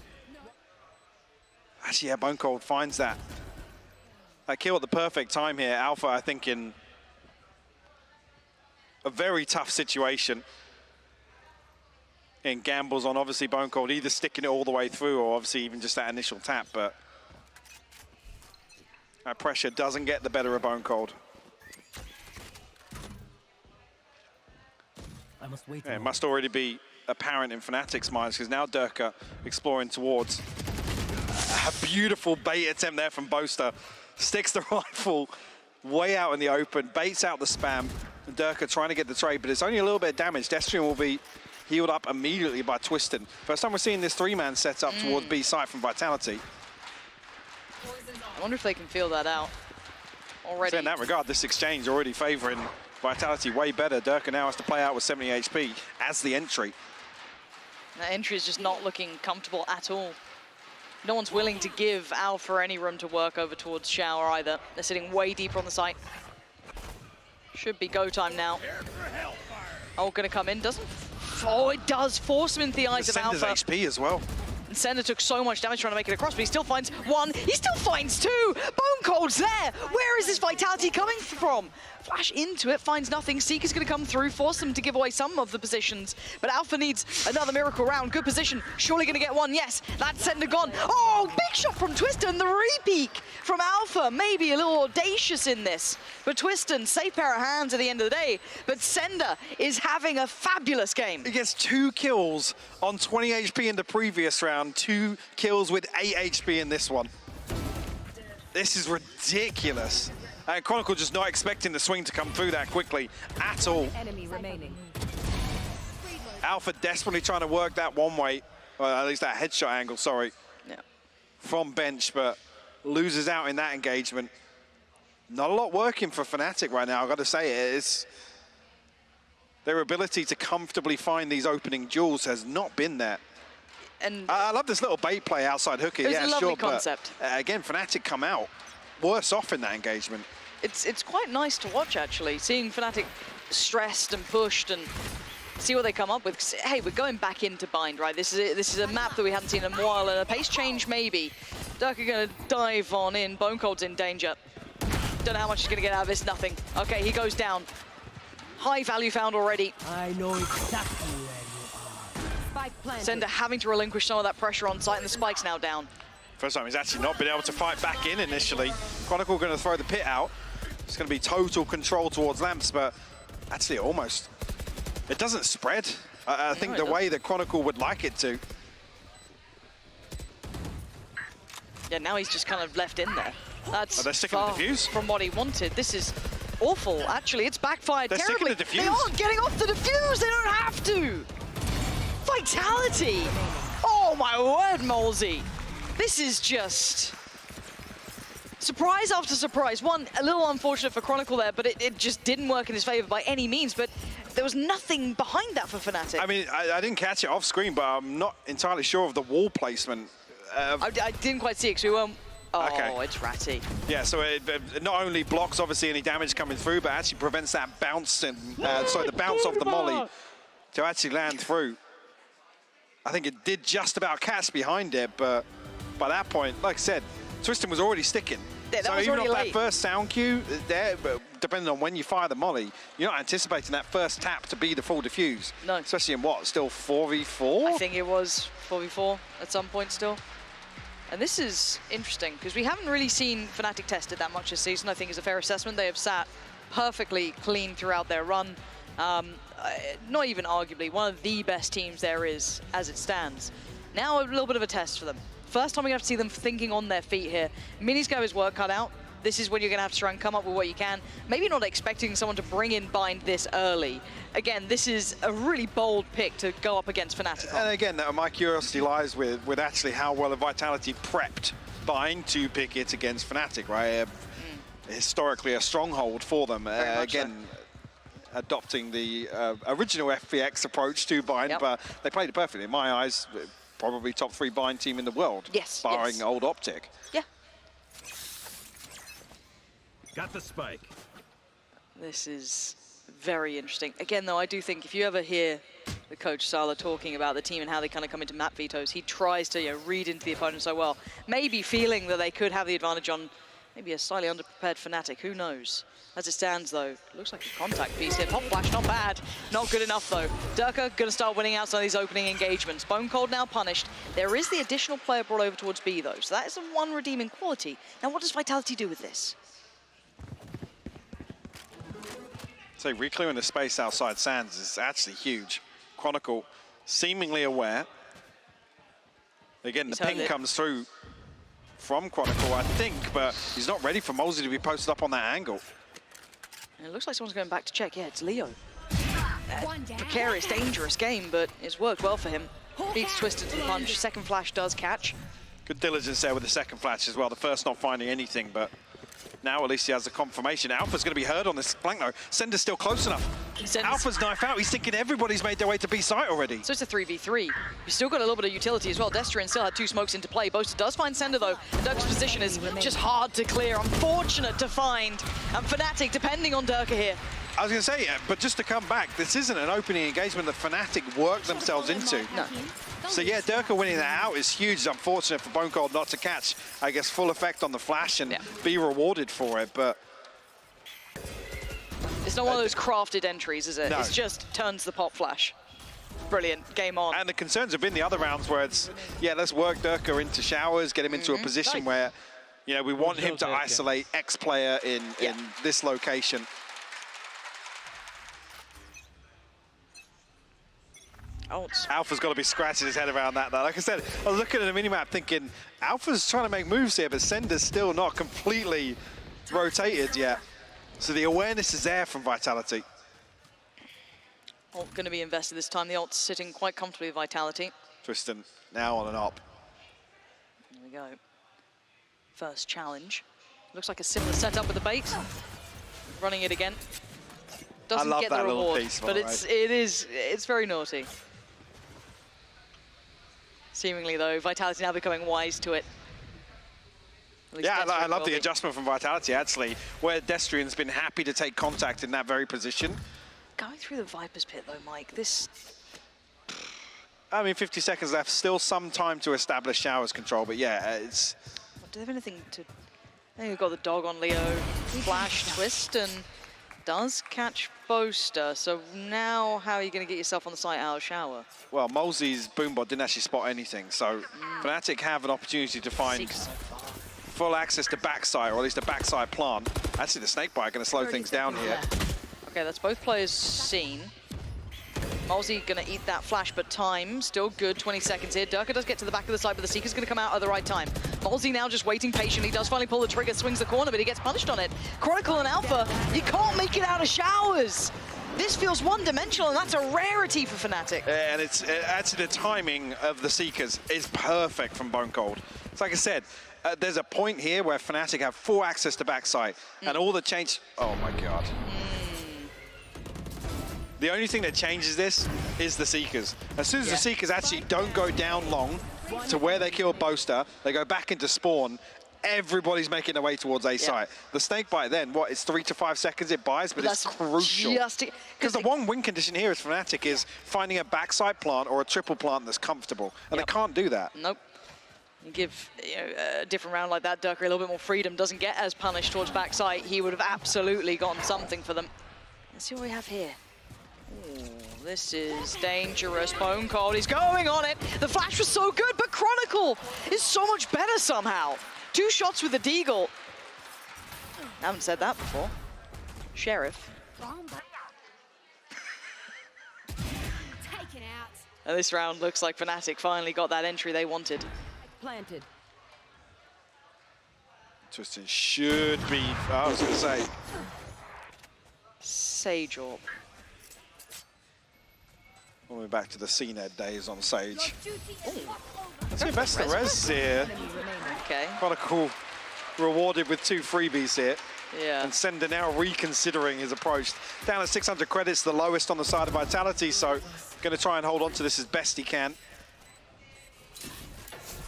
Actually, yeah, Bone Cold finds that kill at the perfect time here. Alpha, I think, in a very tough situation. And gambles on, obviously, Bone Cold either sticking it all the way through or obviously even just that initial tap, but that pressure doesn't get the better of Bone Cold. I must wait. It must already be apparent in Fnatic's minds, because now Durka exploring towards a beautiful bait attempt there from Boaster. Sticks the rifle way out in the open, baits out the spam. And Durka trying to get the trade, but it's only a little bit of damage. Destrian will be healed up immediately by Twiston. First time we're seeing this 3-man set up towards B site from Vitality. I wonder if they can feel that out already. So in that regard, this exchange already favouring Vitality way better. Durka now has to play out with 70 HP as the entry. That entry is just not looking comfortable at all. No one's willing to give Alpha any room to work over towards Shower either. They're sitting way deeper on the site. Should be go time now. Oh, gonna come in, doesn't? Oh, it does force him into the eyes of Alpha. Sender's HP as well. And Sender took so much damage trying to make it across, but he still finds 1. He still finds 2. Bone Cold's there. Where is this Vitality coming from? Flash into it, finds nothing. Seeker's going to come through, force them to give away some of the positions. But Alpha needs another miracle round. Good position. Surely going to get 1. Yes, that's Sender gone. Oh, big shot from Twiston. The re-peek from Alpha. Maybe a little audacious in this. But Twiston, safe pair of hands at the end of the day. But Sender is having a fabulous game. He gets 2 kills on 20 HP in the previous round. 2 kills with 8 HP in this one. This is ridiculous. And Chronicle just not expecting the swing to come through that quickly at all. Enemy remaining. Alpha desperately trying to work that one way, or at least that headshot angle, sorry, from bench, but loses out in that engagement. Not a lot working for Fnatic right now, I've got to say. It's their ability to comfortably find these opening duels has not been there. And I love this little bait play outside hooker. It was a lovely sure, concept. But, again, Fnatic come out worse off in that engagement. It's quite nice to watch, actually, seeing Fnatic stressed and pushed and see what they come up with. 'Cause, hey, we're going back into Bind, right? This is a map that we haven't seen in a while, and a pace change maybe. Durka going to dive on in. Bone Cold's in danger. Don't know how much he's going to get out of this. Nothing. Okay, he goes down. High value found already. I know exactly where you are. Spike planted. Sender having to relinquish some of that pressure on site, and the spike's now down. First time he's actually not been able to fight back in initially. Chronicle going to throw the pit out. It's going to be total control towards Lamps, but actually almost. It doesn't spread. I think the way that Chronicle would like it to. Yeah, now he's just kind of left in there. That's they're sticking the defuse from what he wanted. This is awful, actually. It's backfired they're terribly. Sticking the defuse. They aren't getting off the defuse. They don't have to. Vitality. Oh, my word, Molzy. This is just surprise after surprise. One, a little unfortunate for Chronicle there, but it just didn't work in his favor by any means. But there was nothing behind that for Fnatic. I mean, I didn't catch it off screen, but I'm not entirely sure of the wall placement. I didn't quite see it, because we weren't... Oh, okay. It's ratty. Yeah, so it not only blocks, obviously, any damage coming through, but actually prevents that bounce, and the bounce off the molly to actually land through. I think it did just about catch behind it, but by that point, like I said, Twiston was already sticking. Yeah, so even off that first sound cue, there, depending on when you fire the molly, you're not anticipating that first tap to be the full defuse. No. Especially in what, still 4v4? I think it was 4v4 at some point still. And this is interesting, because we haven't really seen Fnatic tested that much this season, I think is a fair assessment. They have sat perfectly clean throughout their run. Not even arguably, one of the best teams there is as it stands. Now a little bit of a test for them. First time we have to see them thinking on their feet here. Mini's got his work cut out. This is when you're going to have to try and come up with what you can. Maybe not expecting someone to bring in Bind this early. Again, this is a really bold pick to go up against Fnatic. And again, my curiosity lies with actually how well Vitality prepped Bind to pick it against Fnatic, right? Historically a stronghold for them. Again, adopting the original FPX approach to Bind, but they played it perfectly. In my eyes, probably top 3 Bind team in the world. Yes. Barring old Optic. Yeah. Got the spike. This is very interesting. Again, though, I do think if you ever hear the coach Sala talking about the team and how they kind of come into map vetoes, he tries to read into the opponent so well. Maybe feeling that they could have the advantage on maybe a slightly underprepared Fnatic. Who knows? As it stands, though, looks like a contact piece here. Pop flash, not bad. Not good enough, though. Durka going to start winning out some of these opening engagements. Bone Cold now punished. There is the additional player brought over towards B, though, so that is the one redeeming quality. Now, what does Vitality do with this? So reclearing the space outside Sands is actually huge. Chronicle seemingly aware. Again, the ping comes through from Chronicle, I think, but he's not ready for Mosey to be posted up on that angle. And it looks like someone's going back to check. Yeah, it's Leo. Precarious, dangerous game, but it's worked well for him. Beats Twisted to the punch. Second flash does catch. Good diligence there with the second flash as well. The first not finding anything, but now at least he has the confirmation. Alpha's going to be heard on this flank though. Sender's still close enough. Alpha's knife out. He's thinking everybody's made their way to B site already. So it's a 3v3. You've still got a little bit of utility as well. Destrian still had 2 smokes into play. Boaster does find Sender though. Durka's position is just hard to clear. Unfortunate to find. And Fnatic depending on Durka here. I was going to say, but just to come back, this isn't an opening engagement that Fnatic worked themselves into. No. So yeah, Durka winning that out is huge. It's unfortunate for Bone Cold not to catch, I guess, full effect on the flash and be rewarded for it, but... It's not one of those crafted entries, is it? No. It's just turns the pop flash. Brilliant, game on. And the concerns have been the other rounds where it's, yeah, let's work Durka into showers, get him into a position where, you know, we want him to isolate X player in this location. Alpha's got to be scratching his head around that though. Like I said, I was looking at the minimap thinking, Alpha's trying to make moves here, but Sender's still not completely rotated yet. So the awareness is there from Vitality. Ult going to be invested this time. The ult's sitting quite comfortably with Vitality. Twiston now on an op. There we go. First challenge. Looks like a similar setup with the bait. Running it again. Doesn't get the reward, but it's very naughty. Seemingly though, Vitality now becoming wise to it. Yeah, I love the adjustment from Vitality actually, where Destrian's been happy to take contact in that very position. Going through the Viper's pit though, Mike, this... I mean, 50 seconds left, still some time to establish showers control, but yeah, it's... Do they have anything to... I think we've got the dog on Leo, flash, twist, and does catch Boaster. So now how are you going to get yourself on the site out of shower? Well, Molsey's boombot didn't actually spot anything, so Fnatic have an opportunity to find full access to backside, or at least a backside plant. Actually, the Snakebite going to slow things down here. Okay, that's both players seen. Molsey going to eat that flash, but time still good, 20 seconds here. Durka does get to the back of the site, but the Seeker's going to come out at the right time. Molsey now just waiting patiently, does finally pull the trigger, swings the corner, but he gets punished on it. Chronicle and Alpha, you can't make it out of showers. This feels one-dimensional, and that's a rarity for Fnatic. And it's actually the timing of the Seekers is perfect from Bone Cold. It's like I said, there's a point here where Fnatic have full access to backside, and all the change... Oh my God. The only thing that changes this is the Seekers. As soon as the Seekers actually don't go down long to where they kill Boaster, they go back into spawn, everybody's making their way towards A site. The Snakebite then, what, it's 3 to 5 seconds it buys, but it's crucial. Because the one win condition here is Fnatic is finding a backside plant or a triple plant that's comfortable, and they can't do that. Nope. You give a different round like that, Durka a little bit more freedom, doesn't get as punished towards backside. He would have absolutely gotten something for them. Let's see what we have here. Ooh, this is dangerous. Bone Cold, he's going on it. The flash was so good, but Chronicle is so much better somehow. 2 shots with the Deagle. I haven't said that before. Sheriff. And this round looks like Fnatic finally got that entry they wanted. Planted. Twistin should be, I was going to say. Sage Orb. All the way back to the CNED days on Sage. Let's get best of the res here. Okay. Chronicle rewarded with 2 freebies here. Yeah. And Sender now reconsidering his approach. Down at 600 credits, the lowest on the side of Vitality, so going to try and hold on to this as best he can.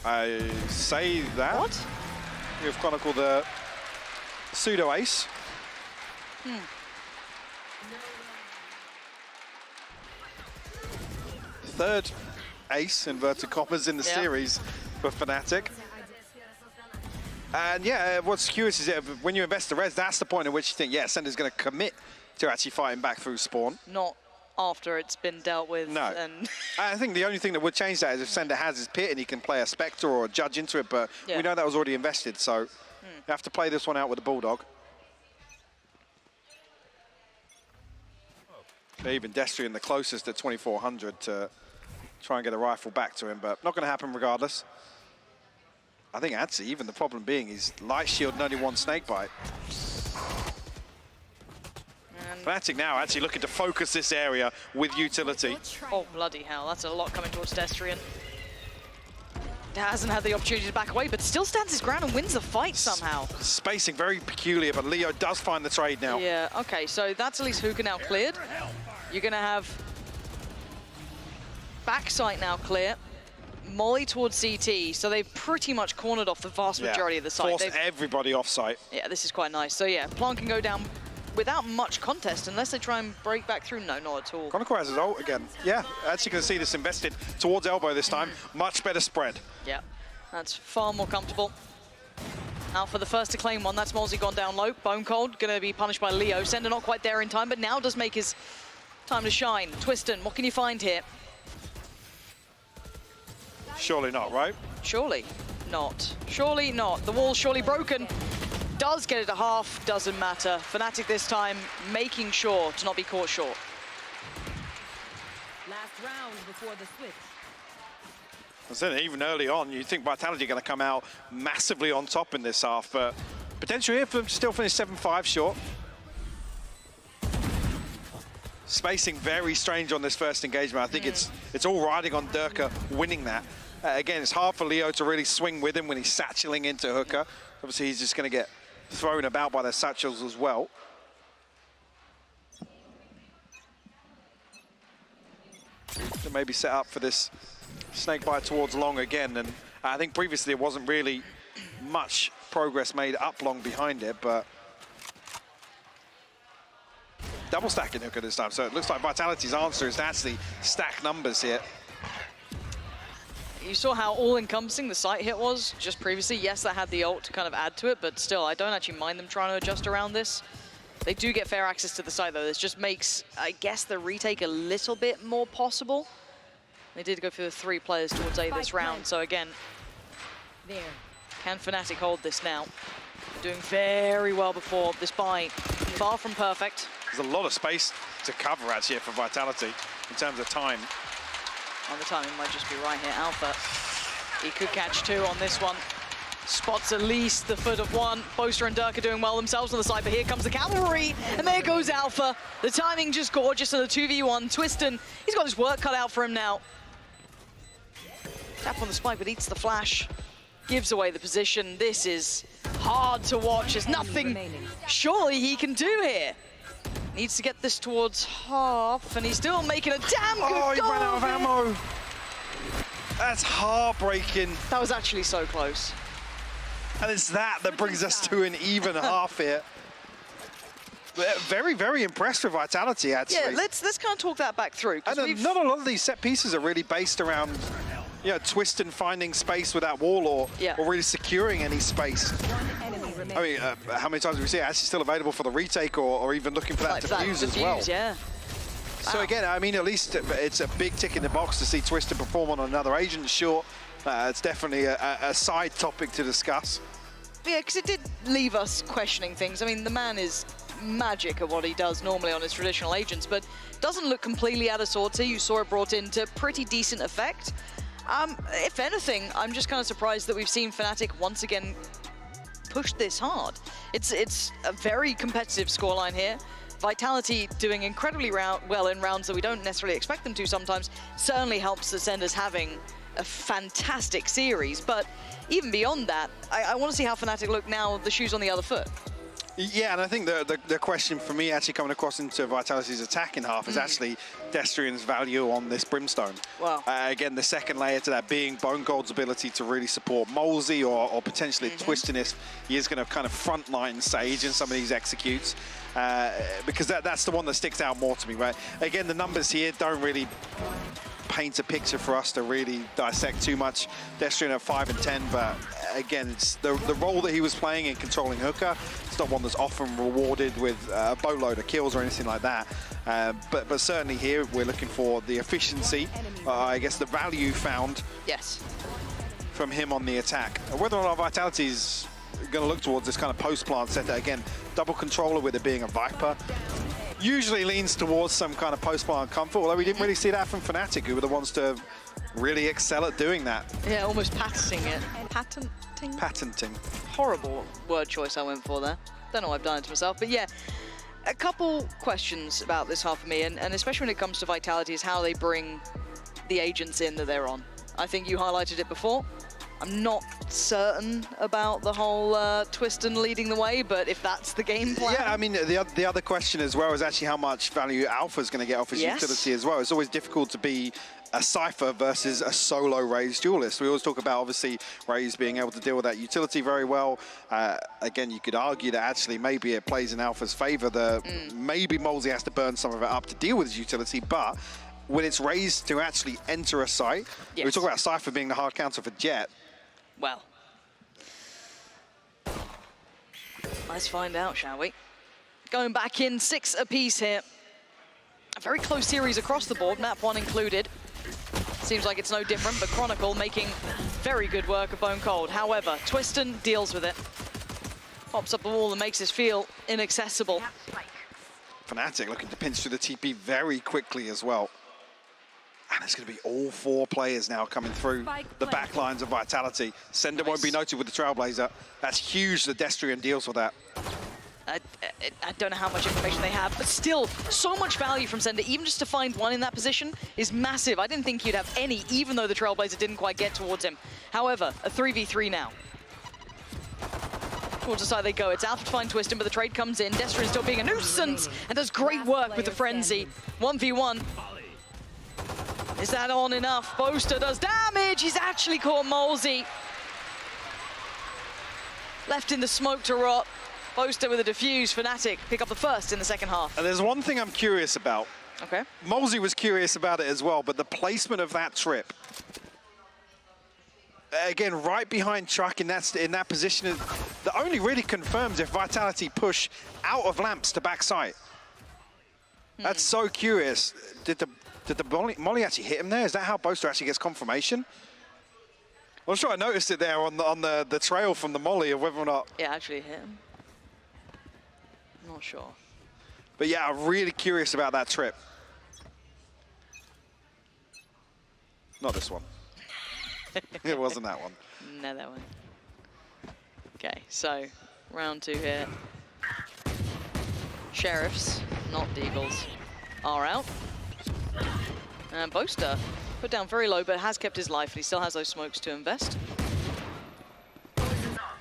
I say that. What? Give Chronicle the pseudo ace. Third ace, inverted commas, in the series for Fnatic. And yeah, what's curious is that when you invest the res, that's the point at which you think, yeah, Sender's going to commit to actually fighting back through spawn. Not after it's been dealt with. No. And I think the only thing that would change that is if Sender has his pit and he can play a Spectre or a Judge into it, but we know that was already invested, so you have to play this one out with the Bulldog. Even Destrian the closest at 2400 to try and get a rifle back to him, but not going to happen regardless. I think Adzi, even the problem being he's light shield and only 1 Snakebite. Fnatic now actually looking to focus this area with utility. Oh, bloody hell, that's a lot coming towards Destrian. Hasn't had the opportunity to back away, but still stands his ground and wins the fight somehow. Spacing very peculiar, but Leo does find the trade now. Yeah, okay, so that's at least Hookah now cleared. You're going to have backside now clear. Molly towards CT, so they've pretty much cornered off the vast majority of the site. Forced everybody off site. Yeah, this is quite nice. So yeah, Plant can go down without much contest unless they try and break back through. No, not at all. Chronicle has his ult again. Yeah, actually can see this invested towards elbow this time. Much better spread. Yeah, that's far more comfortable. Alpha the first to claim one. That's Molsey gone down low. Bone Cold going to be punished by Leo. Sender not quite there in time, but now does make his time to shine. Twistin, what can you find here? Surely not, right? Surely not. Surely not. The wall's surely broken. Does get it a half, doesn't matter. Fnatic this time making sure to not be caught short. Last round before the switch. I said even early on, you think Vitality are going to come out massively on top in this half, but potentially here for them to still finish 7-5 short. Spacing very strange on this first engagement. I think it's all riding on Durka winning that. Again, it's hard for Leo to really swing with him when he's satcheling into Hookah. Obviously, he's just going to get thrown about by their satchels as well. To maybe set up for this Snakebite towards long again. And I think previously there wasn't really much progress made up long behind it, but double stacking Hookah this time. So it looks like Vitality's answer is to actually stack numbers here. You saw how all-encompassing the site hit was just previously. Yes, that had the ult to kind of add to it, but still, I don't actually mind them trying to adjust around this. They do get fair access to the site, though. This just makes, I guess, the retake a little bit more possible. They did go for the 3 players towards A this round, so again, can Fnatic hold this now? They're doing very well before this buy. Far from perfect. There's a lot of space to cover, actually, for Vitality in terms of time. The timing might just be right here. Alpha, he could catch 2 on this one. Spots at least the foot of 1. Boaster and Durka doing well themselves on the side, but here comes the cavalry, and there goes Alpha. The timing just gorgeous on the 2v1. Twistin, he's got his work cut out for him now. Tap on the spike, but eats the flash. Gives away the position. This is hard to watch. There's nothing surely he can do here. Needs to get this towards half, and he's still making a damn good goal. Oh, he ran out of ammo. That's heartbreaking. That was actually so close. And it's that brings us to an even half here. Very, very impressed with Vitality, actually. Yeah, let's kind of talk that back through. And not a lot of these set pieces are really based around, you know, Twist and finding space with that wall or really securing any space. I mean, how many times do we see it actually still available for the retake or even looking for that defuse as well? Yeah. So again, I mean, at least it's a big tick in the box to see Twisted perform on another agent. Sure, it's definitely a side topic to discuss. Yeah, because it did leave us questioning things. I mean, the man is magic at what he does normally on his traditional agents, but doesn't look completely out of sorts here. You saw it brought into pretty decent effect. If anything, I'm just kind of surprised that we've seen Fnatic once again push this hard. It's a very competitive scoreline here. Vitality doing incredibly well in rounds that we don't necessarily expect them to sometimes. Certainly helps Ascenders having a fantastic series, but even beyond that, I want to see how Fnatic look now, the shoes on the other foot. Yeah, and I think the question for me actually coming across into Vitality's attacking half is actually Destrian's value on this Brimstone. Wow. Again, the second layer to that being Bone Gold's ability to really support Molesy or potentially Twistin if he is going to kind of frontline Sage in some of these executes. Because that's the one that sticks out more to me, right? Again, the numbers here don't really paint a picture for us to really dissect too much. Destrian at 5 and 10, but again, it's the role that he was playing in controlling Hooker. It's not one that's often rewarded with a boatload of kills or anything like that. But certainly here, we're looking for the efficiency, I guess the value found from him on the attack. Whether or not Vitality's going to look towards this kind of post-plant setup, again, double controller with it being a Viper, usually leans towards some kind of post-plant comfort, although we didn't really see that from Fnatic, who were the ones to really excel at doing that. Yeah, almost patenting it. Patenting? Horrible word choice I went for there. Don't know why I've done it to myself, but yeah. A couple questions about this half for me, and especially when it comes to Vitality, is how they bring the agents in that they're on. I think you highlighted it before. I'm not certain about the whole Twistin leading the way, but if that's the game plan. Yeah, I mean, the other question as well is actually how much value Alpha's going to get off his utility as well. It's always difficult to be a Cypher versus a solo Raze duelist. We always talk about, obviously, Raze being able to deal with that utility very well. Again, you could argue that actually maybe it plays in Alpha's favor. Maybe Molesy has to burn some of it up to deal with his utility, but when it's Raze to actually enter a site, we talk about Cypher being the hard counter for Jet. Well, let's find out, shall we? Going back in, 6 apiece here. A very close series across the board, map 1 included. Seems like it's no different, but Chronicle making very good work of Bone Cold. However, Twistin deals with it. Pops up the wall and makes us feel inaccessible. Fnatic looking to pinch through the TP very quickly as well. And it's going to be all 4 players now coming through the back lines of Vitality. Sender won't be noted with the Trailblazer. That's huge that Destrian deals with that. I don't know how much information they have, but still, so much value from Sender. Even just to find one in that position is massive. I didn't think he'd have any, even though the Trailblazer didn't quite get towards him. However, a 3v3 now. Towards the side they go. It's Alpha to find Twistin, but the trade comes in. Destrian still being a nuisance and does great work with the Frenzy. 1v1. Is that on enough? Boaster does damage. He's actually caught Molesy. Left in the smoke to rot. Boaster with a defuse. Fnatic pick up the first in the second half. And there's one thing I'm curious about. Okay. Molesy was curious about it as well, but the placement of that trip. Again, right behind Truck in that position, that only really confirms if Vitality push out of lamps to backside. That's so curious. Did the Molly actually hit him there? Is that how Boaster actually gets confirmation? I'm sure I noticed it there on the trail from the Molly of whether or not. Yeah, actually hit him. Not sure. But yeah, I'm really curious about that trip. Not this one. It wasn't that one. No, that one. Okay, so round 2 here. Sheriffs, not Deagles, are out. And Boaster put down very low, but has kept his life, and he still has those smokes to invest.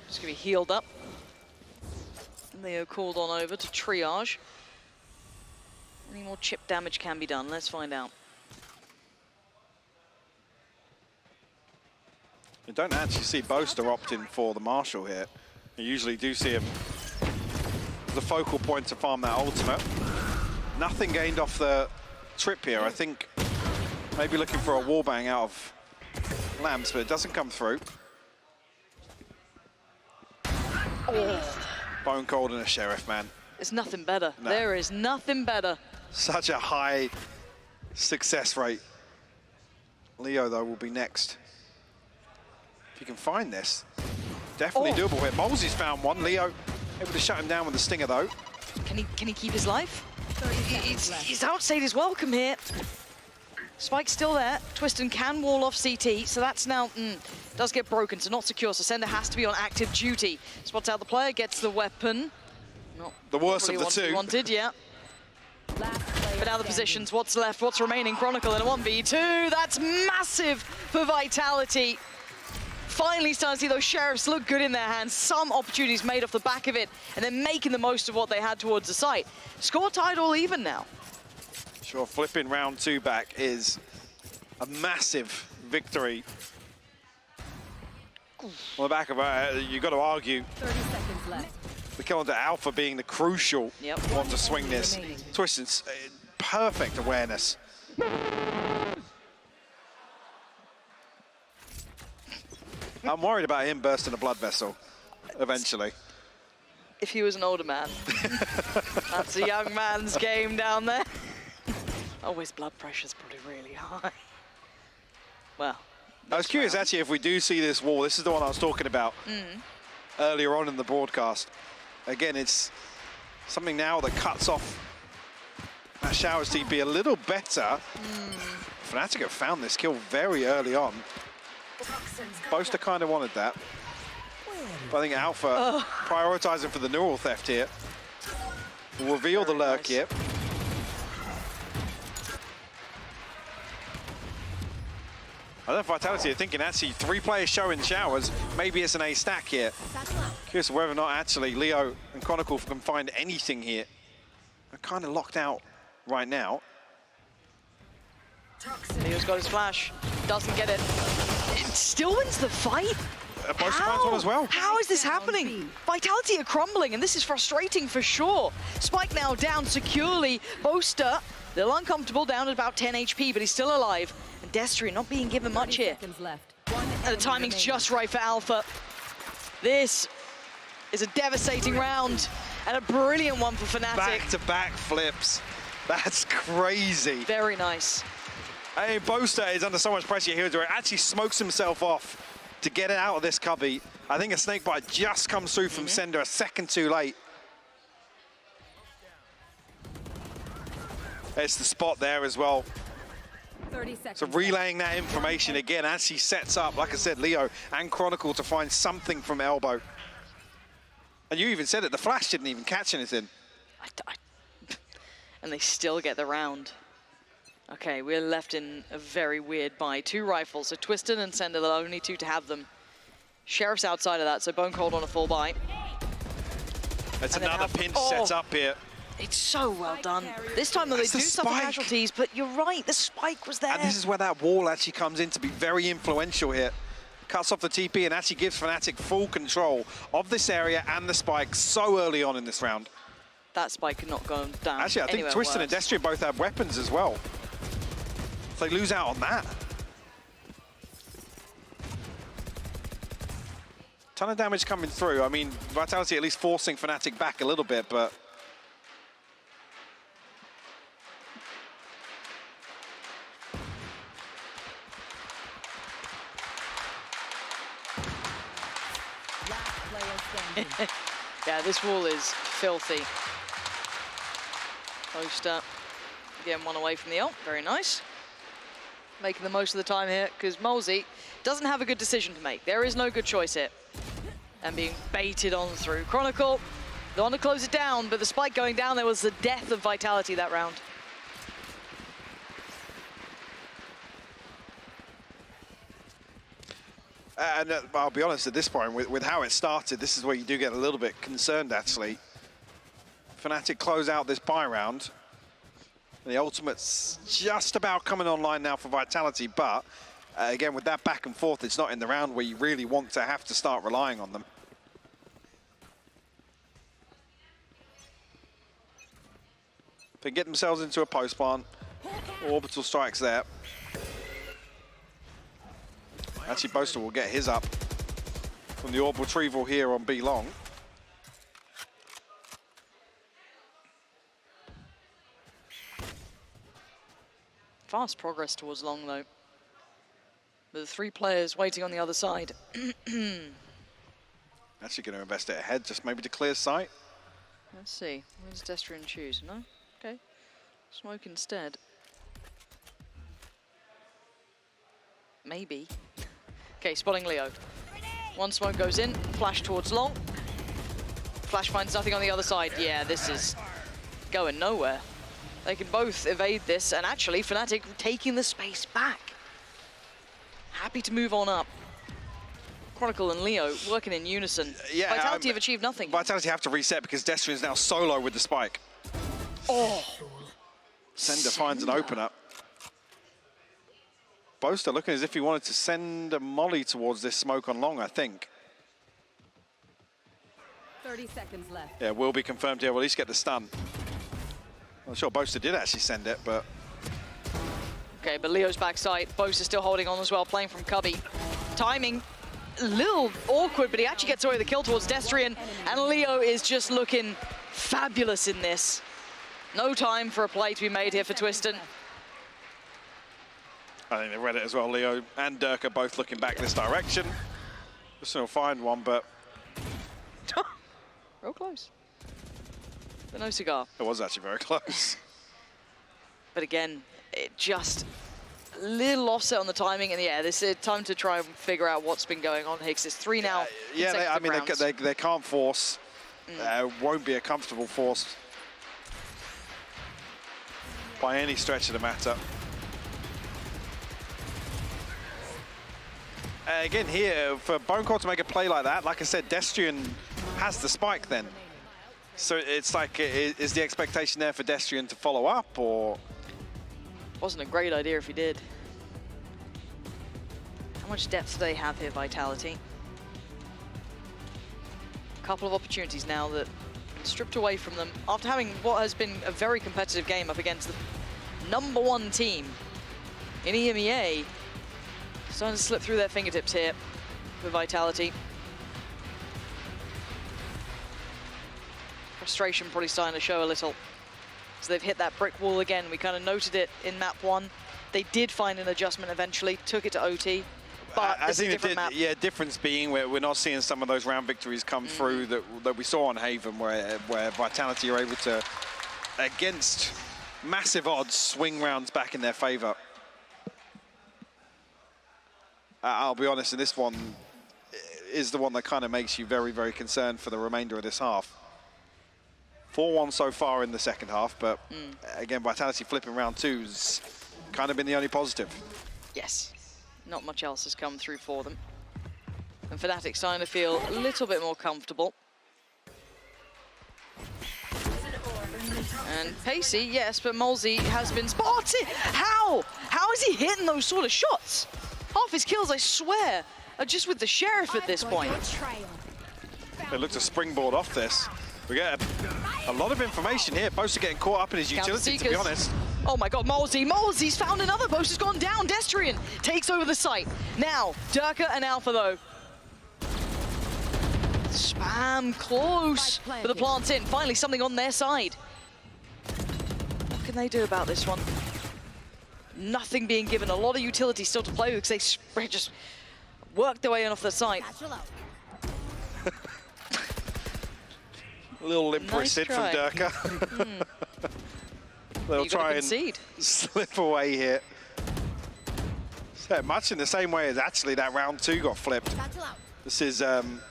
Just gonna be healed up. And they are called on over to triage. Any more chip damage can be done? Let's find out. You don't actually see Boaster opting for the Marshal here. You usually do see him the focal point to farm that ultimate. Nothing gained off the trip here. I think maybe looking for a wallbang out of Lamps, but it doesn't come through. Oh. Bone Cold and a Sheriff, man. It's nothing better. No. There is nothing better. Such a high success rate. Leo, though, will be next. If you can find this, definitely doable here. Molesey's found one. Leo able to shut him down with the Stinger, though. Can he keep his life? He's outstayed his welcome here. Spike's still there. Twiston can wall off CT, so that's now does get broken, so not secure. So Sender has to be on active duty. Spots out the player, gets the weapon. Not the worst of the what two. He wanted, yeah. But now the positions, what's left, what's remaining? Chronicle in a 1v2. That's massive for Vitality. Finally starting to see those Sheriffs look good in their hands. Some opportunities made off the back of it, and then making the most of what they had towards the site. Score tied all even now. Sure, flipping round 2 back is a massive victory. On the back of it, you've got to argue 30 seconds left. the kill onto Alpha being the crucial one to swing this. Twiston's perfect awareness. I'm worried about him bursting a blood vessel eventually. If he was an older man. That's a young man's game down there. Oh, his blood pressure's probably really high. Well. I was curious actually if we do see this wall. This is the one I was talking about earlier on in the broadcast. Again, it's something now that cuts off that Showers TP a little better. Fnatic have found this kill very early on. Boaster kind of wanted that. But I think Alpha prioritizing for the neural theft here. Will reveal the lurk here. I don't know if Vitality are thinking actually 3 players showing Showers. Maybe it's an A stack here. Curious whether or not actually Leo and Chronicle can find anything here. They're kind of locked out right now. Leo's got his flash. Doesn't get it. It still wins the fight? Boaster finds one as well. How is this happening? Vitality are crumbling, and this is frustrating for sure. Spike now down securely. Boaster, a little uncomfortable, down at about 10 HP, but he's still alive. And Destry not being given much here. And the timing's just right for Alpha. This is a devastating round, and a brilliant one for Fnatic. Back-to-back flips. That's crazy. Very nice. Hey, Boaster is under so much pressure here where he actually smokes himself off to get it out of this cubby. I think a snakebite just comes through from Sender a second too late. It's the spot there as well. 30 seconds. So relaying that information again as he sets up, like I said, Leo and Chronicle to find something from Elbow. And you even said it, the flash didn't even catch anything. And they still get the round. Okay, we're left in a very weird buy. 2 rifles, so Twiston and Sender, the only 2 to have them. Sheriff's outside of that, so Bone Cold on a full buy. It's another pinch set up here. It's so well done. This time, though, they do suffer casualties, but you're right, the spike was there. And this is where that wall actually comes in to be very influential here. Cuts off the TP and actually gives Fnatic full control of this area and the spike so early on in this round. That spike could not go down. Actually, I think Twiston and Destry both have weapons as well. So they lose out on that. Ton of damage coming through. I mean, Vitality at least forcing Fnatic back a little bit, but yeah, this wall is filthy. Boaster getting one away from the ult. Very nice. Making the most of the time here because Molesey doesn't have a good decision to make. There is no good choice here. And being baited on through. Chronicle, they want to close it down, but the spike going down there was the death of Vitality that round. And I'll be honest, at this point, with how it started, this is where you do get a little bit concerned, actually. Fnatic close out this buy round. The ultimate's just about coming online now for Vitality, but again, with that back and forth, it's not in the round where you really want to have to start relying on them. They get themselves into a post plant. Orbital strikes there. Actually, Boaster will get his up from the orb retrieval here on B long. Fast progress towards long, though. With the 3 players waiting on the other side. Actually going to invest it ahead, just maybe to clear sight. Let's see. What does Destrian choose? No? Okay. Smoke instead. Maybe. Okay, spotting Leo. One smoke goes in, flash towards long. Flash finds nothing on the other side. Yeah, this is going nowhere. They can both evade this, and actually Fnatic taking the space back. Happy to move on up. Chronicle and Leo working in unison. Yeah, Vitality have achieved nothing. Vitality have to reset because Destrian is now solo with the spike. Oh! Sender finds an opener. Boaster looking as if he wanted to send a molly towards this smoke on long, I think. 30 seconds left. Yeah, will be confirmed here. We'll at least get the stun. I'm sure Boaster did actually send it, but... Okay, but Leo's backside. Boaster still holding on as well, playing from Cubby. Timing, a little awkward, but he actually gets away with the kill towards Destrian, and Leo is just looking fabulous in this. No time for a play to be made here for Twiston. I think they read it as well. Leo and Dirk are both looking back this direction. Just gonna find one, but... Real close. But no cigar. It was actually very close. But again, it just a little offset on the timing, and yeah, this is time to try and figure out what's been going on. Higgs is 3 now. Yeah, I mean, they can't force. Won't be a comfortable force by any stretch of the matter. Again here, for Bonecore to make a play like that, like I said, Destrian has the spike then. So it's like, is the expectation there for Destrian to follow up, or? Wasn't a great idea if he did. How much depth do they have here, Vitality? A couple of opportunities now that stripped away from them after having what has been a very competitive game up against the #1 team in EMEA. Starting to slip through their fingertips here for Vitality. Frustration probably starting to show a little. So they've hit that brick wall again. We kind of noted it in map 1. They did find an adjustment eventually, took it to OT, but it's a different map. Yeah, difference being we're not seeing some of those round victories come through that we saw on Haven, where Vitality are able to, against massive odds, swing rounds back in their favor. I'll be honest, and this one is the one that kind of makes you very, very concerned for the remainder of this half. 4-1 so far in the second half, but again, Vitality flipping round 2's kind of been the only positive. Yes, not much else has come through for them. And Fnatic starting to feel a little bit more comfortable. And Pacey, yes, but Molzy has been spotted. How? How is he hitting those sort of shots? Half his kills, I swear, are just with the Sheriff at this point. They look to springboard off this. We get a lot of information here. Boaster getting caught up in his utility, to be honest. Oh my god, Molzy's found another. Boaster's gone down. Destrian takes over the site. Now, Durka and Alpha, though. Spam close, but the plant's in. Finally, something on their side. What can they do about this one? Nothing being given. A lot of utility still to play with because they just worked their way in off the site. A little limp wristed from Durka. They'll try and slip away here. So much in the same way as actually that round 2 got flipped. This is One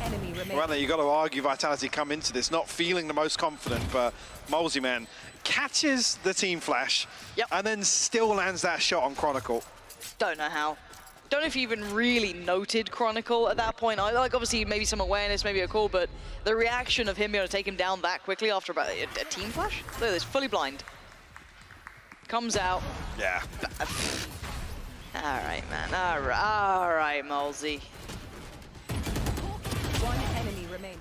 enemy remaining. well, you got to argue Vitality come into this not feeling the most confident, but Molzy, man, catches the team flash and then still lands that shot on Chronicle. Don't know how. don't know if he even really noted Chronicle at that point. I like, obviously, maybe some awareness, maybe a call, but the reaction of him being able to take him down that quickly after about a team flash? Look at this, fully blind. Comes out. Yeah. All right, man. All right, Molesy. One enemy remaining.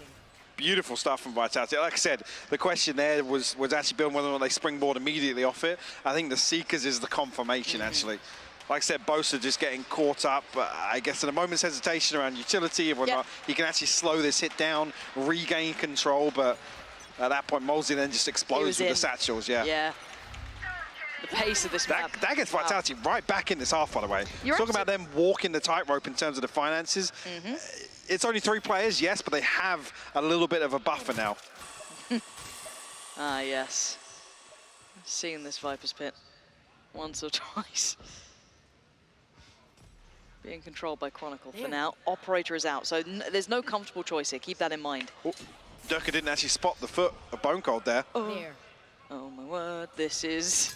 Beautiful stuff from Vitality. Like I said, the question there was actually building whether or not they springboard immediately off it. I think the Seekers is the confirmation, actually. Like I said, Bosa just getting caught up, I guess, in a moment's hesitation around utility, whether or not he can actually slow this hit down, regain control, but at that point, Molesy then just explodes with the satchels, Yeah. The pace of this map. That gets Vitality right back in this half, by the way. Talking about them walking the tightrope in terms of the finances. It's only 3 players, yes, but they have a little bit of a buffer now. Ah, yes. Seen this Viper's Pit once or twice. Being controlled by Chronicle for now. Operator is out, so there's no comfortable choice here. Keep that in mind. Oh, Durka didn't actually spot the foot of Bone Cold there. Oh my word, this is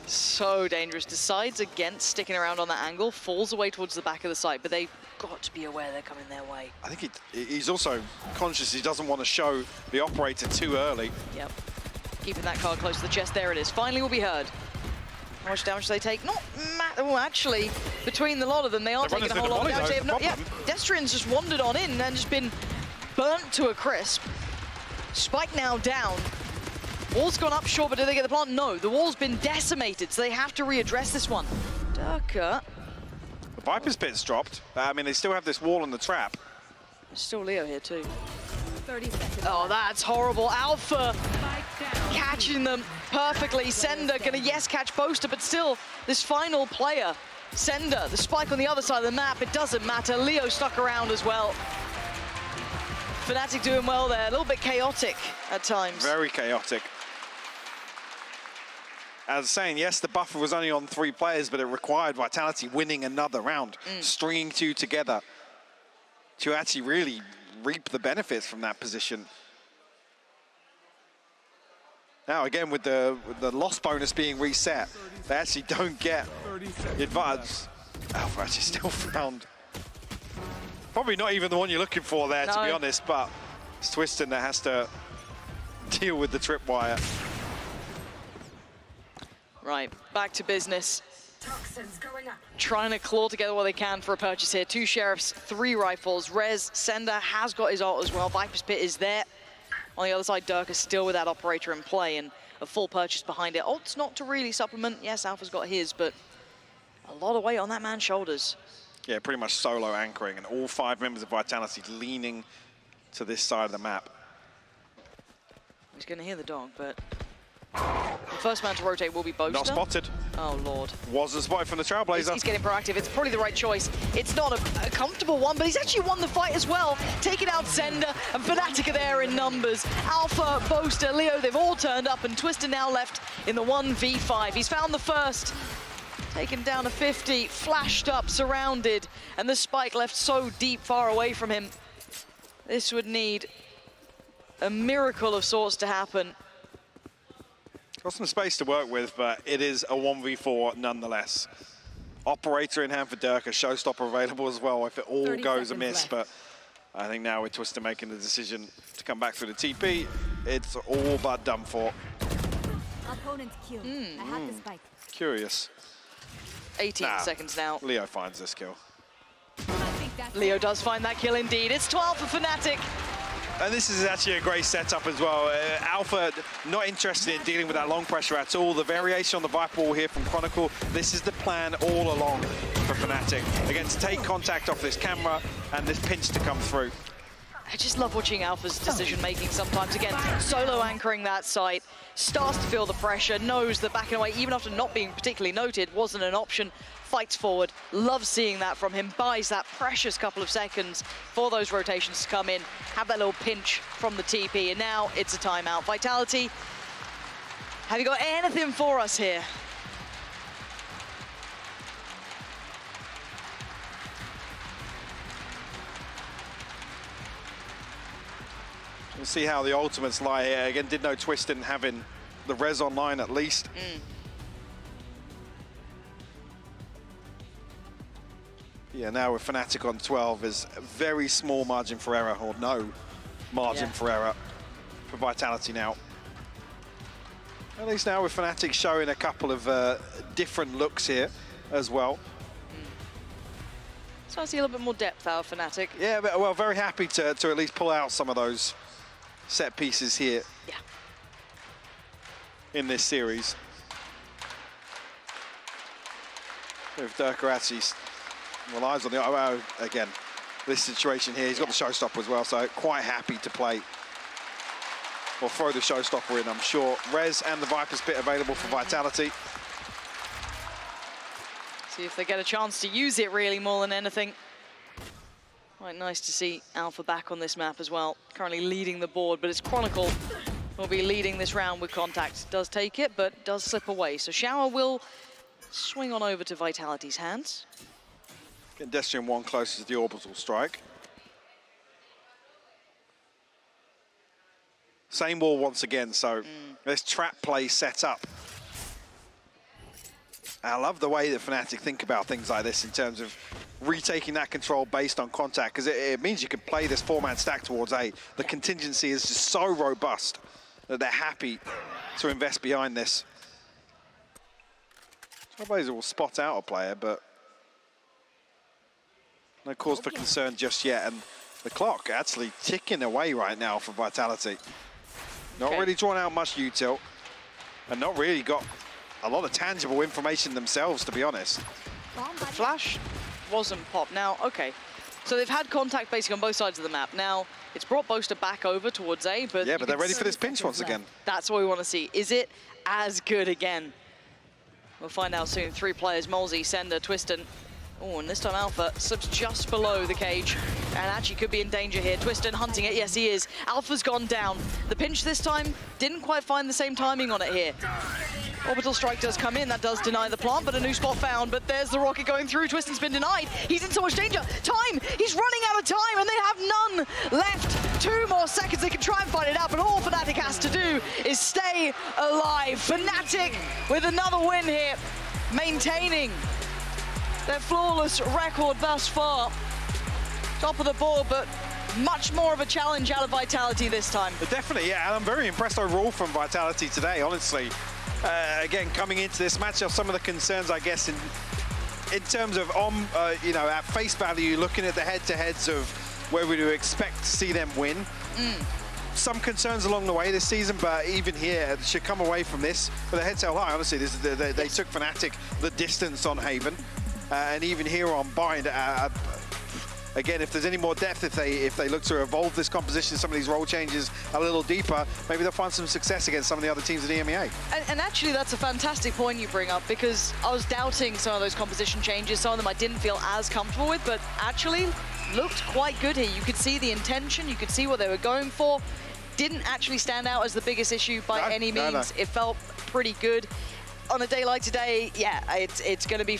so dangerous. Decides against sticking around on that angle, falls away towards the back of the site, but they've got to be aware they're coming their way. I think he's also conscious he doesn't want to show the operator too early. Yep. Keeping that card close to the chest. There it is. Finally will be heard. How much damage do they take? Not well, actually, between the lot of them, they are taking a whole lot of damage. They have not, Destrian's just wandered on in and just been burnt to a crisp. Spike now down. Wall's gone up, sure, but did they get the plant? No, the wall's been decimated, so they have to readdress this one. Durka. The Viper's Pit's dropped. I mean, they still have this wall and the trap. There's still Leo here, too. 30 seconds. Oh, that's horrible. Alpha catching them perfectly. Sender gonna, yes, catch Boaster, but still, this final player, Sender, the spike on the other side of the map, it doesn't matter. Leo stuck around as well. Fnatic doing well there, a little bit chaotic at times. Very chaotic. As saying, yes, the buffer was only on 3 players, but it required Vitality winning another round, stringing 2 together to actually really reap the benefits from that position. Now, again, with the loss bonus being reset, they actually don't get the advantage. Alpha actually still found. Probably not even the one you're looking for there, to be honest, but it's Twiston that has to deal with the tripwire. Right, back to business. Trying to claw together what they can for a purchase here. 2 Sheriffs, 3 rifles. Rez, Sender has got his ult as well. Viper's Pit is there. On the other side, Durka still with that operator in play and a full purchase behind it. Ult's not to really supplement. Yes, Alpha's got his, but a lot of weight on that man's shoulders. Yeah, pretty much solo anchoring, and all 5 members of Vitality leaning to this side of the map. He's going to hear the dog, but the first man to rotate will be Boaster. Not spotted. Oh, Lord. Wasn't spotted from the Trailblazer. He's getting proactive. It's probably the right choice. It's not a comfortable one, but he's actually won the fight as well. Taking out Sender, and Fnatic are there in numbers. Alpha, Boaster, Leo, they've all turned up, and Twiston now left in the 1v5. He's found the first. Taken down to 50, flashed up, surrounded, and the spike left so deep, far away from him. This would need a miracle of sorts to happen. Got some space to work with, but it is a 1v4 nonetheless. Operator in hand for Durka, showstopper available as well if it all goes amiss, but I think now with Twiston making the decision to come back through the TP, it's all but done for. Opponent killed. I had the spike. Curious. 18 seconds now. Leo finds this kill. Leo does find that kill indeed. It's 12 for Fnatic. And this is actually a great setup as well. Alpha not interested in dealing with that long pressure at all. The variation on the Viper wall here from Chronicle, this is the plan all along for Fnatic. Again, to take contact off this camera and this pinch to come through. I just love watching Alpha's decision-making sometimes. Again, solo anchoring that site, starts to feel the pressure, knows that backing away, even after not being particularly noted, wasn't an option, fights forward. Love seeing that from him, buys that precious couple of seconds for those rotations to come in, have that little pinch from the TP, and now it's a timeout. Vitality, have you got anything for us here? We'll see how the ultimates lie here. Again, did know Twiston having the res online at least. Yeah, now with Fnatic on 12 is a very small margin for error, or no margin for error for Vitality now. At least now with Fnatic showing a couple of different looks here as well. So I see a little bit more depth out of Fnatic. Yeah, but, well, very happy to at least pull out some of those set pieces here. Yeah. In this series. If Durka actually relies on the, again, this situation here, he's got the showstopper as well, so quite happy to play or throw the showstopper in, I'm sure. Rez and the Viper's Pit available for Vitality. See if they get a chance to use it really more than anything. Quite nice to see Alpha back on this map as well. Currently leading the board, but it's Chronicle will be leading this round with contact. Does take it, but does slip away. So Shower will swing on over to Vitality's hands. Getting Destrian 1 closer to the orbital strike. Same wall once again, so this trap play set up. I love the way that Fnatic think about things like this in terms of retaking that control based on contact, because it means you can play this 4-man stack towards A. The contingency is just so robust that they're happy to invest behind this. Trailblazer will spot out a player, but no cause for concern just yet. And the clock actually ticking away right now for Vitality. Not really drawn out much util, and not really got a lot of tangible information themselves, to be honest. The flash wasn't popped. Now, okay, so they've had contact basically on both sides of the map. Now, it's brought Boaster back over towards A, but yeah, but they're ready for this pinch once again. That's what we want to see. Is it as good again? We'll find out soon. 3 players, Molzy, Sender, Twiston. Oh, and this time Alpha slips just below the cage and actually could be in danger here. Twiston hunting it, yes he is. Alpha's gone down. The pinch this time didn't quite find the same timing on it here. Orbital strike does come in, that does deny the plant, but a new spot found. But there's the rocket going through. Twiston's been denied. He's in so much danger. Time! He's running out of time, and they have none left. 2 more seconds. They can try and fight it out, but all Fnatic has to do is stay alive. Fnatic with another win here, maintaining their flawless record thus far. Top of the board, but much more of a challenge out of Vitality this time. Definitely, yeah, and I'm very impressed overall from Vitality today, honestly. Again, coming into this matchup, some of the concerns, I guess, in terms of, you know, at face value, looking at the head-to-heads of where we do expect to see them win. Some concerns along the way this season, but even here, they should come away from this with a head held high. Honestly, they took Fnatic the distance on Haven, and even here on Bind. Again, if there's any more depth, if they look to evolve this composition, some of these role changes a little deeper, maybe they'll find some success against some of the other teams at EMEA. And actually, that's a fantastic point you bring up, because I was doubting some of those composition changes. Some of them I didn't feel as comfortable with, but actually looked quite good here. You could see the intention, you could see what they were going for. Didn't actually stand out as the biggest issue by any means. It felt pretty good. On a day like today, yeah, it's going to be